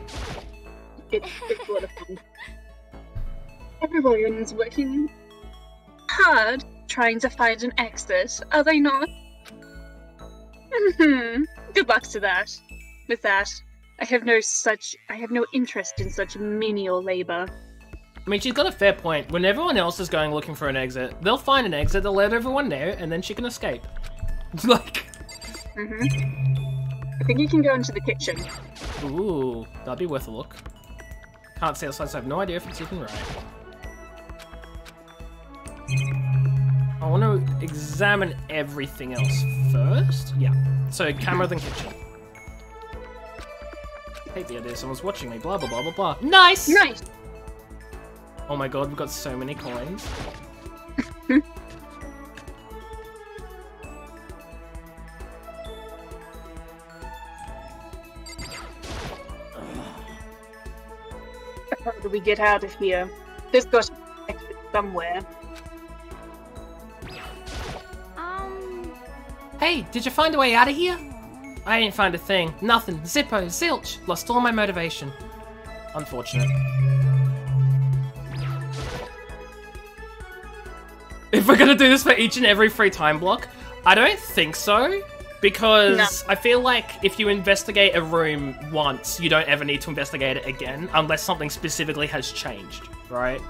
It's a lot of fun. Everyone's working hard trying to find an exit, are they not? Good luck to that. With that, I have no interest in such menial labor. I mean, she's got a fair point. When everyone else is going looking for an exit, they'll find an exit, they'll let everyone know, and then she can escape. Like... I think you can go into the kitchen. Ooh, that'd be worth a look. Can't see outside, so I have no idea if it's even right. I want to examine everything else first. Yeah. So, camera then kitchen. Hate the idea someone's watching me, blah blah blah blah blah. Nice! Nice! Oh my god, we've got so many coins. How do we get out of here? There's got to be an exit somewhere. Hey, did you find a way out of here? I didn't find a thing. Nothing. Zippo. Zilch. Lost all my motivation. Unfortunate. If we're gonna do this for each and every free time block, I don't think so. Because I feel like if you investigate a room once, you don't ever need to investigate it again, unless something specifically has changed, right?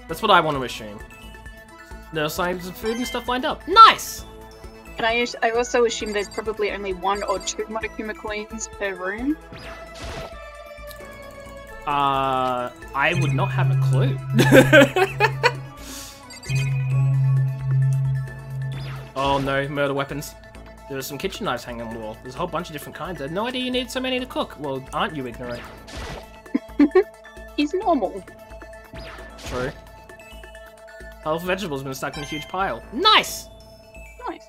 That's what I want to assume. No signs of food and stuff lined up. Nice! And I also assume there's probably only 1 or 2 Monokuma coins per room. I would not have a clue. Oh no, murder weapons. There are some kitchen knives hanging on the wall. There's a whole bunch of different kinds. I had no idea you needed so many to cook. Well, aren't you ignorant? He's normal. True. Whole vegetables have been stuck in a huge pile. Nice! Nice.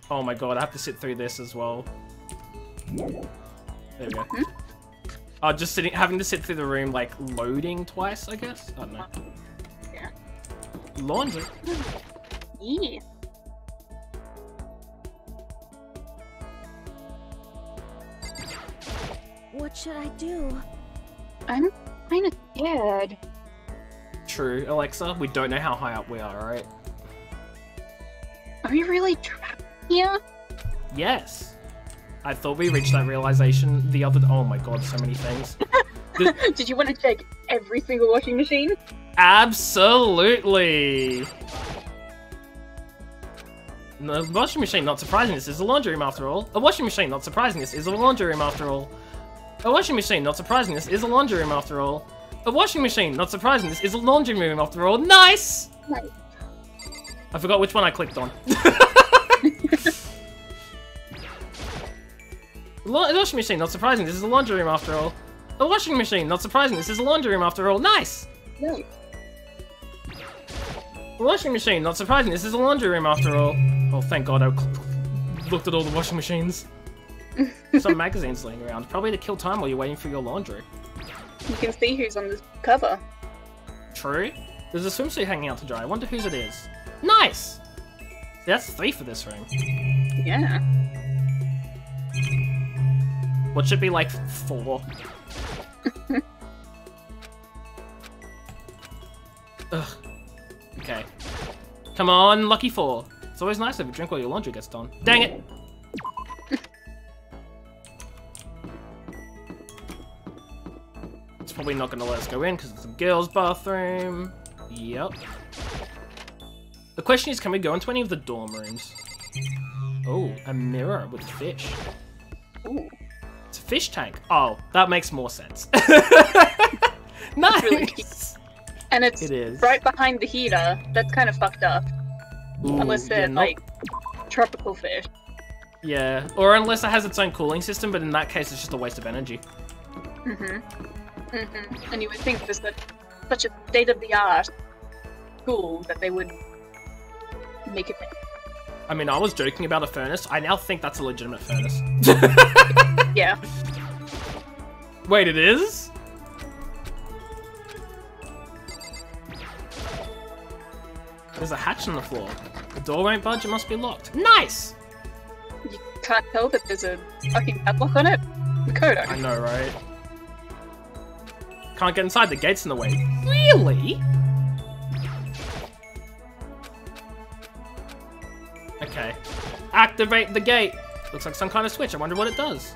Oh my god, I have to sit through this as well. There we go. Oh, just having to sit through the room, like, loading twice, I guess? I don't know. Yeah. Laundry. Yeah. What should I do? I'm kind of scared. True, Alexa, we don't know how high up we are, right? Are we really trapped here? Yes. I thought we reached that realization the other... Oh my god, so many things. Did you want to check every single washing machine? Absolutely! No, washing machine, not surprising, this is a laundry room after all. A washing machine, not surprising, this is a laundry room after all. A washing machine, not surprising, this is a laundry room after all. A washing machine, not surprising, this is a laundry room after all. Nice! Nice. I forgot which one I clicked on. Washing machine, not surprising. This is a laundry room after all. A washing machine, not surprising. This is a laundry room after all. Nice! No. A washing machine, not surprising. This is a laundry room after all. Oh, thank God I looked at all the washing machines. Some magazines laying around. Probably to kill time while you're waiting for your laundry. You can see who's on the cover. True. There's a swimsuit hanging out to dry. I wonder whose it is. Nice! See, that's 3 for this room. Yeah. What should be like 4? Ugh. Okay. Come on, lucky 4. It's always nice if you drink while your laundry gets done. Dang it! It's probably not gonna let us go in because it's a girls' bathroom. Yep. The question is, can we go into any of the dorm rooms? Oh, a mirror with fish. Ooh. It's a fish tank. Oh, that makes more sense. Nice! Really cute. And it's It is. right behind the heater. That's kind of fucked up. Ooh, Unless they're, yeah, like, tropical fish. Yeah, or unless it has its own cooling system, but in that case it's just a waste of energy. And you would think this that such a state-of-the-art school that they would make it. I mean, I was joking about a furnace. I now think that's a legitimate furnace. Yeah. Wait, it is? There's a hatch on the floor. The door won't budge, it must be locked. Nice! You can't tell that there's a fucking padlock on it. Makoto. I know, right? Can't get inside, the gate's in the way. Really? Okay. Activate the gate! Looks like some kind of switch, I wonder what it does.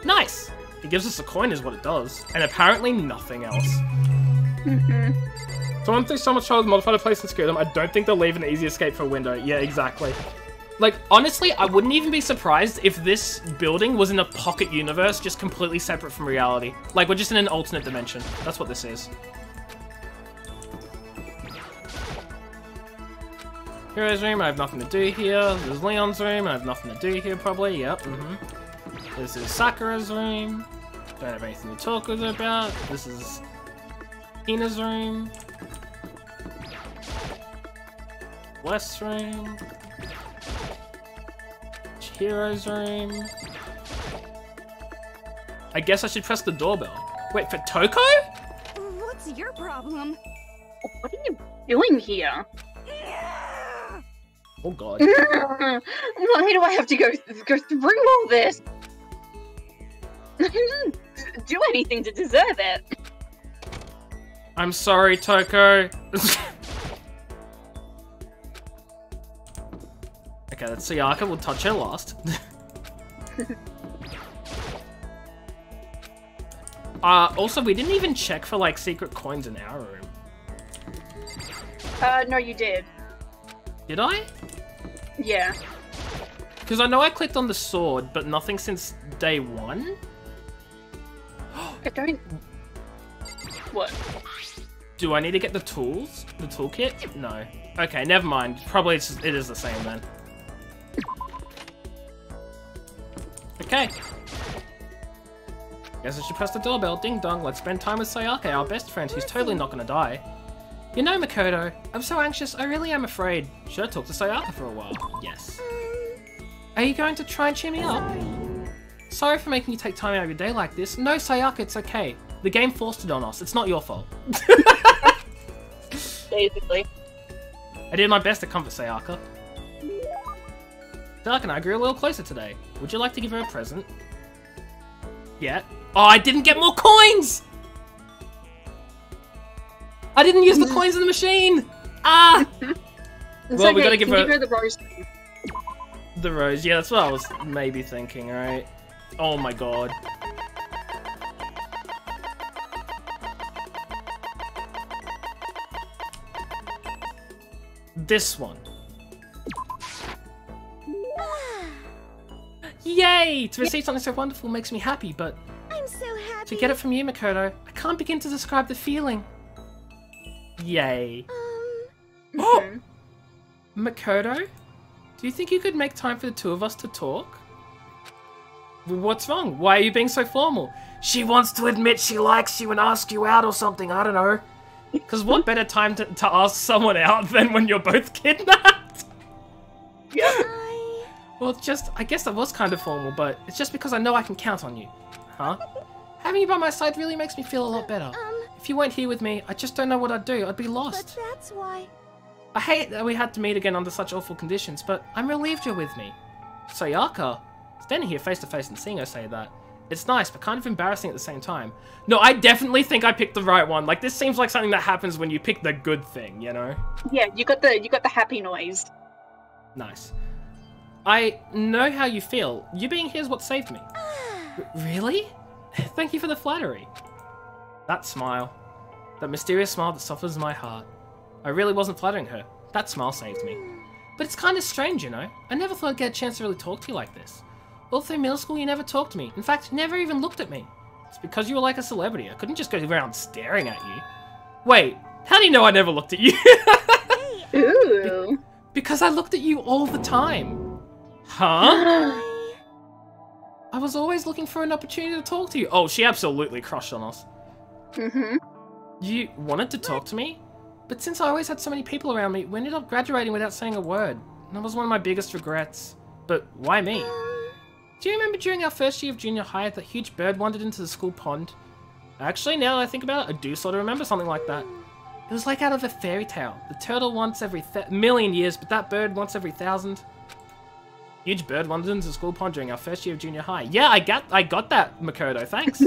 Nice! It gives us a coin is what it does. And apparently nothing else. Someone thinks someone's child modified a place and scare them. I don't think they'll leave an easy escape for a window. Yeah, exactly. Like, honestly, I wouldn't even be surprised if this building was in a pocket universe, just completely separate from reality. Like, we're just in an alternate dimension. That's what this is. Hero's room, I have nothing to do here. There's Leon's room, I have nothing to do here, probably. Yep, This is Sakura's room. Don't have anything to talk with her about. This is Ina's room. West's room. Chihiro's room. I guess I should press the doorbell. Wait, for Toko? What's your problem? What are you doing here? Oh god. Why do I have to go through all this? I didn't do anything to deserve it. I'm sorry, Toko. Okay, that's Sayaka. We'll touch her last. Also, we didn't even check for, like, secret coins in our room. No, you did. Did I? Yeah. Because I know I clicked on the sword, but nothing since day 1? I don't... What? Do I need to get the tools? The toolkit? No. Okay, never mind. Probably it is the same then. Okay. Guess I should press the doorbell. Ding dong. Let's spend time with Sayaka, our best friend, who's totally not gonna die. You know, Makoto, I'm so anxious, I really am afraid. Should I talk to Sayaka for a while? Yes. Are you going to try and cheer me up? Sorry for making you take time out of your day like this. No, Sayaka, it's okay. The game forced it on us. It's not your fault. Basically. I did my best to comfort Sayaka. Sayaka and I grew a little closer today. Would you like to give her a present? Yeah. Oh, I didn't get more coins! I didn't use the coins in the machine! Ah! Well, okay. we gotta give her the rose. the rose. Yeah, that's what I was maybe thinking, right? Oh my god. This one. Yay! To receive something so wonderful makes me happy, but I'm so happy. to get it from you, Makoto, I can't begin to describe the feeling. Yay. Oh! Makoto? Do you think you could make time for the two of us to talk? What's wrong? Why are you being so formal? She wants to admit she likes you and ask you out or something, I don't know. Because what better time to ask someone out than when you're both kidnapped? Yeah. Well, it's just, I guess that was kind of formal, but it's just because I know I can count on you. Huh? Having you by my side really makes me feel a lot better. If you weren't here with me, I just don't know what I'd do. I'd be lost. But that's why. I hate that we had to meet again under such awful conditions, but I'm relieved you're with me. Sayaka, standing here face to face and seeing her say that, it's nice, but kind of embarrassing at the same time. No, I definitely think I picked the right one. Like, this seems like something that happens when you pick the good thing, you know? Yeah, you got the happy noise. Nice. I know how you feel. You being here is what saved me. Really? Thank you for the flattery. That smile. That mysterious smile that softens my heart. I really wasn't flattering her. That smile saved me. But it's kind of strange, you know? I never thought I'd get a chance to really talk to you like this. All through middle school, you never talked to me. In fact, you never even looked at me. It's because you were like a celebrity. I couldn't just go around staring at you. Wait, how do you know I never looked at you? Ooh. Because I looked at you all the time. Huh? I was always looking for an opportunity to talk to you. Oh, she absolutely crushed on us. Mm-hmm. You wanted to talk to me? But since I always had so many people around me, we ended up graduating without saying a word. And that was one of my biggest regrets. But why me? Do you remember during our first year of junior high, that huge bird wandered into the school pond? Actually, now that I think about it, I do sort of remember something like that. It was like out of a fairy tale. The turtle once every million years, but that bird once every 1,000. Huge bird wandered into the school pond during our first year of junior high. Yeah, I got that, Makoto, thanks.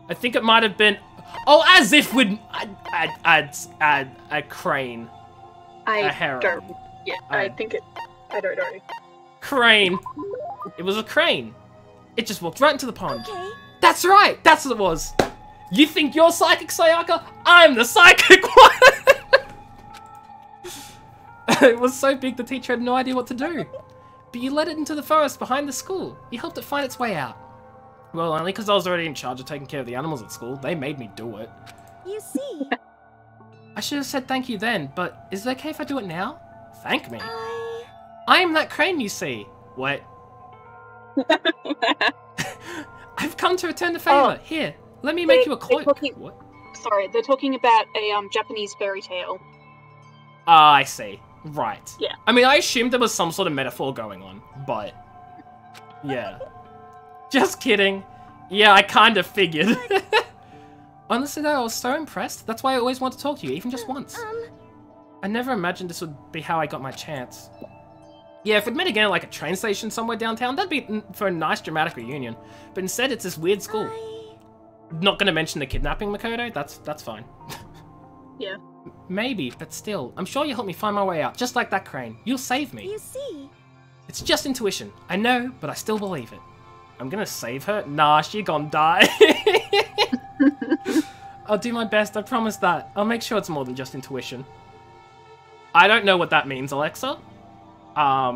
I think it might have been... Oh, as if we'd add a crane. A heron. Yeah, I don't know. Crane. It was a crane. It just walked right into the pond. Okay. That's right. That's what it was. You think you're psychic, Sayaka? I'm the psychic one. It was so big the teacher had no idea what to do. But you led it into the forest behind the school. You helped it find its way out. Well, only because I was already in charge of taking care of the animals at school. They made me do it. You see. I should have said thank you then, but is it okay if I do it now? Thank me. I am that crane you see. What? I've come to return the favor. Oh. Here, let me make you a cloak. What? Sorry, they're talking about a Japanese fairy tale. Ah, I see. Right. Yeah. I mean, I assumed there was some sort of metaphor going on, but... Yeah. Just kidding. Yeah, I kind of figured. Honestly though, I was so impressed. That's why I always wanted to talk to you, even just once. I never imagined this would be how I got my chance. Yeah, if we'd met again at like a train station somewhere downtown, that'd be for a nice dramatic reunion. But instead, it's this weird school. Not gonna mention the kidnapping, Makoto. That's fine. Yeah. Maybe, but still, I'm sure you'll help me find my way out, just like that crane. You'll save me. You see. It's just intuition. I know, but I still believe it. I'm gonna save her? Nah, she gonna die. I'll do my best, I promise that. I'll make sure it's more than just intuition. I don't know what that means, Alexa. A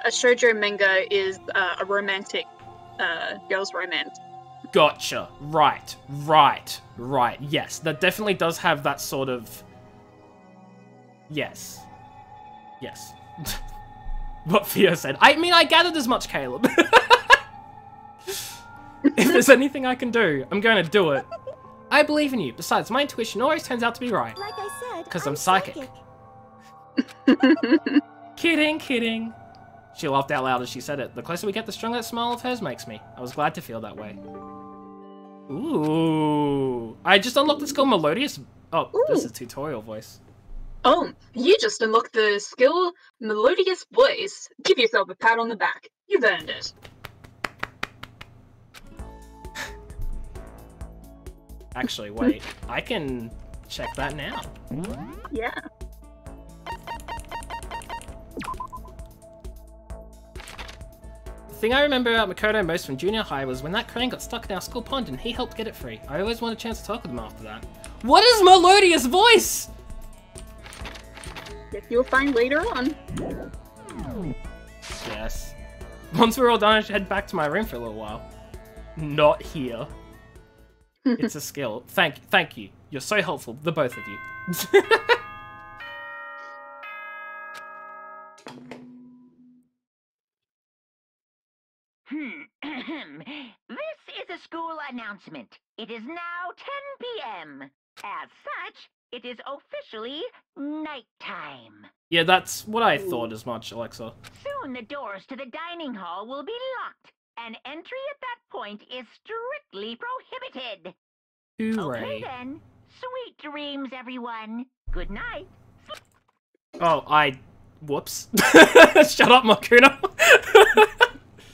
shoujo manga is a romantic girls' romance. Gotcha. Right. Yes, that definitely does have that sort of... Yes. What Theo said. I mean, I gathered as much, Caleb. If there's anything I can do, I'm going to do it. I believe in you. Besides, my intuition always turns out to be right. Like I said, Because I'm psychic. Kidding. She laughed out loud as she said it. The closer we get, the stronger that smile of hers makes me. I was glad to feel that way. Ooh. I just unlocked the skill Melodious... Oh, this is tutorial voice. Oh, you just unlocked the skill Melodious Voice. Give yourself a pat on the back. You've earned it. Actually, wait. I can check that now. Yeah. The thing I remember about Makoto most from junior high was when that crane got stuck in our school pond and he helped get it free. I always wanted a chance to talk with him after that. What is Melodious Voice? Guess you'll find later on. Yes. Once we're all done, I should head back to my room for a little while. Not here. It's a skill. Thank you. You're so helpful, the both of you. This is a school announcement. It is now 10 p.m. As such, it is officially nighttime. Yeah, that's what I thought as much, Alexa. Soon the doors to the dining hall will be locked, and entry at that point is strictly prohibited. Hooray. Okay then. Sweet dreams, everyone. Good night. Oh, whoops. Shut up, Makuna.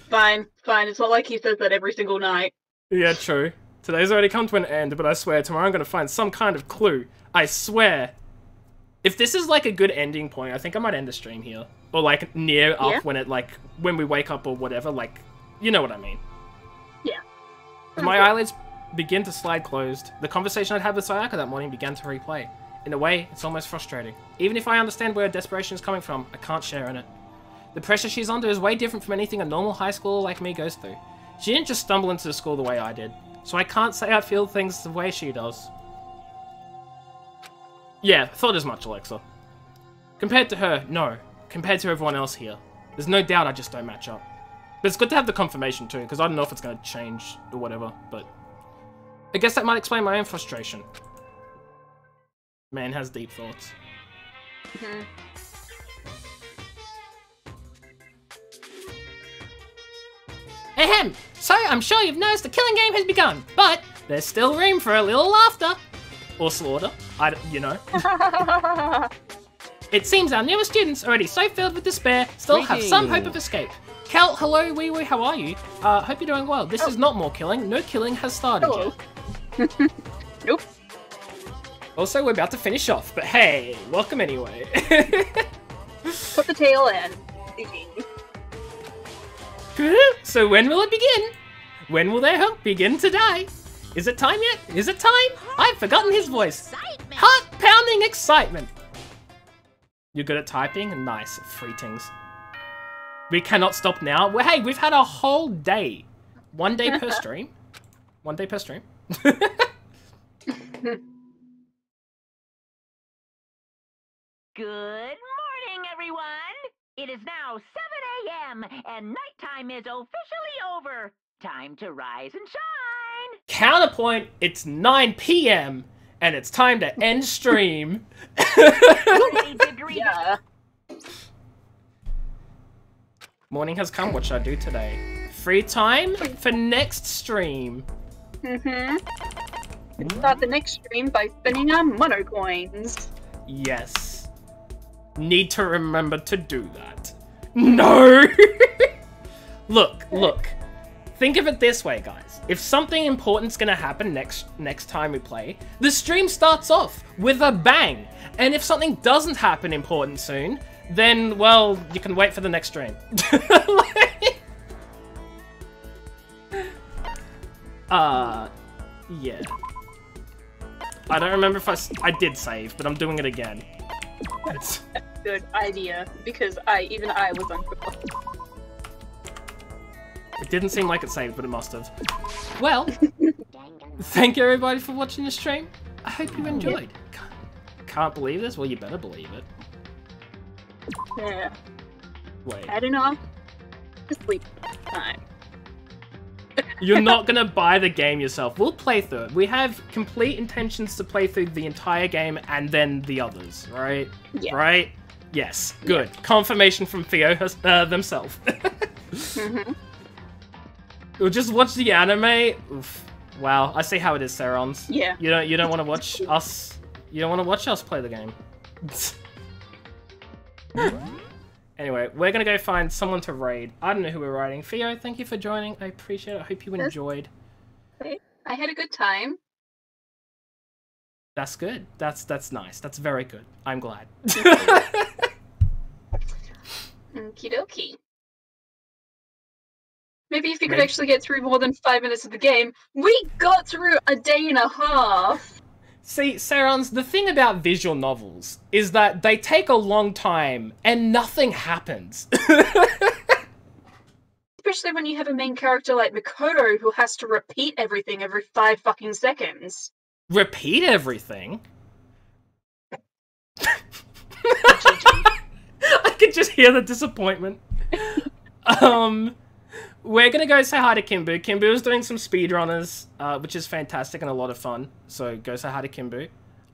Fine. It's not like he says that every single night. Yeah, true. Today's already come to an end, but I swear tomorrow I'm gonna find some kind of clue. I swear. If this is like a good ending point, I think I might end the stream here. Or like near up when we wake up or whatever, like, you know what I mean. Yeah. As my eyelids begin to slide closed, the conversation I'd had with Sayaka that morning began to replay. In a way, it's almost frustrating. Even if I understand where her desperation is coming from, I can't share in it. The pressure she's under is way different from anything a normal high schooler like me goes through. She didn't just stumble into the school the way I did, so I can't say I feel things the way she does. Yeah, thought as much, Alexa. Compared to her, no. Compared to everyone else here, there's no doubt I just don't match up. But it's good to have the confirmation too, because I don't know if it's going to change or whatever, but I guess that might explain my own frustration. Man has deep thoughts. Ahem! So, I'm sure you've noticed the killing game has begun, but there's still room for a little laughter. Or slaughter. You know. It seems our newest students, already so filled with despair, still have some hope of escape. Kel, hello, wee wee, how are you? Hope you're doing well. This is not more killing. No killing has started yet. Nope. Also, we're about to finish off, but hey, welcome anyway. Put the tail in. So when will it begin? When will their hope begin to die? Is it time yet? Is it time? I've forgotten his voice. Heart-pounding excitement. You're good at typing? Nice. Freetings. We cannot stop now. Well, hey, we've had a whole day. 1 day per stream. 1 day per stream. Good morning, everyone. It is now 7 a.m. and nighttime is officially over. Time to rise and shine. Counterpoint, it's 9 p.m. and it's time to end stream. Yeah. Morning has come. What should I do today? Free time for next stream. Start the next stream by spending our mono coins. Yes. Need to remember to do that. No! Look. Think of it this way, guys. If something important's gonna happen next time we play, the stream starts off with a bang. And if something doesn't happen important soon, then, well, you can wait for the next stream. Yeah. I don't remember if I did save, but I'm doing it again. That's a good idea, because even I was unsure. It didn't seem like it saved, but it must have. Well, thank you everybody for watching the stream. I hope you enjoyed. Can't believe this? Well, you better believe it. Yeah. Wait. I don't know. Just sleep time. You're not gonna buy the game yourself. We'll play through it. We have complete intentions to play through the entire game and then the others, right? Yeah. Right? Yes. Good. Yeah. Confirmation from Theo themselves. We'll just watch the anime. Oof. Wow. I see how it is, Serons. Yeah. You don't want to watch us. You don't want to watch us play the game. Anyway, we're gonna go find someone to raid. I don't know who we're raiding. Theo, thank you for joining. I appreciate it. I hope you enjoyed. I had a good time. That's good. That's nice. That's very good. I'm glad. Okie dokie. Maybe if you could actually get through more than 5 minutes of the game. We got through a day and a half! See, Serons, the thing about visual novels is that they take a long time and nothing happens. Especially when you have a main character like Mikoto who has to repeat everything every 5 fucking seconds. Repeat everything? I could just hear the disappointment. we're gonna go say hi to Kimbu. Kimbu is doing some speedrunners, which is fantastic and a lot of fun. So go say hi to Kimbu.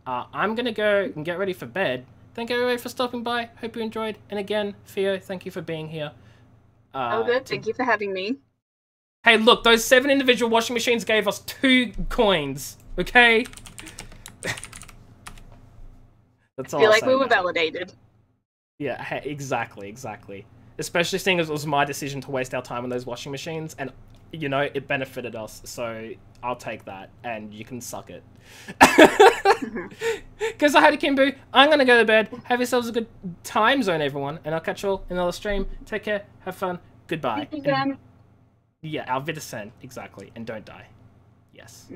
I'm gonna go and get ready for bed. Thank everybody for stopping by. Hope you enjoyed. And again, Theo, thank you for being here. Oh, good. Thank you for having me. Hey, look, those 7 individual washing machines gave us 2 coins. Okay. That's all. I feel like we were validated. Yeah, exactly. Especially seeing as it was my decision to waste our time on those washing machines, and, you know, it benefited us, so I'll take that, and you can suck it. Because I had a Kimbu, I'm gonna go to bed. Have yourselves a good time zone, everyone, and I'll catch you all in another stream. Take care, have fun, goodbye. Yeah, auf Wiedersehen, exactly, and don't die. Yes.